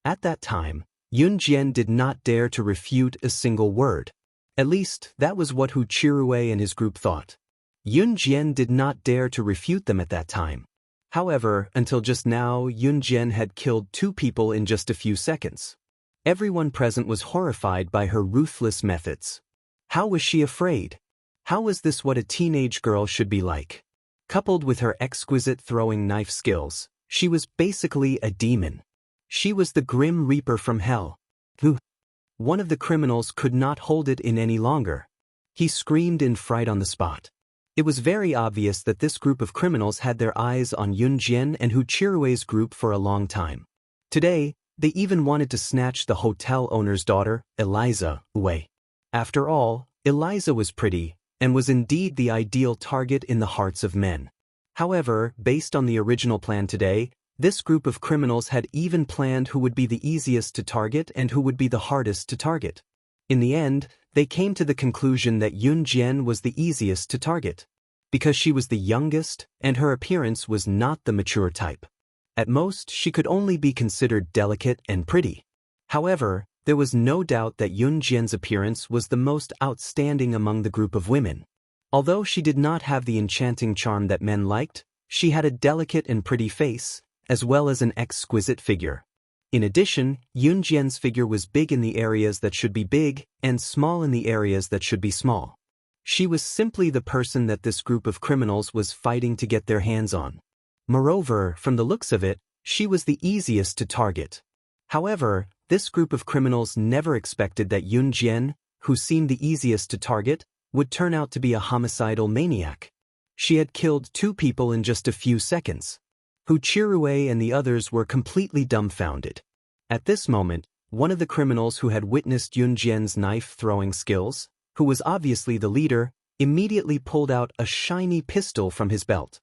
[SPEAKER 1] At that time, Yun Jian did not dare to refute a single word. At least, that was what Hu Chirue and his group thought. Yun Jian did not dare to refute them at that time. However, until just now, Yun Jian had killed 2 people in just a few seconds. Everyone present was horrified by her ruthless methods. How was she afraid? How was this what a teenage girl should be like? Coupled with her exquisite throwing knife skills, she was basically a demon. She was the Grim Reaper from hell. One of the criminals could not hold it in any longer. He screamed in fright on the spot. It was very obvious that this group of criminals had their eyes on Yun Jian and Hu Chirue's group for a long time. Today, they even wanted to snatch the hotel owner's daughter, Eliza, away. After all, Eliza was pretty, and was indeed the ideal target in the hearts of men. However, based on the original plan today, this group of criminals had even planned who would be the easiest to target and who would be the hardest to target. In the end, they came to the conclusion that Yun Jian was the easiest to target, because she was the youngest and her appearance was not the mature type. At most, she could only be considered delicate and pretty. However, there was no doubt that Yun Jian's appearance was the most outstanding among the group of women. Although she did not have the enchanting charm that men liked, she had a delicate and pretty face, as well as an exquisite figure. In addition, Yun Jian's figure was big in the areas that should be big, and small in the areas that should be small. She was simply the person that this group of criminals was fighting to get their hands on. Moreover, from the looks of it, she was the easiest to target. However, this group of criminals never expected that Yun Jian, who seemed the easiest to target, would turn out to be a homicidal maniac. She had killed 2 people in just a few seconds. Hu Chirue and the others were completely dumbfounded. At this moment, one of the criminals who had witnessed Yun Jian's knife-throwing skills, who was obviously the leader, immediately pulled out a shiny pistol from his belt.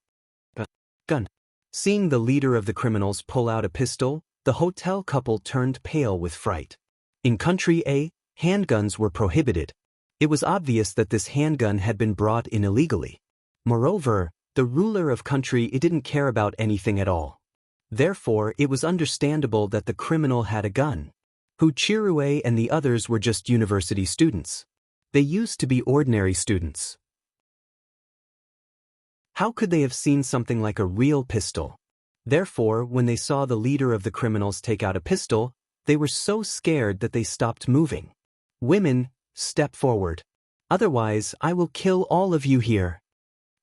[SPEAKER 1] Gun. Seeing the leader of the criminals pull out a pistol, the hotel couple turned pale with fright. In Country A, handguns were prohibited. It was obvious that this handgun had been brought in illegally. Moreover, the ruler of Country A didn't care about anything at all. Therefore, it was understandable that the criminal had a gun. Hu Chirue and the others were just university students. They used to be ordinary students. How could they have seen something like a real pistol? Therefore, when they saw the leader of the criminals take out a pistol, they were so scared that they stopped moving. Women, step forward. Otherwise, I will kill all of you here.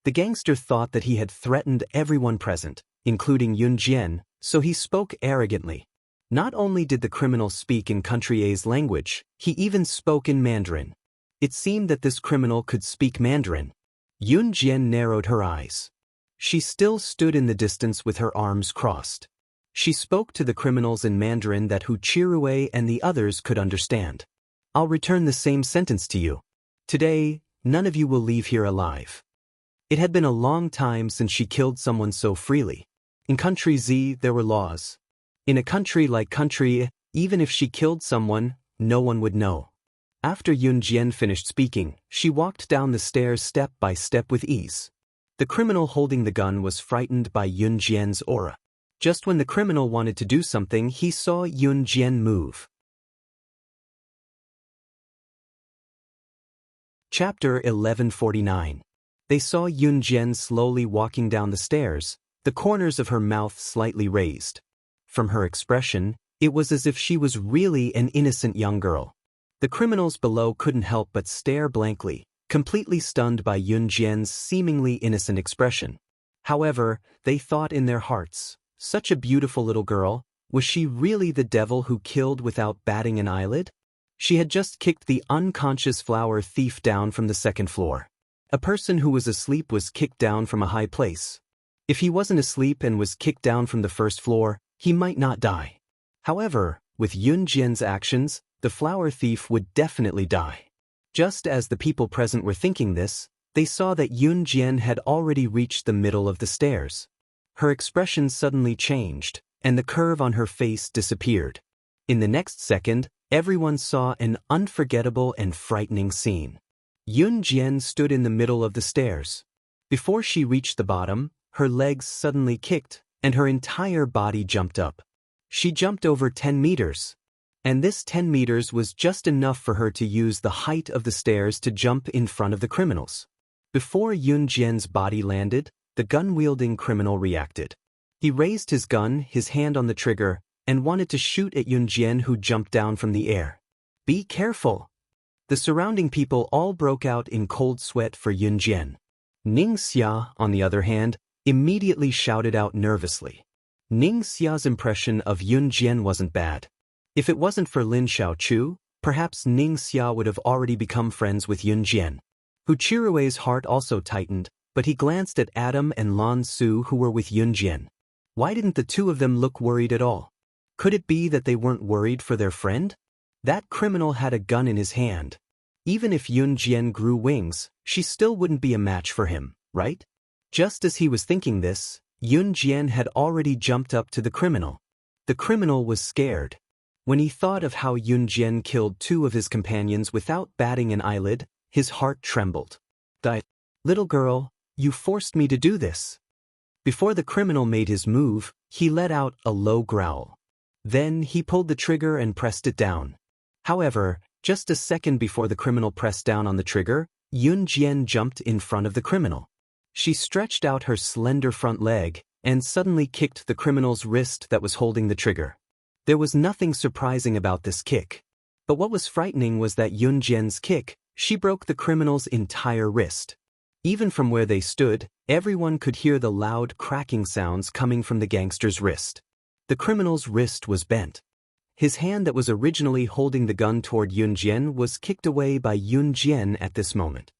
[SPEAKER 1] The gangster thought that he had threatened everyone present, including Yun Jian, so he spoke arrogantly. Not only did the criminal speak in Country A's language, he even spoke in Mandarin. It seemed that this criminal could speak Mandarin. Yun Jian narrowed her eyes. She still stood in the distance with her arms crossed. She spoke to the criminals in Mandarin that Hu Chirue and the others could understand. I'll return the same sentence to you. Today, none of you will leave here alive. It had been a long time since she killed someone so freely. In Country Z, there were laws. In a country like Country A, even if she killed someone, no one would know. After Yun Jian finished speaking, she walked down the stairs step by step with ease. The criminal holding the gun was frightened by Yun Jian's aura. Just when the criminal wanted to do something, he saw Yun Jian move. Chapter 1149. They saw Yun Jian slowly walking down the stairs, the corners of her mouth slightly raised. From her expression, it was as if she was really an innocent young girl. The criminals below couldn't help but stare blankly, completely stunned by Yun Jian's seemingly innocent expression. However, they thought in their hearts, such a beautiful little girl, was she really the devil who killed without batting an eyelid? She had just kicked the unconscious flower thief down from the 2nd floor. A person who was asleep was kicked down from a high place. If he wasn't asleep and was kicked down from the 1st floor, he might not die. However, with Yun Jian's actions, the flower thief would definitely die. Just as the people present were thinking this, they saw that Yun Jian had already reached the middle of the stairs. Her expression suddenly changed, and the curve on her face disappeared. In the next second, everyone saw an unforgettable and frightening scene. Yun Jian stood in the middle of the stairs. Before she reached the bottom, her legs suddenly kicked, and her entire body jumped up. She jumped over 10 meters. And this 10 meters was just enough for her to use the height of the stairs to jump in front of the criminals. Before Yun Jian's body landed, the gun-wielding criminal reacted. He raised his gun, his hand on the trigger, and wanted to shoot at Yun Jian, who jumped down from the air. "Be careful!" The surrounding people all broke out in cold sweat for Yun Jian. Ning Xia, on the other hand, immediately shouted out nervously. Ning Xia's impression of Yun Jian wasn't bad. If it wasn't for Lin Xiaochu, perhaps Ning Xia would have already become friends with Yun Jian. Hu Qirui's heart also tightened, but he glanced at Adam and Lan Su, who were with Yun Jian. Why didn't the two of them look worried at all? Could it be that they weren't worried for their friend? That criminal had a gun in his hand. Even if Yun Jian grew wings, she still wouldn't be a match for him, right? Just as he was thinking this, Yun Jian had already jumped up to the criminal. The criminal was scared. When he thought of how Yun Jian killed two of his companions without batting an eyelid, his heart trembled. "Little girl, you forced me to do this." Before the criminal made his move, he let out a low growl. Then he pulled the trigger and pressed it down. However, just a second before the criminal pressed down on the trigger, Yun Jian jumped in front of the criminal. She stretched out her slender front leg and suddenly kicked the criminal's wrist that was holding the trigger. There was nothing surprising about this kick. But what was frightening was that Yun Jian's kick, she broke the criminal's entire wrist. Even from where they stood, everyone could hear the loud cracking sounds coming from the gangster's wrist. The criminal's wrist was bent. His hand that was originally holding the gun toward Yun Jian was kicked away by Yun Jian at this moment.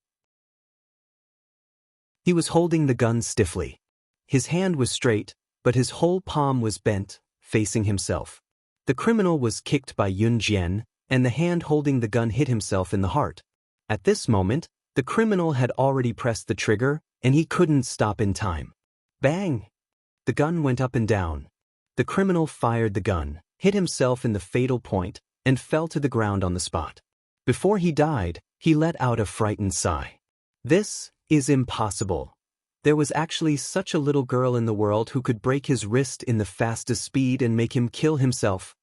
[SPEAKER 1] He was holding the gun stiffly. His hand was straight, but his whole palm was bent, facing himself. The criminal was kicked by Yun Jian, and the hand holding the gun hit himself in the heart. At this moment, the criminal had already pressed the trigger, and he couldn't stop in time. Bang! The gun went up and down. The criminal fired the gun, hit himself in the fatal point, and fell to the ground on the spot. Before he died, he let out a frightened sigh. "This is impossible. There was actually such a little girl in the world who could break his wrist in the fastest speed and make him kill himself.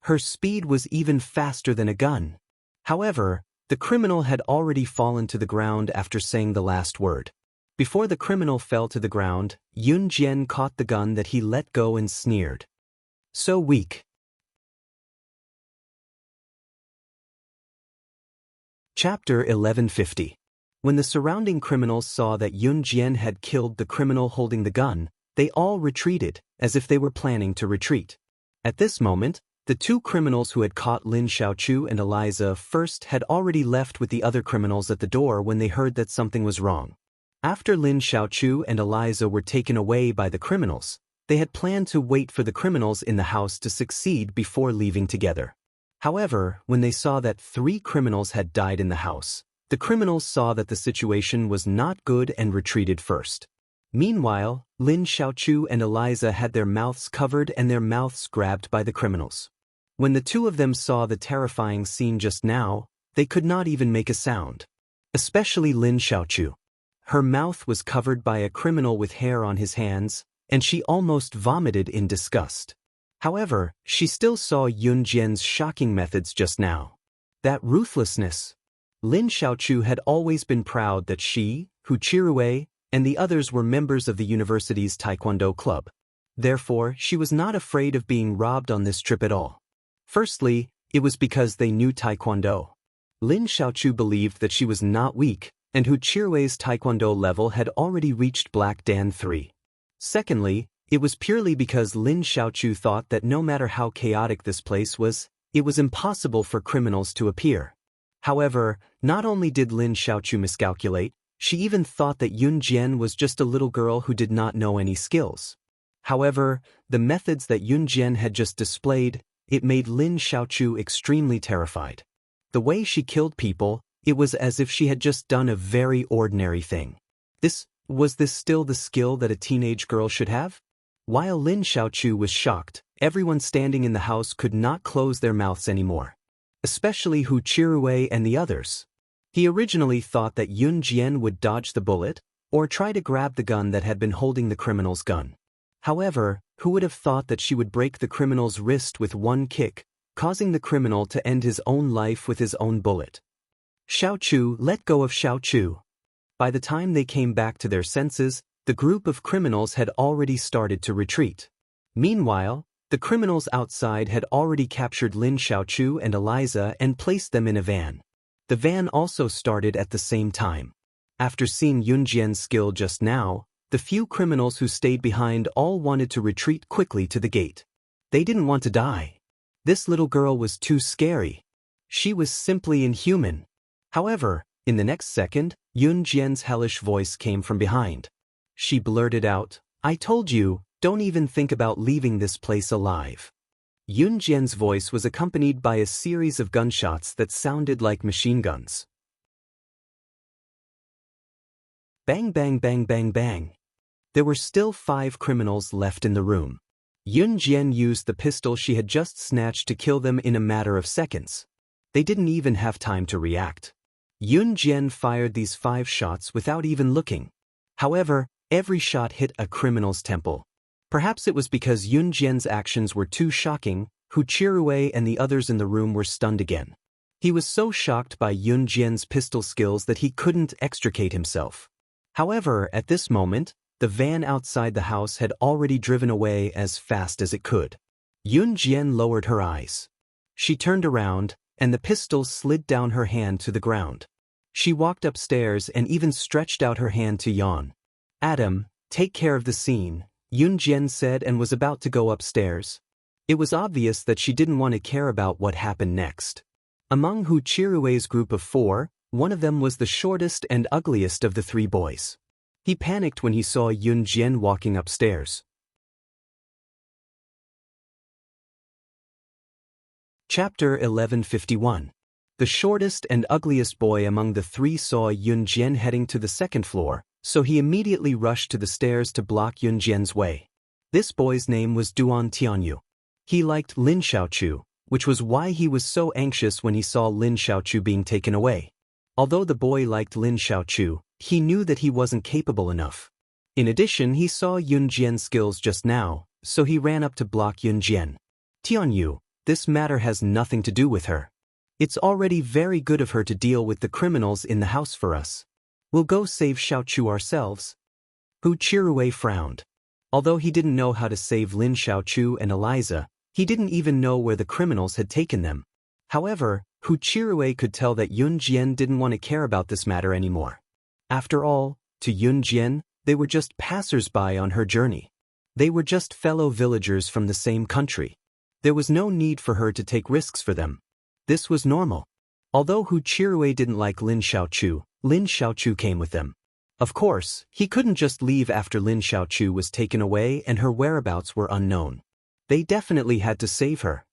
[SPEAKER 1] Her speed was even faster than a gun." However, the criminal had already fallen to the ground after saying the last word. Before the criminal fell to the ground, Yun Jian caught the gun that he let go and sneered. "So weak." Chapter 1150. When the surrounding criminals saw that Yun Jian had killed the criminal holding the gun, they all retreated, as if they were planning to retreat. At this moment, the two criminals who had caught Lin Xiaochu and Eliza first had already left with the other criminals at the door when they heard that something was wrong. After Lin Xiaochu and Eliza were taken away by the criminals, they had planned to wait for the criminals in the house to succeed before leaving together. However, when they saw that 3 criminals had died in the house, the criminals saw that the situation was not good and retreated first. Meanwhile, Lin Xiaochu and Eliza had their mouths covered and their mouths grabbed by the criminals. When the two of them saw the terrifying scene just now, they could not even make a sound. Especially Lin Xiaochu. Her mouth was covered by a criminal with hair on his hands, and she almost vomited in disgust. However, she still saw Yun Jian's shocking methods just now. That ruthlessness. Lin Xiaochu had always been proud that she, Hu Qiruwei, and the others were members of the university's taekwondo club. Therefore, she was not afraid of being robbed on this trip at all. Firstly, it was because they knew taekwondo. Lin Xiaochu believed that she was not weak, and Hu Qiruwei's taekwondo level had already reached Black Dan 3. Secondly, it was purely because Lin Xiaochu thought that no matter how chaotic this place was, it was impossible for criminals to appear. However, not only did Lin Xiaochu miscalculate, she even thought that Yun Jian was just a little girl who did not know any skills. However, the methods that Yun Jian had just displayed, it made Lin Xiaochu extremely terrified. The way she killed people, it was as if she had just done a very ordinary thing. Was this still the skill that a teenage girl should have? While Lin Xiaochu was shocked, everyone standing in the house could not close their mouths anymore. Especially Hu Chirui and the others. He originally thought that Yun Jian would dodge the bullet, or try to grab the gun that had been holding the criminal's gun. However, who would have thought that she would break the criminal's wrist with one kick, causing the criminal to end his own life with his own bullet? Xiaochu, let go of Xiaochu. By the time they came back to their senses, the group of criminals had already started to retreat. Meanwhile, the criminals outside had already captured Lin Xiaochu and Eliza and placed them in a van. The van also started at the same time. After seeing Yun Jian's skill just now, the few criminals who stayed behind all wanted to retreat quickly to the gate. They didn't want to die. This little girl was too scary. She was simply inhuman. However, in the next second, Yun Jian's hellish voice came from behind. She blurted out, "I told you, don't even think about leaving this place alive." Yun Jian's voice was accompanied by a series of gunshots that sounded like machine guns. Bang bang bang bang bang. There were still 5 criminals left in the room. Yun Jian used the pistol she had just snatched to kill them in a matter of seconds. They didn't even have time to react. Yun Jian fired these 5 shots without even looking. However, every shot hit a criminal's temple. Perhaps it was because Yun Jian's actions were too shocking, Hu Chirui and the others in the room were stunned again. He was so shocked by Yun Jian's pistol skills that he couldn't extricate himself. However, at this moment, the van outside the house had already driven away as fast as it could. Yun Jian lowered her eyes. She turned around, and the pistol slid down her hand to the ground. She walked upstairs and even stretched out her hand to Yan. "Adam, take care of the scene," Yun Jian said, and was about to go upstairs. It was obvious that she didn't want to care about what happened next. Among Hu Chirui's group of 4, one of them was the shortest and ugliest of the 3 boys. He panicked when he saw Yun Jian walking upstairs. Chapter 1151. The shortest and ugliest boy among the 3 saw Yun Jian heading to the 2nd floor, so he immediately rushed to the stairs to block Yun Jian's way. This boy's name was Duan Tianyu. He liked Lin Xiaochu, which was why he was so anxious when he saw Lin Xiaochu being taken away. Although the boy liked Lin Xiaochu, he knew that he wasn't capable enough. In addition, he saw Yun Jian's skills just now, so he ran up to block Yun Jian. "Tianyu, this matter has nothing to do with her. It's already very good of her to deal with the criminals in the house for us. We'll go save Xiaochu ourselves." Hu Chirui frowned. Although he didn't know how to save Lin Xiaochu and Eliza, he didn't even know where the criminals had taken them. However, Hu Chirui could tell that Yun Jian didn't want to care about this matter anymore. After all, to Yun Jian, they were just passers-by on her journey. They were just fellow villagers from the same country. There was no need for her to take risks for them. This was normal. Although Hu Chirui didn't like Lin Xiaochu came with them. Of course, he couldn't just leave after Lin Xiaochu was taken away and her whereabouts were unknown. They definitely had to save her.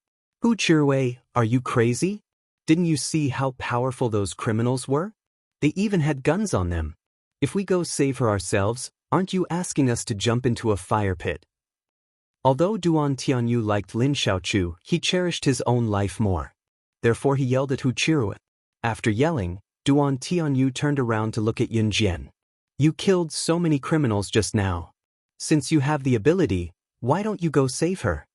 [SPEAKER 1] "Hu Chirui, are you crazy? Didn't you see how powerful those criminals were? They even had guns on them. If we go save her ourselves, aren't you asking us to jump into a fire pit?" Although Duan Tianyu liked Lin Xiaochu, he cherished his own life more. Therefore he yelled at Hu Chirui. After yelling, Duan Tianyu turned around to look at Yun Jian. "You killed so many criminals just now. Since you have the ability, why don't you go save her?"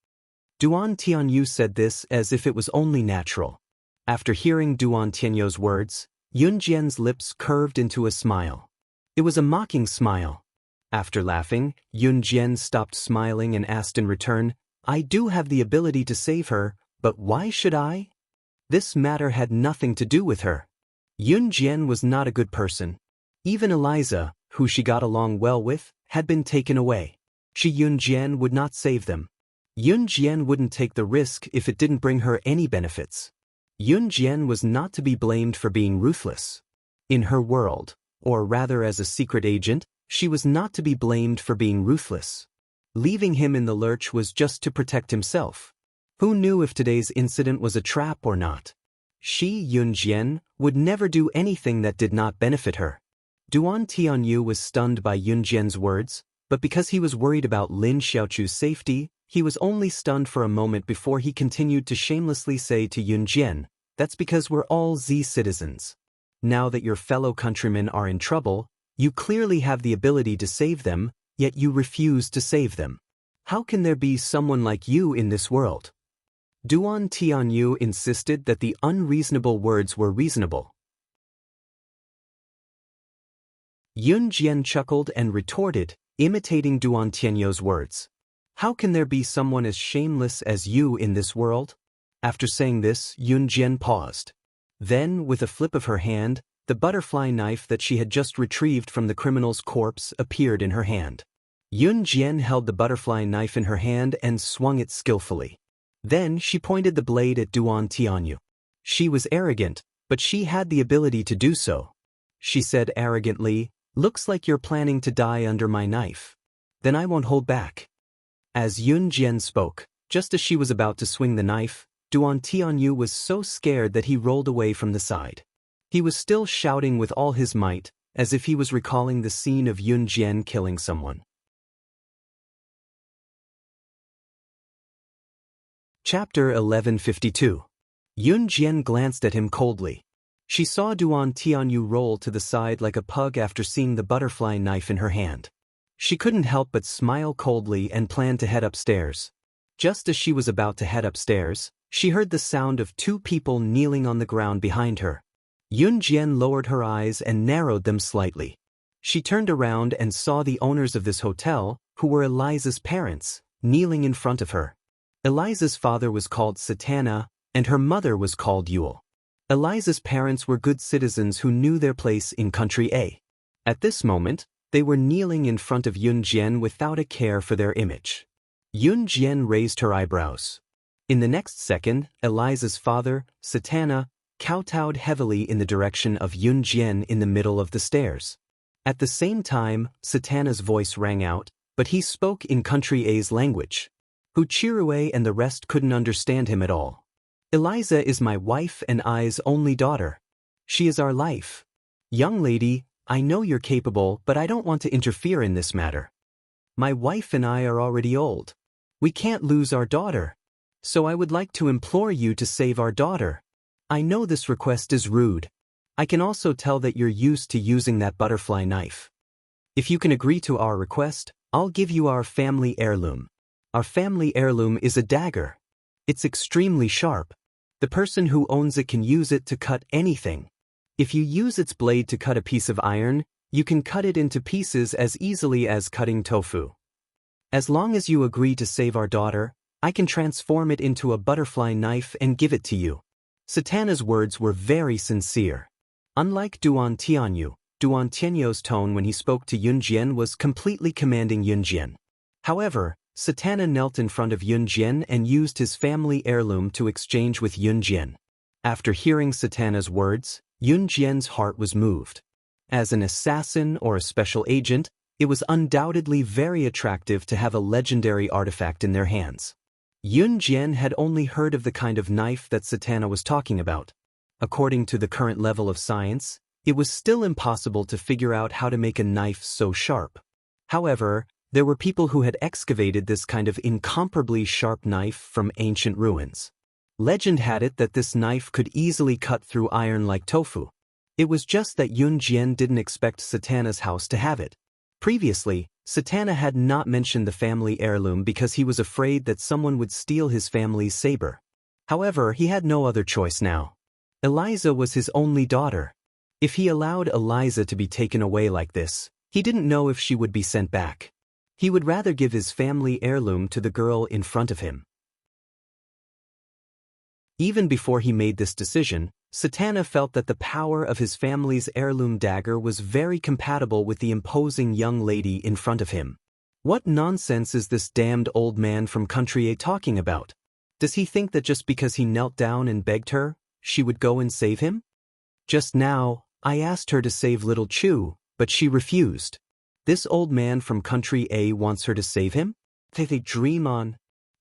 [SPEAKER 1] Duan Tianyu said this as if it was only natural. After hearing Duan Tianyu's words, Yun Jian's lips curved into a smile. It was a mocking smile. After laughing, Yun Jian stopped smiling and asked in return, "I do have the ability to save her, but why should I?" This matter had nothing to do with her. Yun Jian was not a good person. Even Eliza, who she got along well with, had been taken away. Yun Jian would not save them. Yun Jian wouldn't take the risk if it didn't bring her any benefits. Yun Jian was not to be blamed for being ruthless. In her world, or rather as a secret agent, she was not to be blamed for being ruthless. Leaving him in the lurch was just to protect himself. Who knew if today's incident was a trap or not? Yun Jian, would never do anything that did not benefit her. Duan Tianyu was stunned by Yun Jian's words, But because he was worried about Lin Xiaochu's safety, he was only stunned for a moment before he continued to shamelessly say to Yun Jian, "That's because we're all Z citizens. Now that your fellow countrymen are in trouble, you clearly have the ability to save them, yet you refuse to save them. How can there be someone like you in this world?" Duan Tianyu insisted that the unreasonable words were reasonable. Yun Jian chuckled and retorted, imitating Duan Tianyu's words. "How can there be someone as shameless as you in this world?" After saying this, Yun Jian paused. Then, with a flip of her hand, the butterfly knife that she had just retrieved from the criminal's corpse appeared in her hand. Yun Jian held the butterfly knife in her hand and swung it skillfully. Then she pointed the blade at Duan Tianyu. She was arrogant, but she had the ability to do so. She said arrogantly, "Looks like you're planning to die under my knife. Then I won't hold back." As Yun Jian spoke, just as she was about to swing the knife, Duan Tianyu was so scared that he rolled away from the side. He was still shouting with all his might, as if he was recalling the scene of Yun Jian killing someone. Chapter 1152. Yun Jian glanced at him coldly. She saw Duan Tianyu roll to the side like a pug after seeing the butterfly knife in her hand. She couldn't help but smile coldly and planned to head upstairs. Just as she was about to head upstairs, she heard the sound of two people kneeling on the ground behind her. Yun Jian lowered her eyes and narrowed them slightly. She turned around and saw the owners of this hotel, who were Eliza's parents, kneeling in front of her. Eliza's father was called Satana, and her mother was called Yule. Eliza's parents were good citizens who knew their place in Country A. At this moment, they were kneeling in front of Yun Jian without a care for their image. Yun Jian raised her eyebrows. In the next second, Eliza's father, Satana, kowtowed heavily in the direction of Yun Jian in the middle of the stairs. At the same time, Satana's voice rang out, but he spoke in Country A's language. Huchirue and the rest couldn't understand him at all. "Eliza is my wife and I's only daughter. She is our life. Young lady, I know you're capable, but I don't want to interfere in this matter. My wife and I are already old. We can't lose our daughter. So I would like to implore you to save our daughter. I know this request is rude. I can also tell that you're used to using that butterfly knife. If you can agree to our request, I'll give you our family heirloom. Our family heirloom is a dagger. It's extremely sharp. The person who owns it can use it to cut anything. If you use its blade to cut a piece of iron, you can cut it into pieces as easily as cutting tofu. As long as you agree to save our daughter, I can transform it into a butterfly knife and give it to you." Satana's words were very sincere. Unlike Duan Tianyu, Duan Tianyu's tone when he spoke to Yun Jian was completely commanding Yun Jian. However, Satana knelt in front of Yun Jian and used his family heirloom to exchange with Yun Jian. After hearing Satana's words, Yun Jian's heart was moved. As an assassin or a special agent, it was undoubtedly very attractive to have a legendary artifact in their hands. Yun Jian had only heard of the kind of knife that Satana was talking about. According to the current level of science, it was still impossible to figure out how to make a knife so sharp. However, there were people who had excavated this kind of incomparably sharp knife from ancient ruins. Legend had it that this knife could easily cut through iron like tofu. It was just that Yun Jian didn't expect Satana's house to have it. Previously, Satana had not mentioned the family heirloom because he was afraid that someone would steal his family's saber. However, he had no other choice now. Eliza was his only daughter. If he allowed Eliza to be taken away like this, he didn't know if she would be sent back. He would rather give his family heirloom to the girl in front of him. Even before he made this decision, Satana felt that the power of his family's heirloom dagger was very compatible with the imposing young lady in front of him. What nonsense is this damned old man from Country A talking about? Does he think that just because he knelt down and begged her, she would go and save him? Just now, I asked her to save little Chu, but she refused. This old man from Country A wants her to save him? They dream on.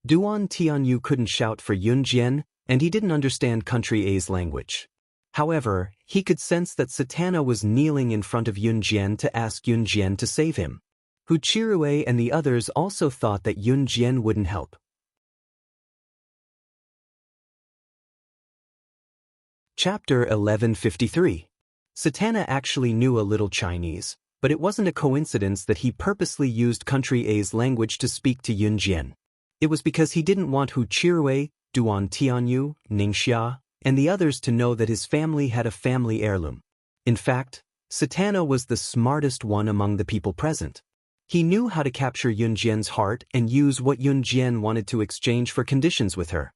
[SPEAKER 1] Duan Tianyu couldn't shout for Yun Jian, and he didn't understand Country A's language. However, he could sense that Satana was kneeling in front of Yun Jian to ask Yun Jian to save him. Hu Chirue and the others also thought that Yun Jian wouldn't help. Chapter 1153. Satana actually knew a little Chinese, but it wasn't a coincidence that he purposely used Country A's language to speak to Yun Jian. It was because he didn't want Hu Chirue, Duan Tianyu, Ningxia, and the others to know that his family had a family heirloom. In fact, Satana was the smartest one among the people present. He knew how to capture Yun Jian's heart and use what Yun Jian wanted to exchange for conditions with her.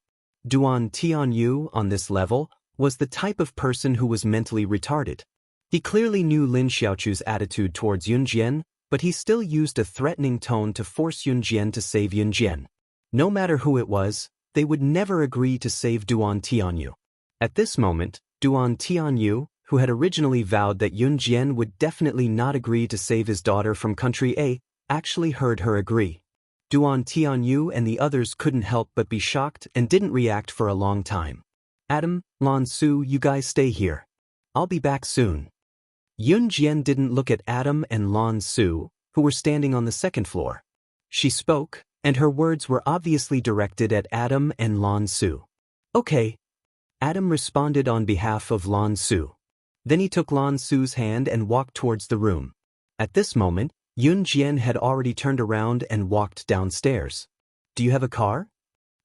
[SPEAKER 1] Duan Tianyu, on this level, was the type of person who was mentally retarded. He clearly knew Lin Xiaochu's attitude towards Yun Jian, but he still used a threatening tone to force Yun Jian to save Yun Jian. No matter who it was, they would never agree to save Duan Tianyu. At this moment, Duan Tianyu, who had originally vowed that Yun Jian would definitely not agree to save his daughter from Country A, actually heard her agree. Duan Tianyu and the others couldn't help but be shocked and didn't react for a long time. Adam, Lan Su, you guys stay here. I'll be back soon. Yun Jian didn't look at Adam and Lan Su, who were standing on the second floor. She spoke, and her words were obviously directed at Adam and Lan Su. Okay. Adam responded on behalf of Lan Su. Then he took Lan Su's hand and walked towards the room. At this moment, Yun Jian had already turned around and walked downstairs. Do you have a car?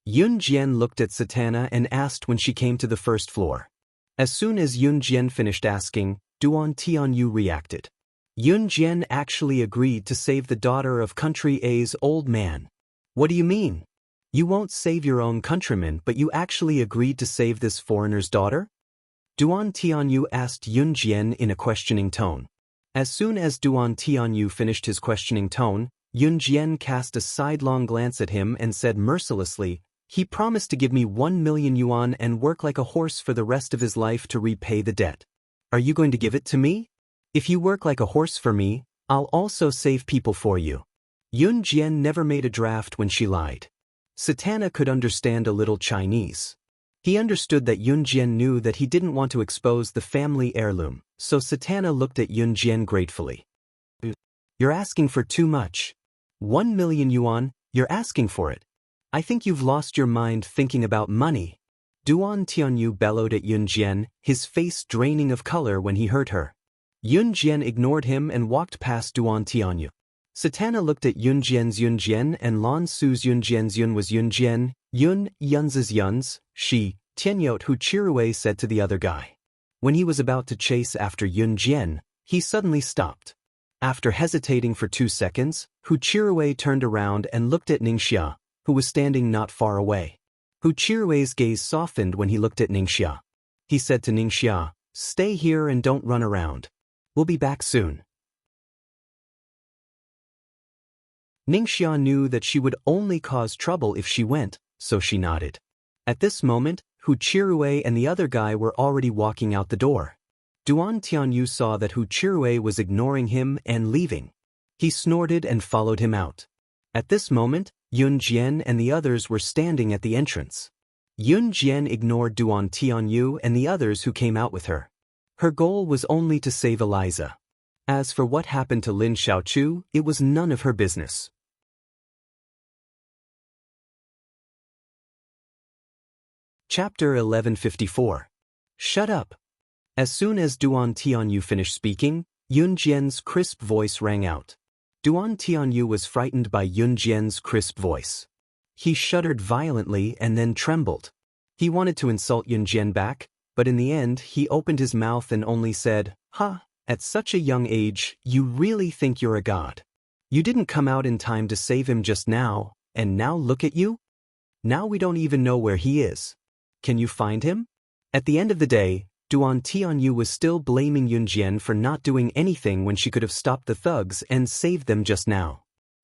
[SPEAKER 1] Yun Jian looked at Satana and asked when she came to the first floor. As soon as Yun Jian finished asking, Duan Tianyu reacted. Yun Jian actually agreed to save the daughter of Country A's old man. What do you mean? You won't save your own countrymen, but you actually agreed to save this foreigner's daughter? Duan Tianyu asked Yun Jian in a questioning tone. As soon as Duan Tianyu finished his questioning tone, Yun Jian cast a sidelong glance at him and said mercilessly, he promised to give me 1 million yuan and work like a horse for the rest of his life to repay the debt. Are you going to give it to me? If you work like a horse for me, I'll also save people for you. Yun Jian never made a draft when she lied. Satana could understand a little Chinese. He understood that Yun Jian knew that he didn't want to expose the family heirloom, so Satana looked at Yun Jian gratefully. You're asking for too much. 1 million yuan, you're asking for it. I think you've lost your mind thinking about money. Duan Tianyu bellowed at Yun Jian, his face draining of color when he heard her. Yun Jian ignored him and walked past Duan Tianyu. Satana looked at Yun Jian's Yun Jian and Lan Su's Yun Jian's Yun was Yun Jian, Yun Yun's Yun's, she, Tianyot Hu Chirue said to the other guy. When he was about to chase after Yun Jian, he suddenly stopped. After hesitating for 2 seconds, Hu Chirue turned around and looked at Ningxia, who was standing not far away. Hu Chirue's gaze softened when he looked at Ningxia. He said to Ningxia, stay here and don't run around. We'll be back soon. Ningxia knew that she would only cause trouble if she went, so she nodded. At this moment, Hu Chirue and the other guy were already walking out the door. Duan Tianyu saw that Hu Chirue was ignoring him and leaving. He snorted and followed him out. At this moment, Yun Jian and the others were standing at the entrance. Yun Jian ignored Duan Tianyu and the others who came out with her. Her goal was only to save Eliza. As for what happened to Lin Xiaochu, it was none of her business. Chapter 1154. Shut up. As soon as Duan Tianyu finished speaking, Yun Jian's crisp voice rang out. Duan Tianyu was frightened by Yun Jian's crisp voice. He shuddered violently and then trembled. He wanted to insult Yun Jian back, but in the end he opened his mouth and only said, "Ha, at such a young age, you really think you're a god. You didn't come out in time to save him just now, and now look at you? Now we don't even know where he is. Can you find him?" At the end of the day, Duan Tianyu was still blaming Yun Jian for not doing anything when she could have stopped the thugs and saved them just now.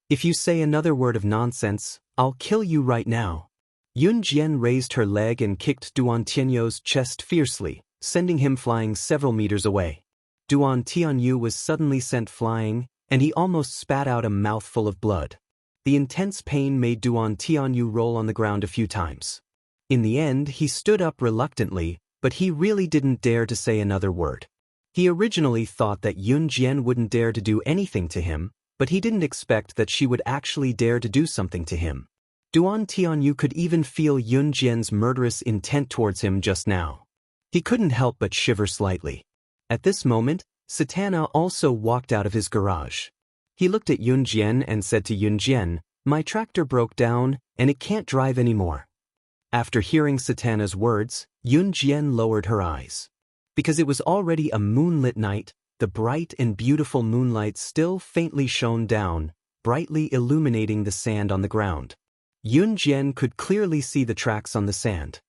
[SPEAKER 1] If you say another word of nonsense, I'll kill you right now. Yun Jian raised her leg and kicked Duan Tianyu's chest fiercely, sending him flying several meters away. Duan Tianyu was suddenly sent flying, and he almost spat out a mouthful of blood. The intense pain made Duan Tianyu roll on the ground a few times. In the end, he stood up reluctantly, but he really didn't dare to say another word. He originally thought that Yun Jian wouldn't dare to do anything to him, but he didn't expect that she would actually dare to do something to him. Duan Tianyu could even feel Yun Jian's murderous intent towards him just now. He couldn't help but shiver slightly. At this moment, Satana also walked out of his garage. He looked at Yun Jian and said to Yun Jian, "My tractor broke down, and it can't drive anymore." After hearing Satana's words, Yun Jian lowered her eyes. Because it was already a moonlit night, the bright and beautiful moonlight still faintly shone down, brightly illuminating the sand on the ground. Yun Jian could clearly see the tracks on the sand.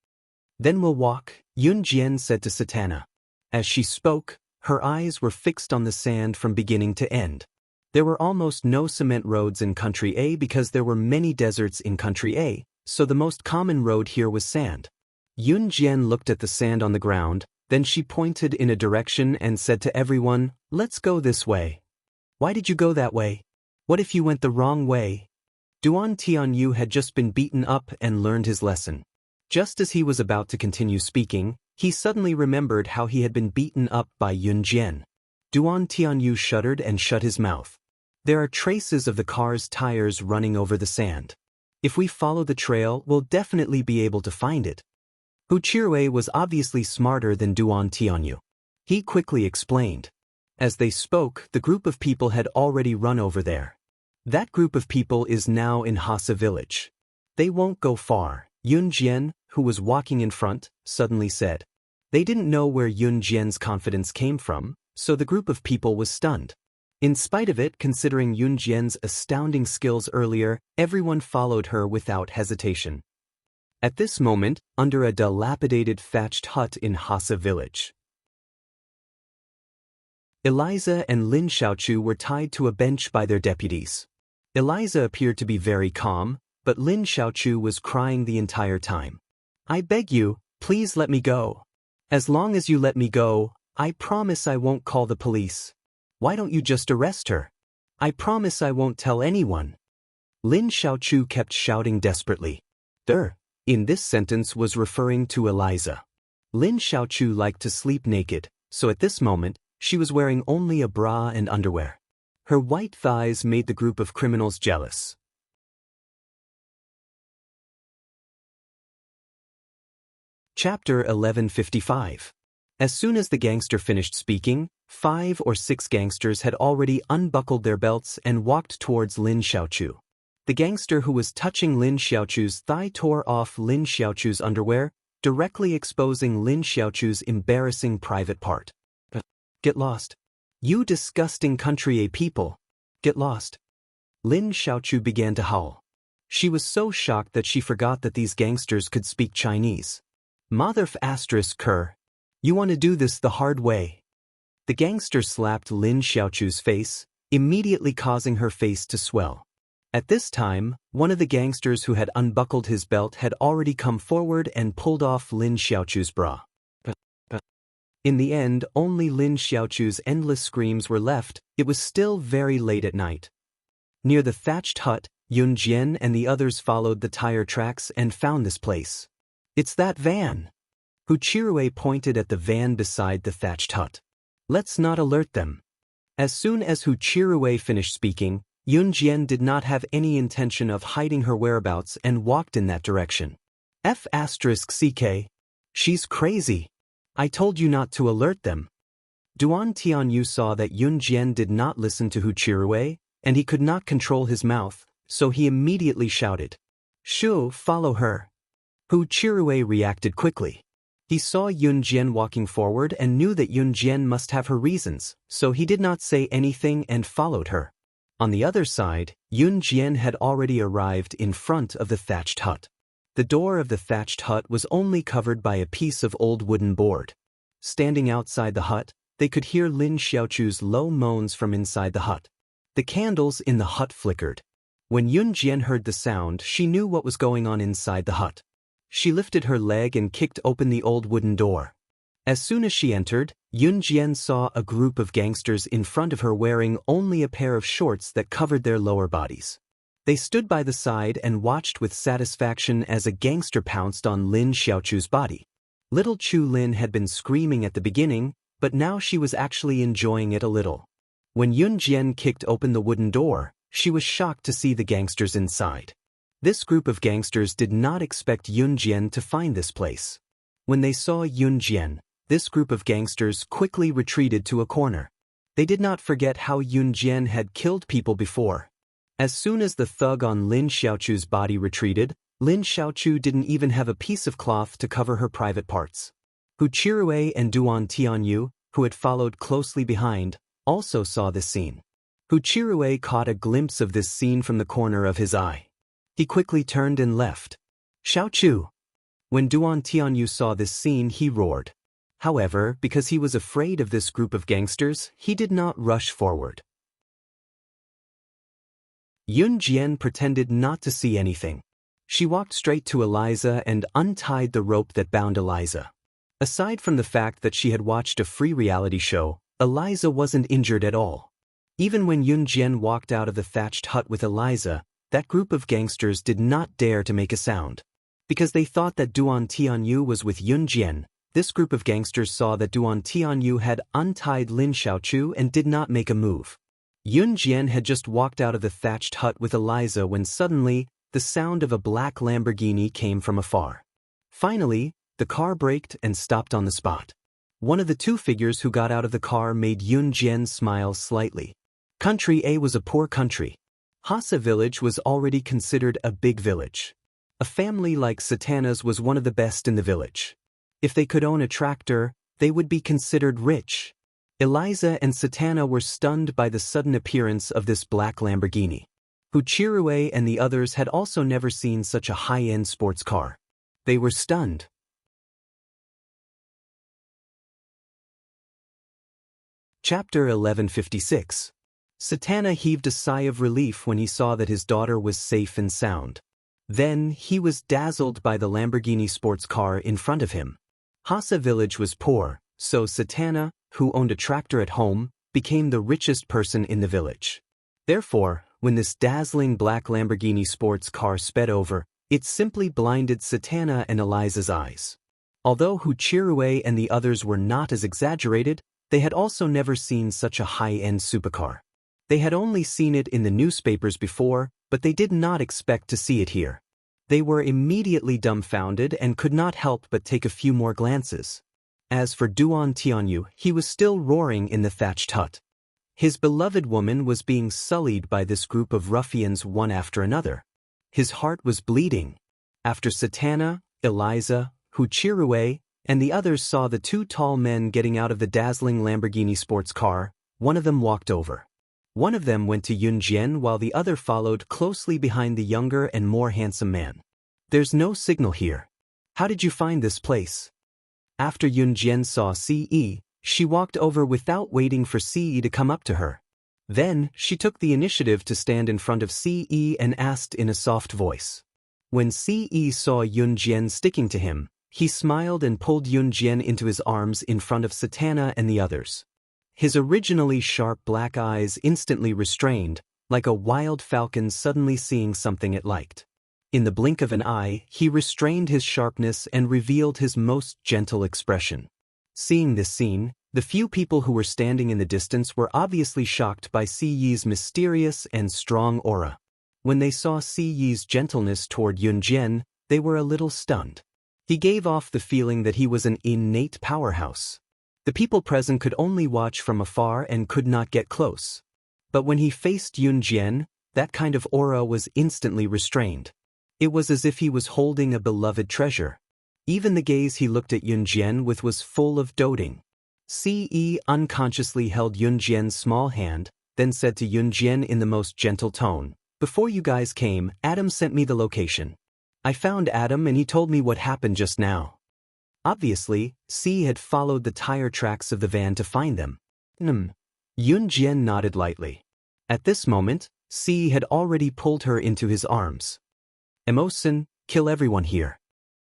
[SPEAKER 1] "Then we'll walk," Yun Jian said to Satana. As she spoke, her eyes were fixed on the sand from beginning to end. There were almost no cement roads in Country A because there were many deserts in Country A, so the most common road here was sand. Yun Jian looked at the sand on the ground, then she pointed in a direction and said to everyone, "Let's go this way." "Why did you go that way? What if you went the wrong way?" Duan Tianyu had just been beaten up and learned his lesson. Just as he was about to continue speaking, he suddenly remembered how he had been beaten up by Yun Jian. Duan Tianyu shuddered and shut his mouth. There are traces of the car's tires running over the sand. If we follow the trail, we'll definitely be able to find it. Hu Chirui was obviously smarter than Duan Tianyu. He quickly explained. As they spoke, the group of people had already run over there. That group of people is now in Hasa village. They won't go far, Yun Jian, who was walking in front, suddenly said. They didn't know where Yun Jian's confidence came from, so the group of people was stunned. In spite of it, considering Yun Jian's astounding skills earlier, everyone followed her without hesitation. At this moment, under a dilapidated thatched hut in Hasa village, Eliza and Lin Xiaochu were tied to a bench by their deputies. Eliza appeared to be very calm, but Lin Xiaochu was crying the entire time. "I beg you, please let me go. As long as you let me go, I promise I won't call the police. Why don't you just arrest her? I promise I won't tell anyone." Lin Xiaochu kept shouting desperately. In this sentence was referring to Eliza. Lin Xiaochu liked to sleep naked, so at this moment, she was wearing only a bra and underwear. Her white thighs made the group of criminals jealous. Chapter 1155. As soon as the gangster finished speaking, 5 or 6 gangsters had already unbuckled their belts and walked towards Lin Xiaochu. The gangster who was touching Lin Xiaochu's thigh tore off Lin Xiaochu's underwear, directly exposing Lin Xiaochu's embarrassing private part. "Get lost. You disgusting Country A people. Get lost." Lin Xiaochu began to howl. She was so shocked that she forgot that these gangsters could speak Chinese. "Mother ****, you want to do this the hard way." The gangster slapped Lin Xiaochu's face, immediately causing her face to swell. At this time, one of the gangsters who had unbuckled his belt had already come forward and pulled off Lin Xiaochu's bra. In the end, only Lin Xiaochu's endless screams were left. It was still very late at night. Near the thatched hut, Yun Jian and the others followed the tire tracks and found this place. "It's that van." Hu Chirui pointed at the van beside the thatched hut. "Let's not alert them." As soon as Hu Chirui finished speaking, Yun Jian did not have any intention of hiding her whereabouts and walked in that direction. F***CK. She's crazy. I told you not to alert them. Duan Tianyu saw that Yun Jian did not listen to Hu Chirui, and he could not control his mouth, so he immediately shouted, "Shu, follow her." Hu Chirui reacted quickly. He saw Yun Jian walking forward and knew that Yun Jian must have her reasons, so he did not say anything and followed her. On the other side, Yun Jian had already arrived in front of the thatched hut. The door of the thatched hut was only covered by a piece of old wooden board. Standing outside the hut, they could hear Lin Xiaochu's low moans from inside the hut. The candles in the hut flickered. When Yun Jian heard the sound, she knew what was going on inside the hut. She lifted her leg and kicked open the old wooden door. As soon as she entered, Yun Jian saw a group of gangsters in front of her wearing only a pair of shorts that covered their lower bodies. They stood by the side and watched with satisfaction as a gangster pounced on Lin Xiaochu's body. Little Chu Lin had been screaming at the beginning, but now she was actually enjoying it a little. When Yun Jian kicked open the wooden door, she was shocked to see the gangsters inside. This group of gangsters did not expect Yun Jian to find this place. When they saw Yun Jian, this group of gangsters quickly retreated to a corner. They did not forget how Yun Jian had killed people before. As soon as the thug on Lin Xiaochu's body retreated, Lin Xiaochu didn't even have a piece of cloth to cover her private parts. Hu Chirui and Duan Tianyu, who had followed closely behind, also saw this scene. Hu Chirui caught a glimpse of this scene from the corner of his eye. He quickly turned and left. Xiaochu! When Duan Tianyu saw this scene, he roared. However, because he was afraid of this group of gangsters, he did not rush forward. Yun Jian pretended not to see anything. She walked straight to Eliza and untied the rope that bound Eliza. Aside from the fact that she had watched a free reality show, Eliza wasn't injured at all. Even when Yun Jian walked out of the thatched hut with Eliza, that group of gangsters did not dare to make a sound. Because they thought that Duan Tianyu was with Yun Jian, this group of gangsters saw that Duan Tianyu had untied Lin Xiaochu and did not make a move. Yun Jian had just walked out of the thatched hut with Eliza when suddenly, the sound of a black Lamborghini came from afar. Finally, the car braked and stopped on the spot. One of the two figures who got out of the car made Yun Jian smile slightly. Country A was a poor country. Hassa village was already considered a big village. A family like Satana's was one of the best in the village. If they could own a tractor, they would be considered rich. Eliza and Satana were stunned by the sudden appearance of this black Lamborghini. Hu Chirui and the others had also never seen such a high-end sports car. They were stunned. Chapter 1156. Satana heaved a sigh of relief when he saw that his daughter was safe and sound. Then, he was dazzled by the Lamborghini sports car in front of him. Hassa village was poor, so Satana, who owned a tractor at home, became the richest person in the village. Therefore, when this dazzling black Lamborghini sports car sped over, it simply blinded Satana and Eliza's eyes. Although Hu Chirui and the others were not as exaggerated, they had also never seen such a high-end supercar. They had only seen it in the newspapers before, but they did not expect to see it here. They were immediately dumbfounded and could not help but take a few more glances. As for Duan Tianyu, he was still roaring in the thatched hut. His beloved woman was being sullied by this group of ruffians one after another. His heart was bleeding. After Satana, Eliza, Hu Chirui, and the others saw the two tall men getting out of the dazzling Lamborghini sports car, one of them walked over. One of them went to Yun Jian while the other followed closely behind the younger and more handsome man. There's no signal here. How did you find this place? After Yun Jian saw Ce, she walked over without waiting for Ce to come up to her. Then, she took the initiative to stand in front of Ce and asked in a soft voice. When Ce saw Yun Jian sticking to him, he smiled and pulled Yun Jian into his arms in front of Satana and the others. His originally sharp black eyes instantly restrained, like a wild falcon suddenly seeing something it liked. In the blink of an eye, he restrained his sharpness and revealed his most gentle expression. Seeing this scene, the few people who were standing in the distance were obviously shocked by Siyi's mysterious and strong aura. When they saw Siyi's gentleness toward Yun Jian, they were a little stunned. He gave off the feeling that he was an innate powerhouse. The people present could only watch from afar and could not get close. But when he faced Yun Jian, that kind of aura was instantly restrained. It was as if he was holding a beloved treasure. Even the gaze he looked at Yun Jian with was full of doting. Ce unconsciously held Yun Jian's small hand, then said to Yun Jian in the most gentle tone, "Before you guys came, Adam sent me the location. I found Adam and he told me what happened just now." Obviously, Ce had followed the tire tracks of the van to find them. Yun Jian nodded lightly. At this moment, Ce had already pulled her into his arms. "Emosen, kill everyone here."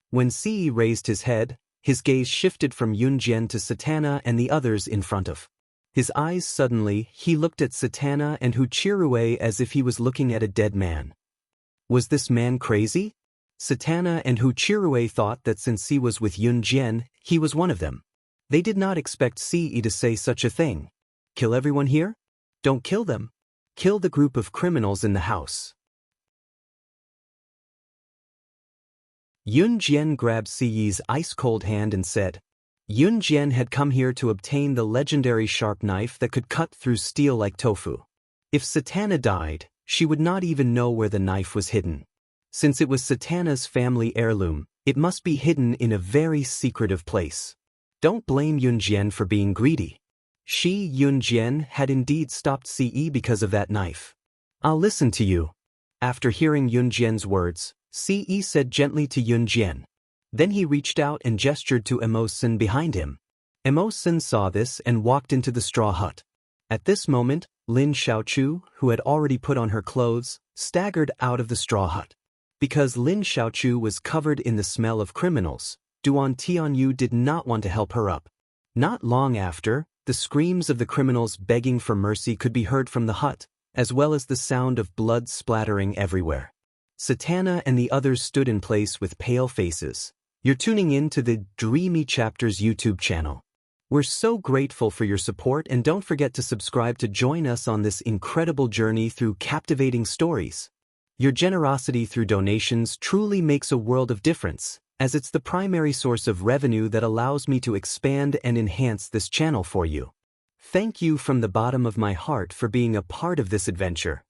[SPEAKER 1] When Ce raised his head, his gaze shifted from Yun Jian to Satana and the others in front of. His eyes suddenly, he looked at Satana and Hu Chirui as if he was looking at a dead man. Was this man crazy? Satana and Hu Chirui thought that since Ce was with Yun Jian, he was one of them. They did not expect Ce to say such a thing. Kill everyone here? Don't kill them. Kill the group of criminals in the house. Yun Jian grabbed Siyi's ice-cold hand and said, Yun Jian had come here to obtain the legendary sharp knife that could cut through steel like tofu. If Satana died, she would not even know where the knife was hidden. Since it was Satana's family heirloom, it must be hidden in a very secretive place. Don't blame Yun Jian for being greedy. She, Yun Jian, had indeed stopped Siyi because of that knife. I'll listen to you. After hearing Yun Jian's words, Siyi said gently to Yun Jian. Then he reached out and gestured to Immerse behind him. Immerse saw this and walked into the straw hut. At this moment, Lin Xiaochu, who had already put on her clothes, staggered out of the straw hut. Because Lin Xiaochu was covered in the smell of criminals, Duan Tianyu did not want to help her up. Not long after, the screams of the criminals begging for mercy could be heard from the hut, as well as the sound of blood splattering everywhere. Satana and the others stood in place with pale faces. You're tuning in to the Dreamy Chapters YouTube channel. We're so grateful for your support, and don't forget to subscribe to join us on this incredible journey through captivating stories. Your generosity through donations truly makes a world of difference, as it's the primary source of revenue that allows me to expand and enhance this channel for you. Thank you from the bottom of my heart for being a part of this adventure.